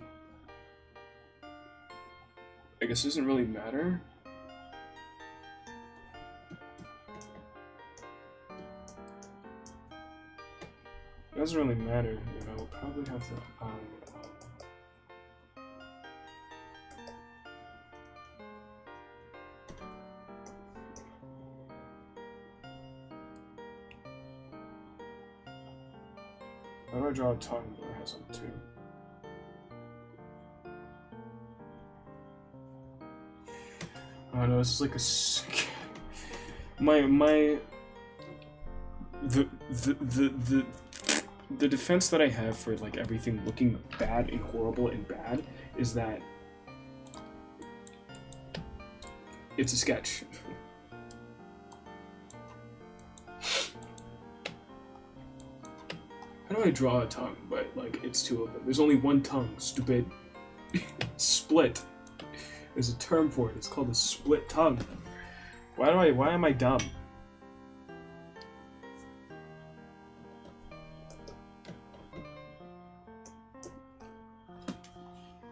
really matter. It doesn't really matter, you know, I'll probably have to how do I draw a tongue that has them too? Oh no, this is like the defense that I have for like everything looking bad and horrible and bad is that it's a sketch. How do I draw a tongue? But like it's two of them. There's only one tongue, stupid. Split. There's a term for it. It's called a split tongue. Why am I dumb?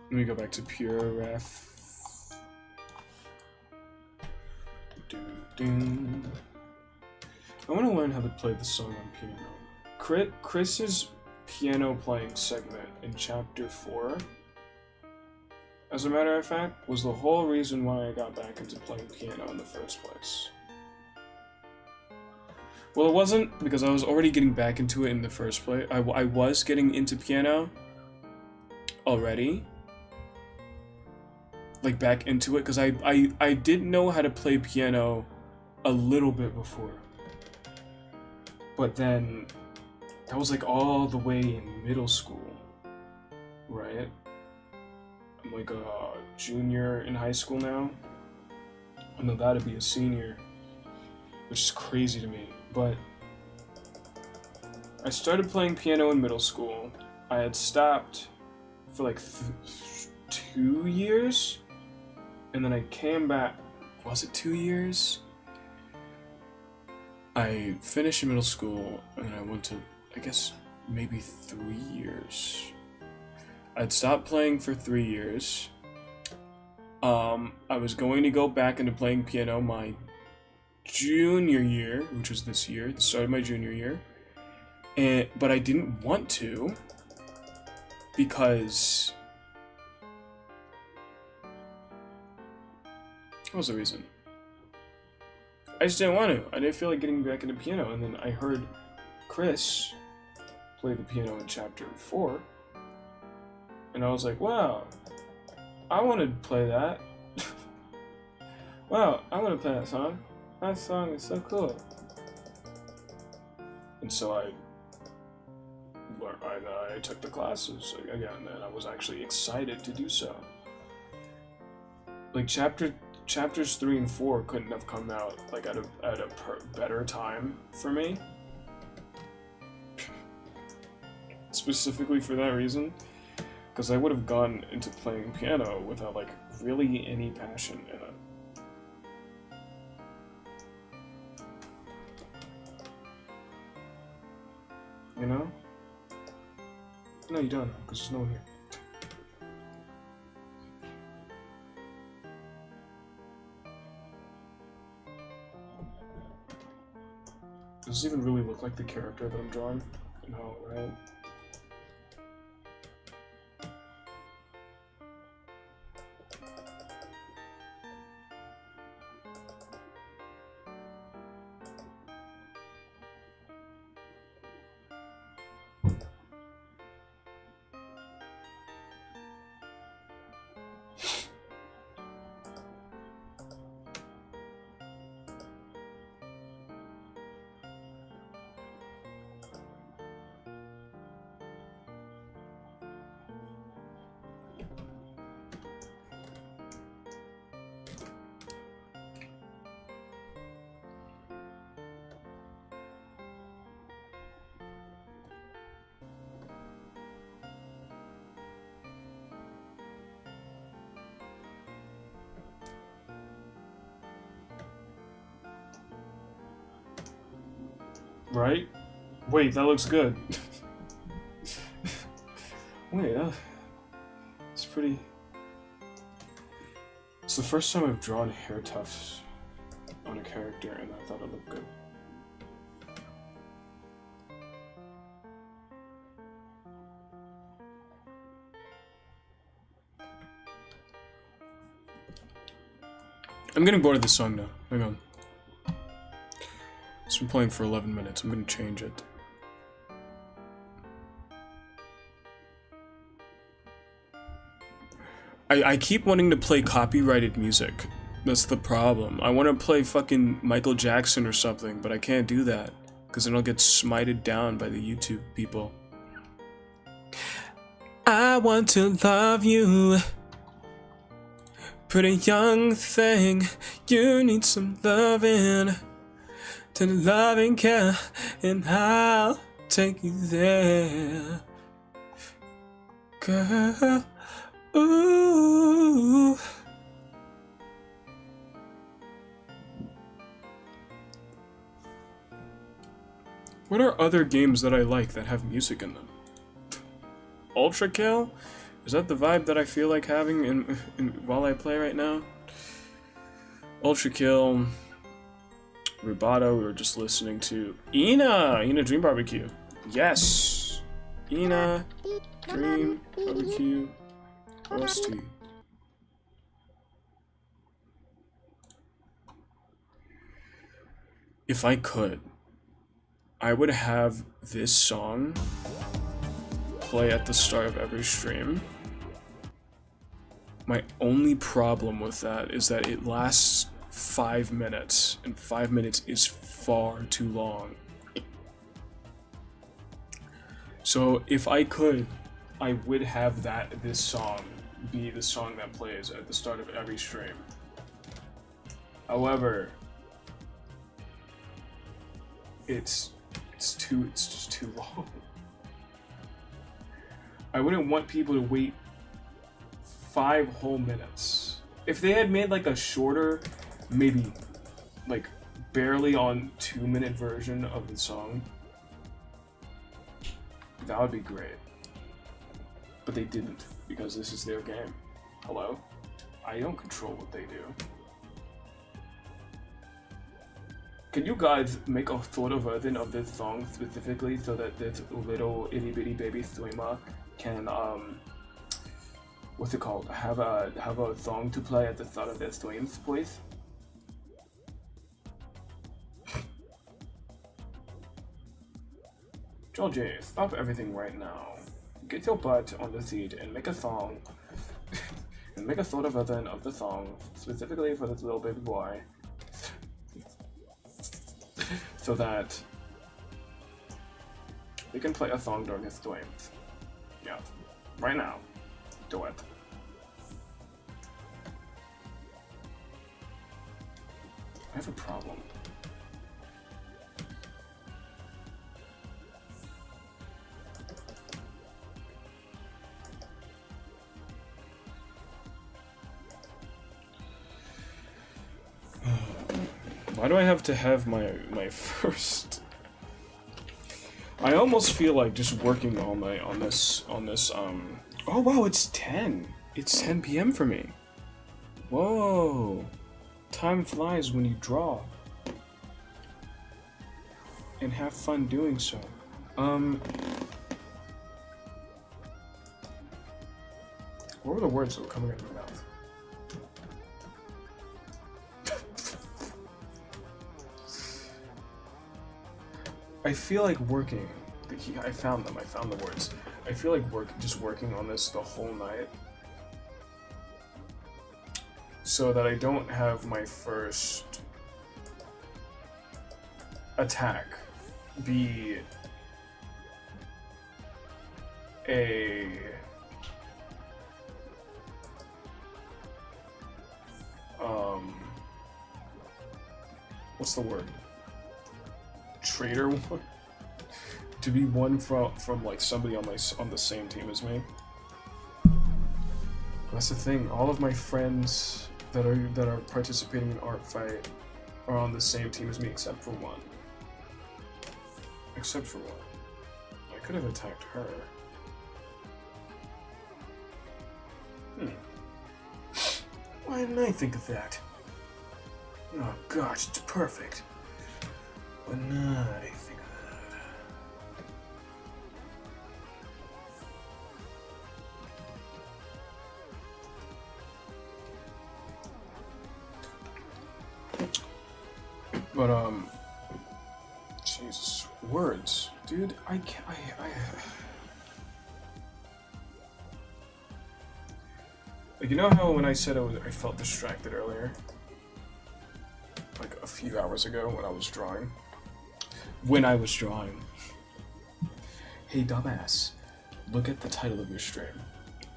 Let me go back to pure ref. I want to learn how to play the song on piano. Chris's piano playing segment in chapter 4, as a matter of fact, was the whole reason why I got back into playing piano in the first place. Well, it wasn't because I was already getting back into it in the first place. I was getting into piano already. Like back into it, because I did know how to play piano a little bit before. But then, that was like all the way in middle school, right? I'm like a junior in high school now. I'm about to be a senior, which is crazy to me. But I started playing piano in middle school. I had stopped for like 2 years, and then I came back. Was it 2 years? I finished in middle school, and then I went to, I guess, maybe 3 years. I'd stopped playing for 3 years. I was going to go back into playing piano my junior year, which was this year, the start of my junior year. But I didn't want to, because... What was the reason? I just didn't want to. I didn't feel like getting back into piano, and then I heard Chris play the piano in chapter 4, and I was like, wow, I want to play that. Wow, I want to play that song. That song is so cool. And so I took the classes again, and I was actually excited to do so. Like chapters 3 and 4 couldn't have come out like at a better time for me. Specifically for that reason, because I would have gone into playing piano without like really any passion in it. You know? No, you don't, because there's no one here. Does this even really look like the character that I'm drawing? No, right? Right? Wait, that looks good. Wait, it's pretty... It's the first time I've drawn hair tufts on a character, and I thought it looked good. I'm getting bored of this song now. Hang on. It's been playing for 11 minutes. I'm gonna change it. I keep wanting to play copyrighted music. That's the problem. I want to play fucking Michael Jackson or something, but I can't do that. Because then I'll get smited down by the YouTube people. I want to love you. Pretty young thing, you need some loving. To the loving care, and I'll take you there. Girl, ooh. What are other games that I like that have music in them? Ultra Kill? Is that the vibe that I feel like having while I play right now? Ultra Kill, Rubato, we were just listening to Ina Dream Barbecue. Yes! Ina Dream Barbecue OST. If I could, I would have this song play at the start of every stream. My only problem with that is that it lasts 5 minutes, and 5 minutes is far too long. So if I could, I would have this song be the song that plays at the start of every stream. However, it's just too long. I wouldn't want people to wait 5 whole minutes. If they had made like a shorter, maybe like barely on 2-minute version of the song, that would be great. But they didn't, because this is their game. Hello? I don't control what they do. Can you guys make a photo version of this song specifically so that this little itty bitty baby streamer can what's it called? Have a song to play at the start of their streams, please? Georgie, stop everything right now. Get your butt on the seat and make a song. And make a photo version of the song specifically for this little baby boy. So that they can play a song during his streams. Yeah, right now. Do it. I have a problem. Why do I have to have my first? I almost feel like just working all night on this oh wow, it's 10. It's 10 p.m. for me. Whoa. Time flies when you draw. And have fun doing so. What were the words that were coming out of my mouth? I feel like working. I found them. I found the words. I feel like just working on this the whole night, so that I don't have my first attack be a what's the word? Traitor one? To be one from like somebody on the same team as me. That's the thing. All of my friends that are participating in Art Fight are on the same team as me except for one. Except for one. I could have attacked her. Why didn't I think of that? Oh gosh, it's perfect. Why didn't I think of that? But Jesus, words, dude. I can't. Like, you know how when I said I felt distracted earlier? Like a few hours ago when I was drawing? Hey dumbass, look at the title of your stream.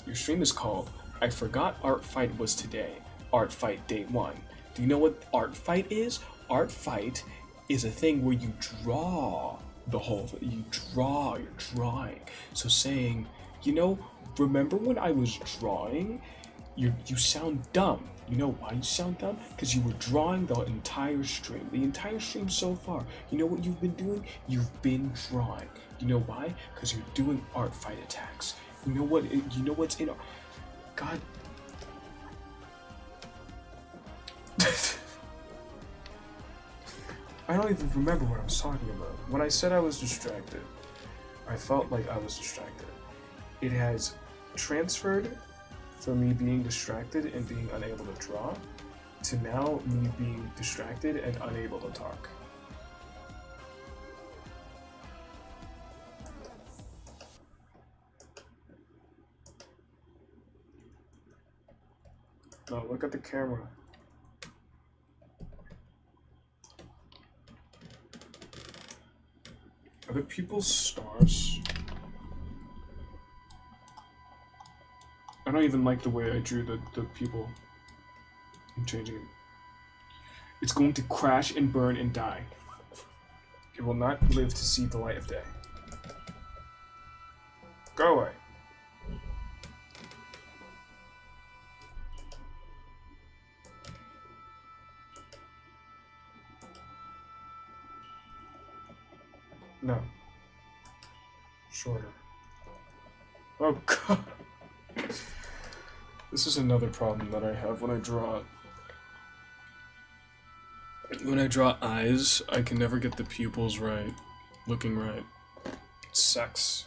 Your stream is called I Forgot Art Fight Was Today, Art Fight Day 1. Do you know what Art Fight is? Art Fight is a thing where you draw the whole thing. You draw, you're drawing. So saying, you know, remember when I was drawing? You sound dumb. You know why you sound dumb? Because you were drawing the entire stream. The entire stream so far. You know what you've been doing? You've been drawing. You know why? Because you're doing art fight attacks. You know what? You know what's in... God... I don't even remember what I was talking about. When I said I was distracted, I felt like I was distracted. It has transferred from me being distracted and being unable to draw to now me being distracted and unable to talk. No, look at the camera. Are the people's stars? I don't even like the way I drew the people. I'm changing it. It's going to crash and burn and die. It will not live to see the light of day. Go away. No. Shorter. Oh god. This is another problem that I have when I draw. When I draw eyes, I can never get the pupils right, looking right. It sucks.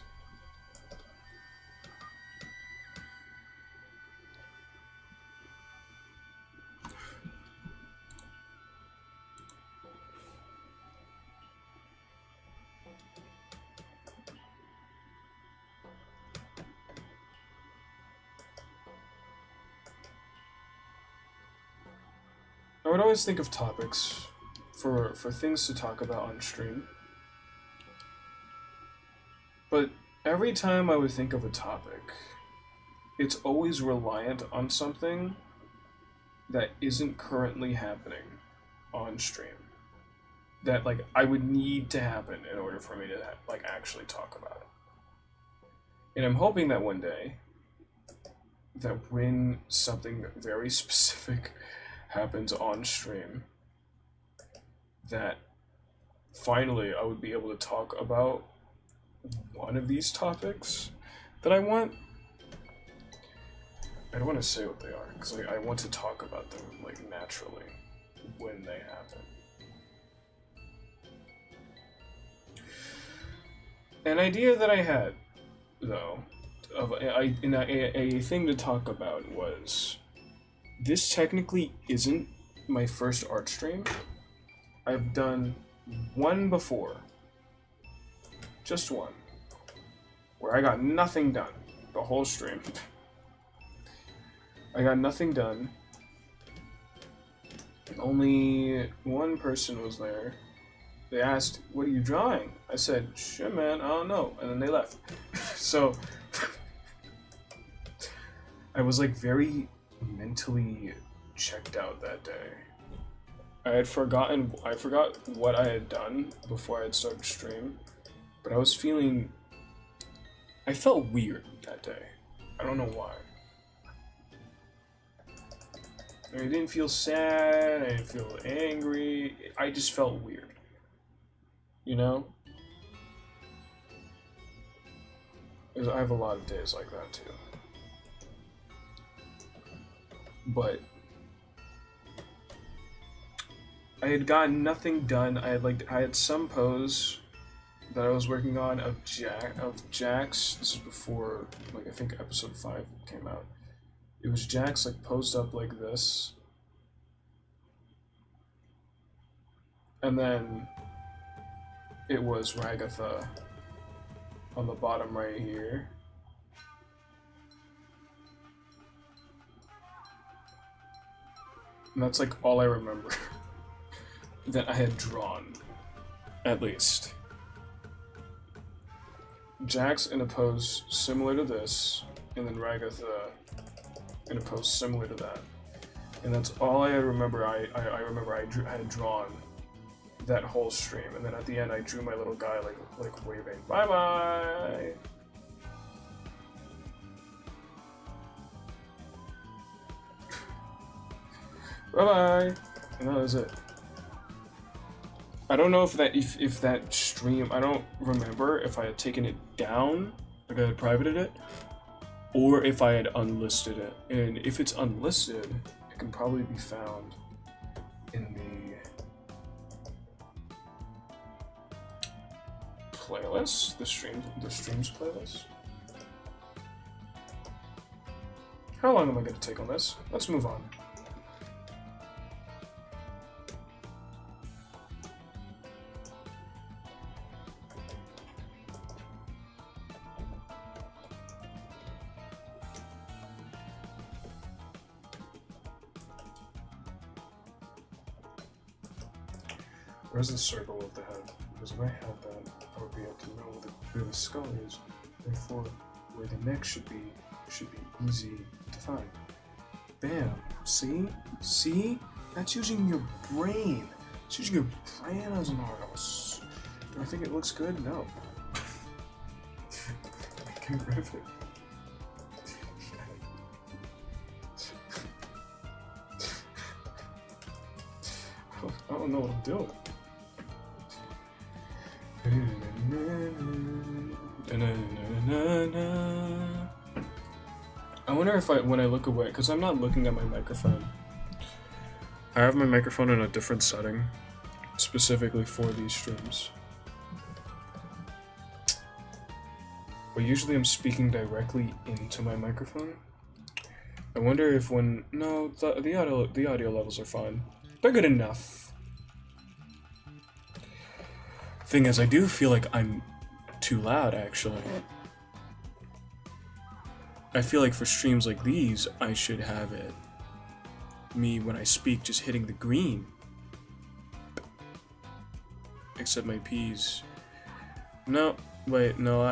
I would always think of topics for things to talk about on stream. But every time I would think of a topic, it's always reliant on something that isn't currently happening on stream. That, like, I would need to happen in order for me to, like, actually talk about it. And I'm hoping that one day, that when something very specific happens on stream, that finally I would be able to talk about one of these topics that I want. I don't want to say what they are, because like, I want to talk about them like naturally when they happen. An idea that I had, though, of a thing to talk about was, this technically isn't my first art stream. I've done one before. Just one. Where I got nothing done. The whole stream. I got nothing done. Only one person was there. They asked, "What are you drawing?" I said, "Shit, man, I don't know." And then they left. So, I was like very mentally checked out that day. I forgot what I had done before I had started stream, but I felt weird that day. I don't know why. I didn't feel sad, I didn't feel angry, I just felt weird. You know? I have a lot of days like that too. But I had gotten nothing done. I had some pose that I was working on of Jax. This is before, like, I think episode 5 came out. It was Jax like posed up like this, and then it was Ragatha on the bottom right here. And that's like all I remember that I had drawn, at least. Jax in a pose similar to this, and then Ragatha in a pose similar to that. And that's all I remember. I had drawn that whole stream, and then at the end I drew my little guy like waving bye bye. Bye bye, and that was it. I don't know if that stream, I don't remember if I had taken it down, like I had privated it, or if I had unlisted it. And if it's unlisted, it can probably be found in the playlist, the streams playlist. How long am I going to take on this? Let's move on. Where's the circle of the head? Because if I had that, I would be able to know where the skull is. Therefore, where the neck should be easy to find. Bam. See? See? That's using your brain. It's using your brain as an artist. Do I think it looks good? No. Get rid of it. I don't know what I'm doing. I wonder if when I look away, because I'm not looking at my microphone. I have my microphone in a different setting, specifically for these streams. But usually I'm speaking directly into my microphone. I wonder if no, the audio levels are fine. They're good enough. Thing is, I do feel like I'm too loud, actually. I feel like for streams like these, I should have it, me when I speak, just hitting the green. Except my P's. No, wait, no,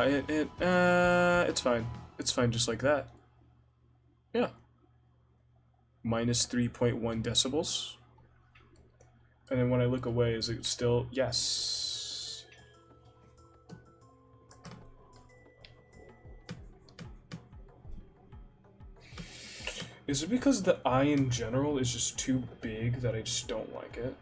it's fine. It's fine just like that. Yeah. Minus 3.1 decibels. And then when I look away, is it still? Yes. Is it because the eye in general is just too big that I just don't like it?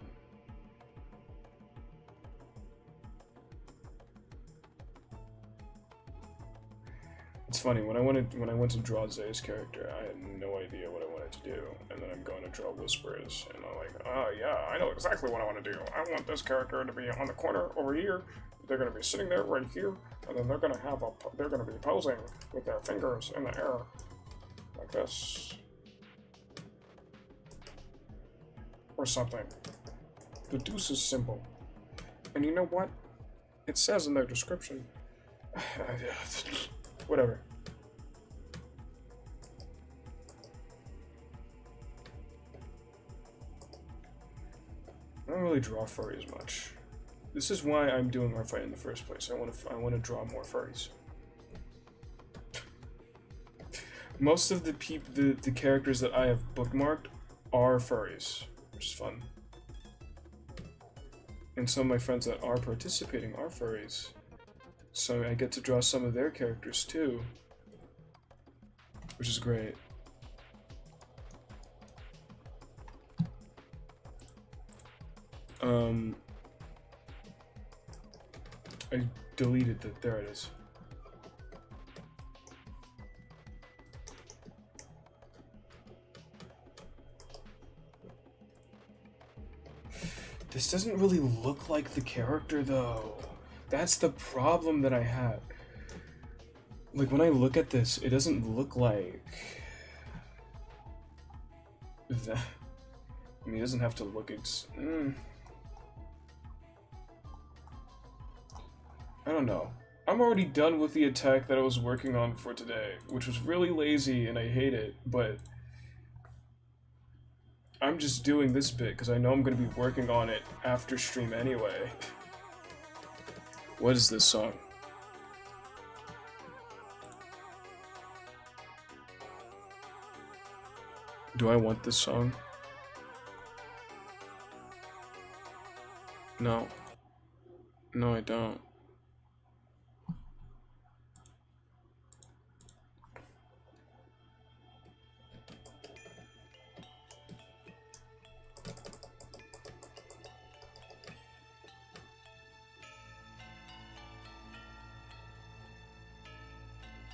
It's funny, when I went to draw Zay's character, I had no idea what I wanted to do, and then I'm going to draw Whispers, and I'm like, oh yeah, I know exactly what I want to do. I want this character to be on the corner over here, they're going to be sitting there right here, and then they're going to be posing with their fingers in the air, like this. Or something. The deuce is simple. And you know what? It says in their description. Whatever. I don't really draw furries much. This is why I'm doing Artfight in the first place. I want to draw more furries. Most of the characters that I have bookmarked are furries, which is fun. And some of my friends that are participating are furries. So I get to draw some of their characters too, which is great. I deleted that. There it is. This doesn't really look like the character, though. That's the problem that I have. Like, when I look at this, it doesn't look like... that. I mean, it doesn't have to look... I don't know. I'm already done with the attack that I was working on for today, which was really lazy and I hate it, but I'm just doing this bit because I know I'm going to be working on it after stream anyway. What is this song? Do I want this song? No. No, I don't.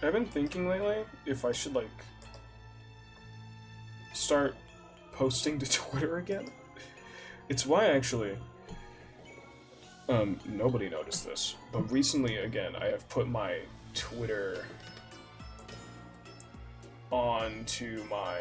I've been thinking lately if I should, like, start posting to Twitter again. It's why, actually, nobody noticed this, but recently, again, I have put my Twitter onto my,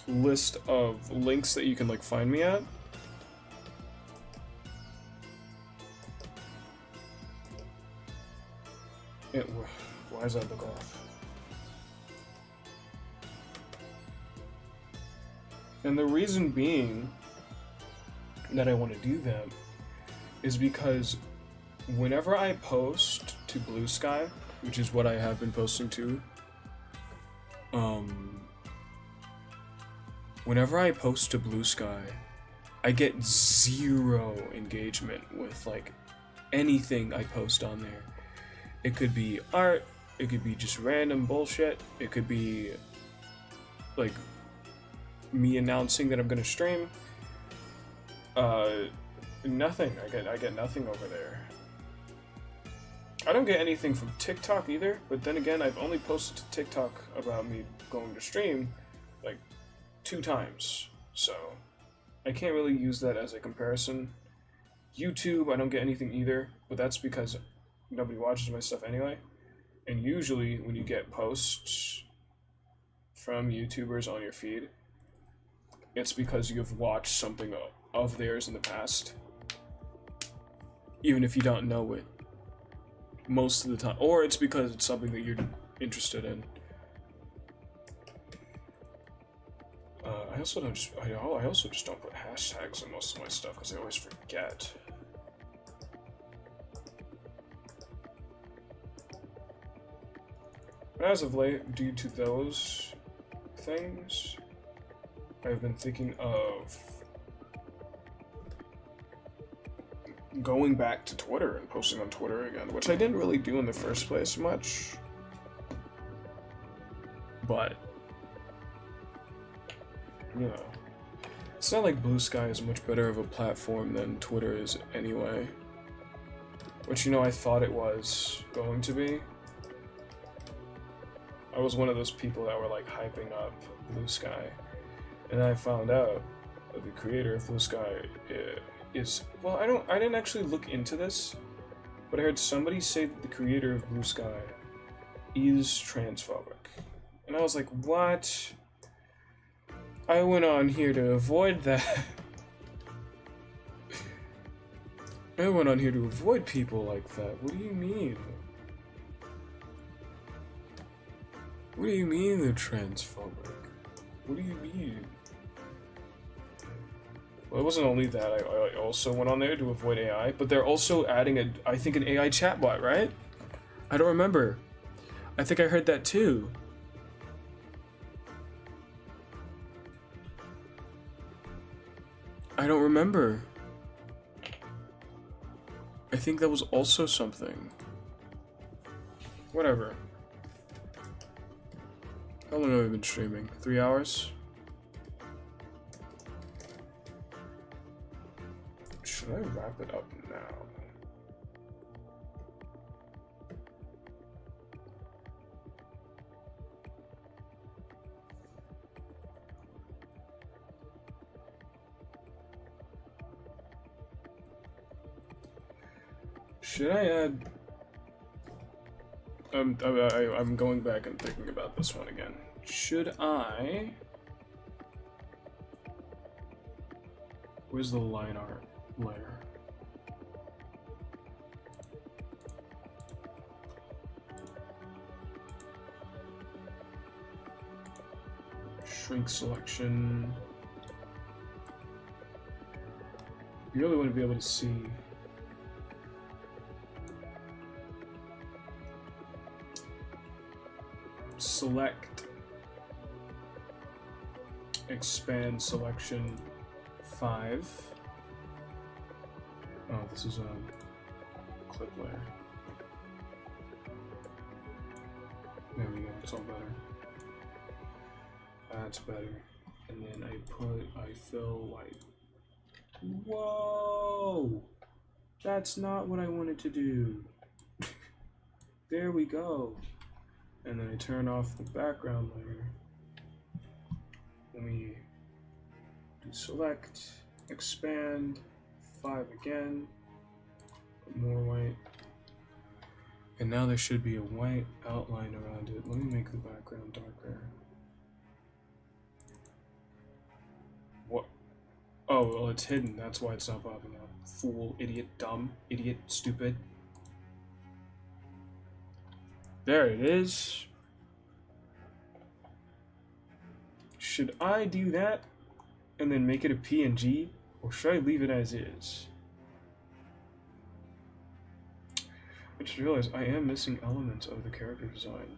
list of links that you can, like, find me at. Why does that look off? And the reason being that I want to do that is because whenever I post to Blue Sky, which is what I have been posting to, whenever I post to Blue Sky, I get 0 engagement with, like, anything I post on there. It could be art, it could be just random bullshit, it could be, like, me announcing that I'm gonna stream. Nothing. I get nothing over there. I don't get anything from TikTok either, but then again, I've only posted to TikTok about me going to stream, like, 2 times, so I can't really use that as a comparison. YouTube, I don't get anything either, but that's because nobody watches my stuff anyway. And usually, when you get posts from YouTubers on your feed, it's because you've watched something of theirs in the past, even if you don't know it most of the time, or it's because it's something that you're interested in. I also just don't put hashtags in most of my stuff because I always forget. But as of late, due to those things, I've been thinking of going back to Twitter and posting on Twitter again, which I didn't really do in the first place much. But you know, it's not like Blue Sky is much better of a platform than Twitter is anyway. Which, you know, I thought it was going to be. I was one of those people that were, like, hyping up Blue Sky. And then I found out that the creator of Blue Sky is... Well, I didn't actually look into this, but I heard somebody say that the creator of Blue Sky is transphobic. And I was like, what? I went on here to avoid that. I went on here to avoid people like that. What do you mean? What do you mean they're transphobic? What do you mean? Well, it wasn't only that, I also went on there to avoid AI, but they're also adding I think an AI chatbot, right? I don't remember. I think I heard that too. I don't remember. I think that was also something. Whatever. How long have I been streaming? 3 hours? Should I wrap it up now? Should I add... I'm going back and thinking about this one again. Should I... Where's the line art layer? Shrink selection. You really want to be able to see. Select. Expand selection 5. Oh, this is a clip layer. There we go, it's all better. That's better. And then I fill white. Whoa! That's not what I wanted to do. There we go. And then I turn off the background layer. Let me do select, expand, 5 again, put more white. And now there should be a white outline around it. Let me make the background darker. What? Oh, well, it's hidden. That's why it's not popping up. Fool, idiot, dumb, idiot, stupid. There it is. Should I do that and then make it a PNG, or should I leave it as is? I just realized I am missing elements of the character design.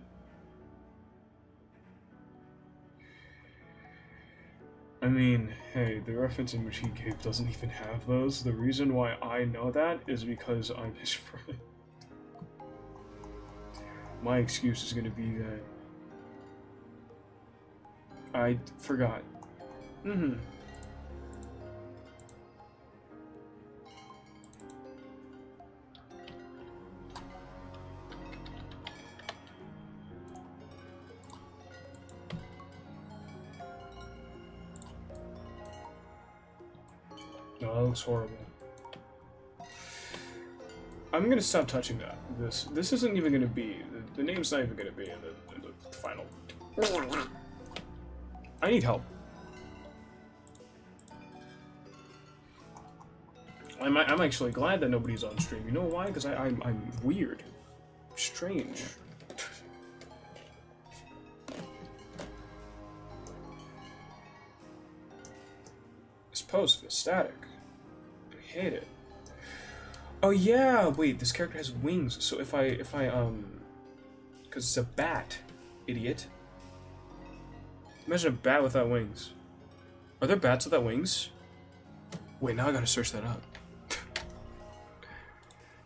I mean, hey, the reference in Machine Cave doesn't even have those. The reason why I know that is because I'm his friend. My excuse is gonna be that I forgot. Mm-hmm. No, that looks horrible. I'm gonna stop touching that. This isn't even gonna be, the name's not even gonna be in the final. I need help. I'm actually glad that nobody's on stream. You know why? Because I'm weird. Strange. This post is static. I hate it. Oh yeah, wait, this character has wings, so if I because it's a bat, idiot. Imagine a bat without wings. Are there bats without wings? Wait, now I gotta search that up.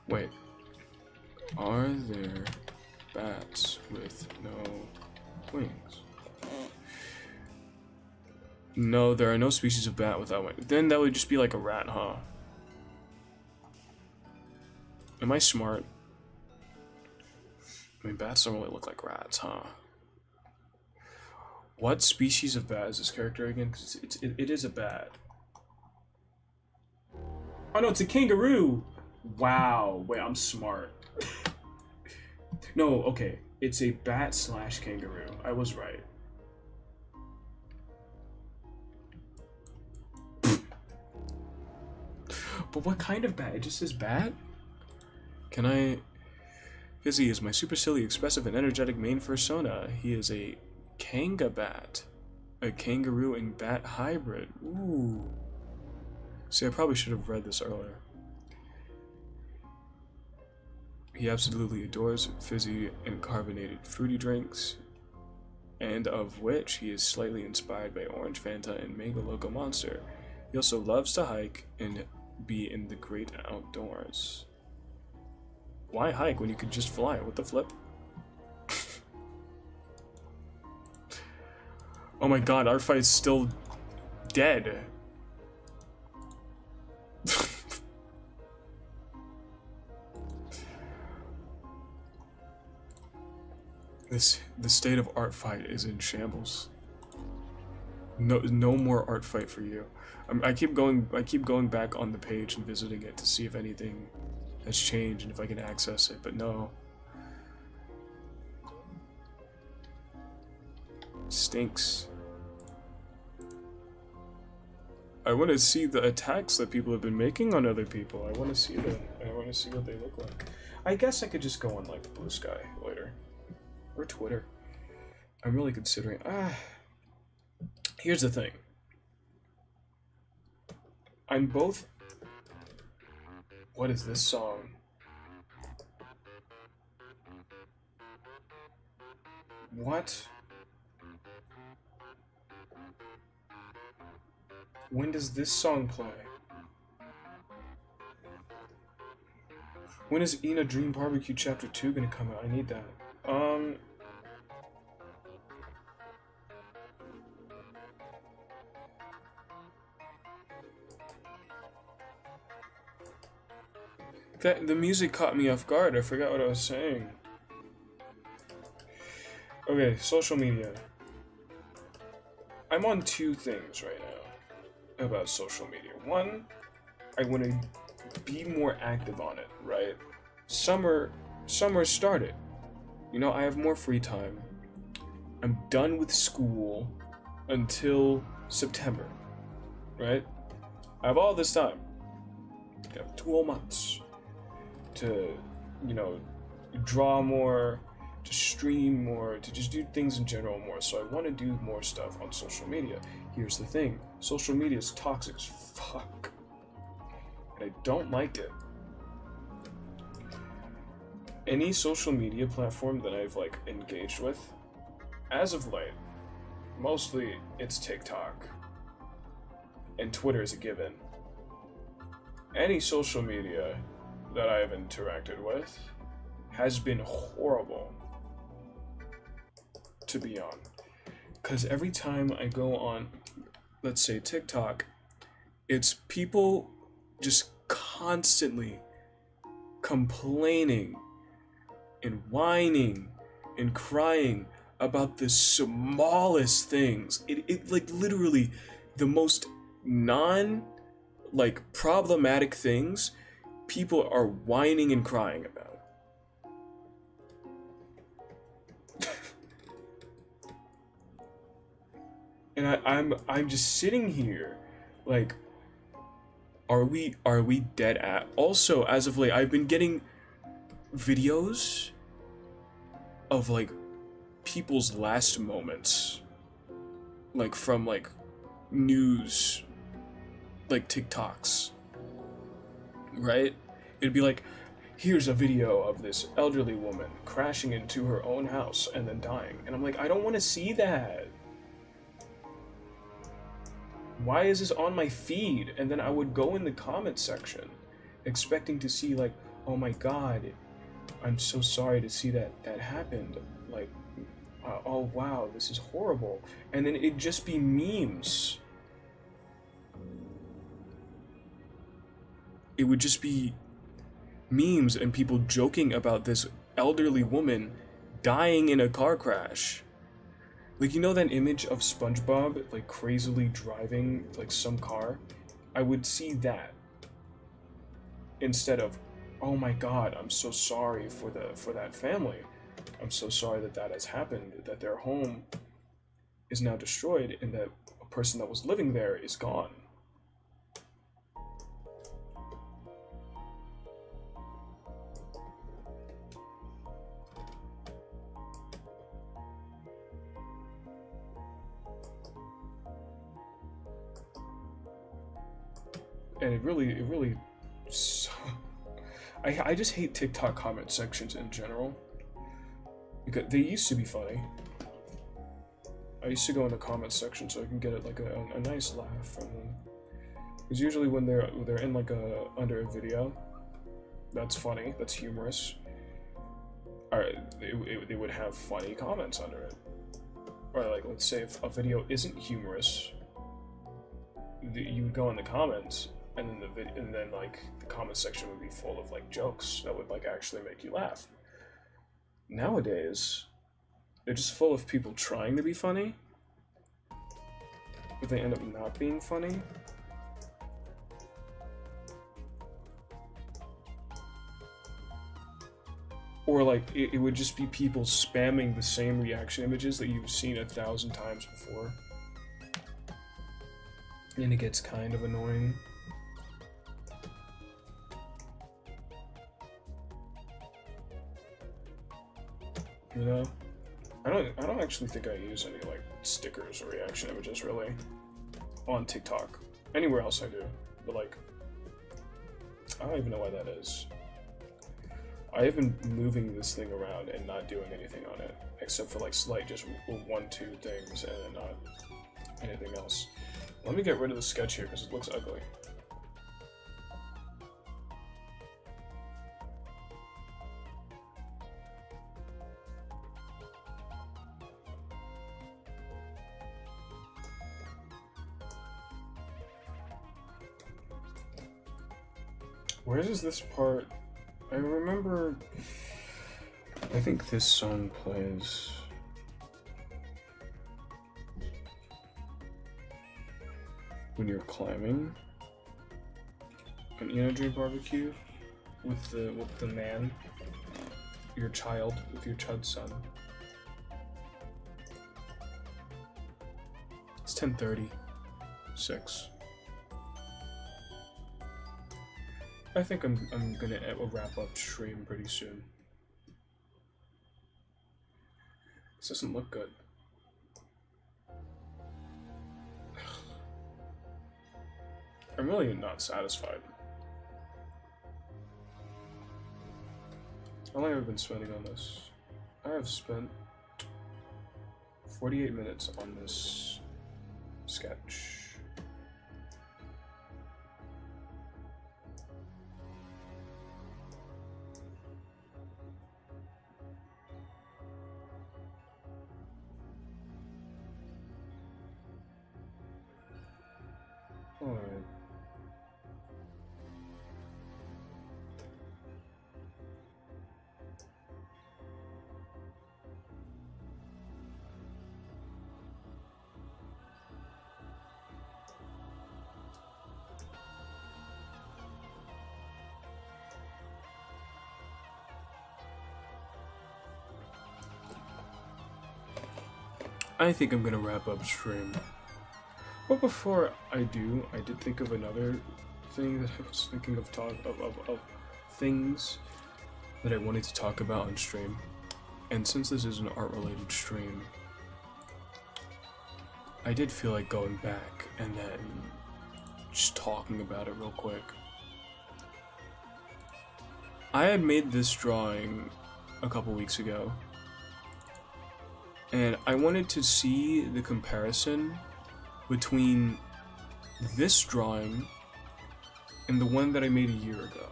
Wait. Are there bats with no wings? No, there are no species of bat without wings. Then that would just be like a rat, huh? Am I smart? I mean, bats don't really look like rats, huh? What species of bat is this character again? Because it is a bat. Oh no, it's a kangaroo! Wow, wait, I'm smart. No, okay, it's a bat slash kangaroo. I was right. But what kind of bat? It just says bat? Can I... Fizzy is my supercilious, expressive, and energetic main persona. He is a Kangabat. A kangaroo and bat hybrid. Ooh. See, I probably should have read this earlier. He absolutely adores fizzy and carbonated fruity drinks, and of which he is slightly inspired by Orange Fanta and Mega Loco Monster. He also loves to hike and be in the great outdoors. Why hike when you could just fly? What the flip? Oh my god, our fight's still dead. The state of art fight is in shambles. No more art fight for you. I keep going back on the page and visiting it to see if anything has changed and if I can access it, but no. Stinks. I want to see the attacks that people have been making on other people. I want to see them. I want to see what they look like. I guess I could just go on like Blue Sky later. Or Twitter. I'm really considering... Here's the thing. I'm both... What is this song? What? When does this song play? When is Ina Dream Barbecue Chapter 2 gonna come out? I need that. The music caught me off guard. I forgot what I was saying. Okay, social media. I'm on two things right now about social media. One, I want to be more active on it, right? Summer started. You know, I have more free time. I'm done with school until September, right? I have all this time. I have 2 whole months to, you know, draw more, to stream more, to just do things in general more. So I want to do more stuff on social media. Here's the thing. Social media is toxic as fuck. And I don't like it. Any social media platform that I've like engaged with, as of late, mostly it's TikTok. And Twitter is a given. Any social media that I have interacted with has been horrible to be on. Because every time I go on, let's say TikTok, it's people just constantly complaining and whining and crying about the smallest things. It like literally the most like problematic things people are whining and crying about. And I'm just sitting here like, are we dead at? Also, as of late, I've been getting videos of like people's last moments, like from like news, like TikToks, right? It'd be like, here's a video of this elderly woman crashing into her own house and then dying. And I'm like, I don't want to see that. Why is this on my feed? And then I would go in the comment section expecting to see like, oh my god, I'm so sorry to see that happened. Like, oh wow, this is horrible. And then it'd just be memes. It would just be memes and people joking about this elderly woman dying in a car crash. Like, you know that image of SpongeBob, like, crazily driving, like, some car? I would see that. Instead of, oh my god, I'm so sorry for that family. I'm so sorry that has happened, that their home is now destroyed, and that a person that was living there is gone. And it really I just hate TikTok comment sections in general, because they used to be funny. I used to go in the comment section so I can get like a nice laugh from them. Because usually when they're in like under a video that's funny, that's humorous, or they would have funny comments under it. Or like, let's say if a video isn't humorous, you would go in the comments, and then like the comment section would be full of like jokes that would like actually make you laugh. Nowadays, they're just full of people trying to be funny, but they end up not being funny. Or like it would just be people spamming the same reaction images that you've seen 1,000 times before. And it gets kind of annoying. You know? I don't actually think I use any like stickers or reaction images really on TikTok. Anywhere else I do. But like I don't even know why that is. I have been moving this thing around and not doing anything on it, except for like slight just 1-2 things and not anything else. Let me get rid of the sketch here because it looks ugly. Where is this part? I remember, I think this song plays. When you're climbing an Inodream barbecue with the man, your child, with your chud son. It's 10:36. I think I'm gonna wrap up stream pretty soon. This doesn't look good. I'm really not satisfied. How long have I been spending on this? I have spent 48 minutes on this sketch. Alright. I think I'm gonna wrap up stream. But before I do, I did think of another thing that I was thinking of things that I wanted to talk about on stream. And since this is an art-related stream, I did feel like going back and then just talking about it real quick. I had made this drawing a couple weeks ago, and I wanted to see the comparison between this drawing and the one that I made a year ago,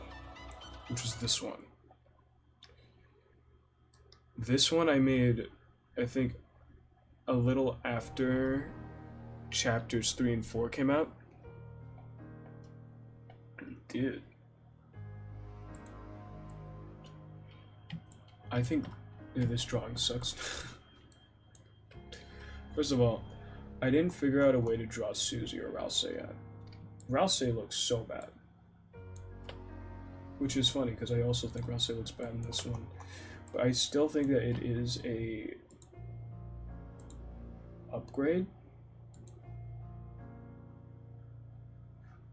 which was this one. This one I made, I think, a little after chapters 3 and 4 came out. Dude. I think this drawing sucks. First of all, I didn't figure out a way to draw Susie or Rouse yet. Rouse looks so bad. Which is funny, because I also think Rouse looks bad in this one. But I still think that it is a upgrade.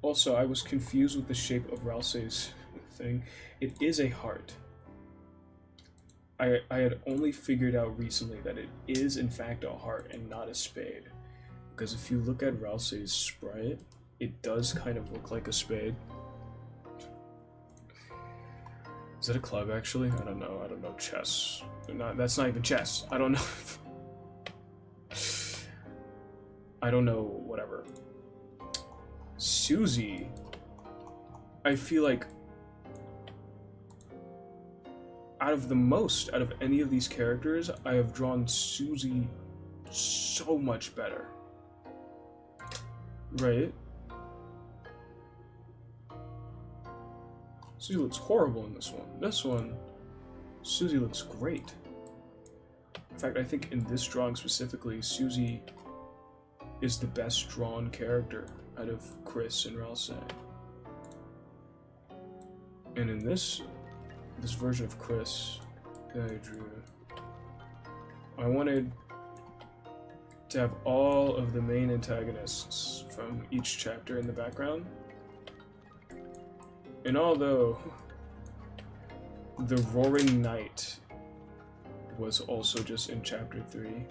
Also, I was confused with the shape of Rousey's thing. It is a heart. I had only figured out recently that it is in fact a heart and not a spade. Because if you look at Rousey's sprite, it does kind of look like a spade. Is that a club actually? I don't know. I don't know chess. That's not even chess. I don't know. I don't know, whatever. Susie, I feel like out of any of these characters, I have drawn Susie so much better. Right? Susie looks horrible in this one. This one, Susie looks great. In fact, I think in this drawing specifically, Susie is the best drawn character out of Chris and Rouse. And in this version of Chris, that I drew. I wanted to have all of the main antagonists from each chapter in the background. And although the Roaring Knight was also just in chapter 3,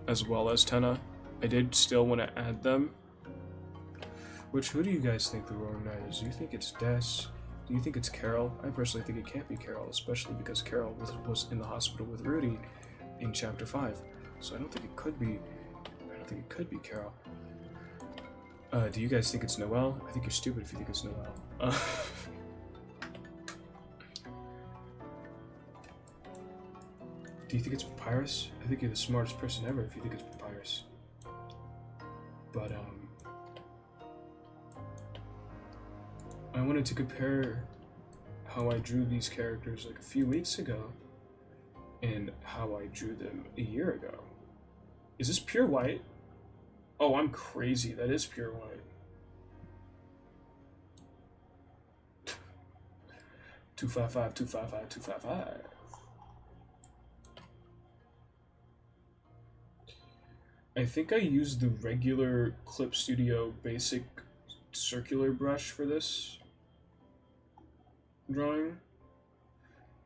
as well as Tenna, I did still want to add them. Which, who do you guys think the Roaring Knight is? Do you think it's Des? Do you think it's Carol? I personally think it can't be Carol, especially because Carol was in the hospital with Rudy in chapter 5. So I don't think it could be. I don't think it could be Carol. Do you guys think it's Noelle? I think you're stupid if you think it's Noelle. Do you think it's Papyrus? I think you're the smartest person ever if you think it's Papyrus. But I wanted to compare how I drew these characters like a few weeks ago and how I drew them a year ago. Is this pure white? Oh, I'm crazy. That is pure white. 255, 255, 255. I think I used the regular Clip Studio basic circular brush for this drawing,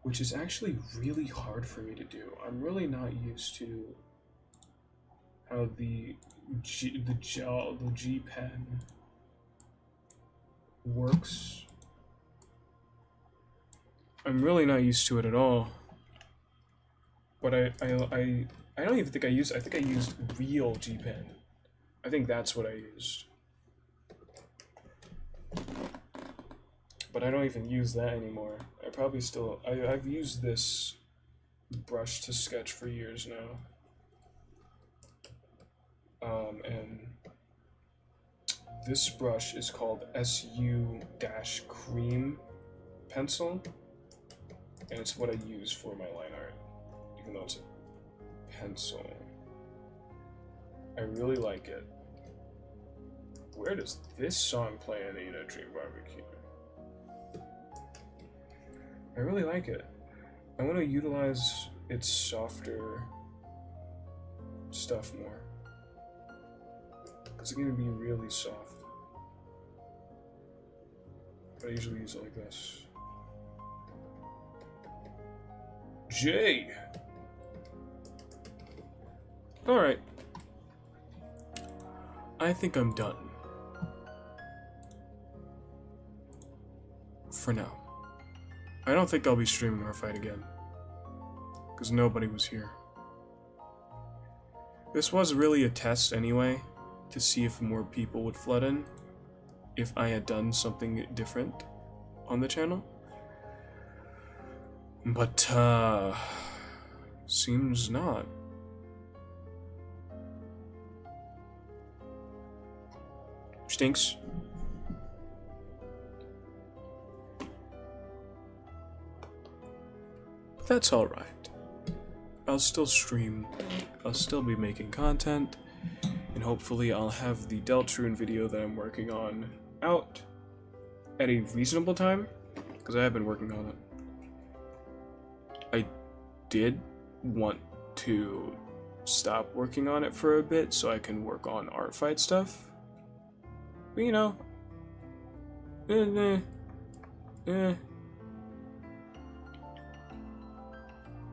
which is actually really hard for me to do. I'm really not used to how the G pen works. I'm really not used to it at all. But I don't even think I used. I think I used real G pen. I think that's what I used. But I don't even use that anymore. I probably still. I've used this brush to sketch for years now. And this brush is called SU-Cream pencil, and it's what I use for my line art, even though it's a pencil. I really like it. Where does this song play in Eat a Dream Barbecue? I really like it. I want to utilize its softer stuff more. It's going to be really soft. But I usually use it like this. J! Alright. I think I'm done. For now. I don't think I'll be streaming our fight again. Because nobody was here. This was really a test anyway, to see if more people would flood in, if I had done something different on the channel. But, seems not. Stinks. That's alright. I'll still stream, I'll still be making content, and hopefully I'll have the Deltarune video that I'm working on out at a reasonable time, because I have been working on it. I did want to stop working on it for a bit so I can work on art fight stuff, but you know, I'm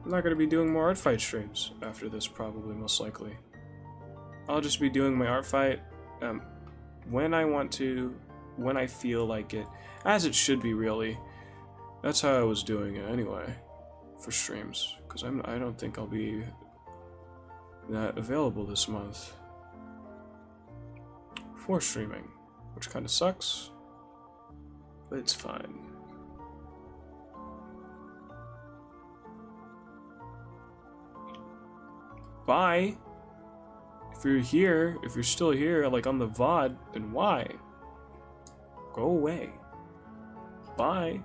not going to be doing more art fight streams after this, probably, most likely. I'll just be doing my art fight when I want to, when I feel like it, as it should be, really. That's how I was doing it anyway, for streams, because I don't think I'll be that available this month for streaming, which kind of sucks, but it's fine. Bye. If you're here, if you're still here, like on the VOD, then why? Go away. Bye.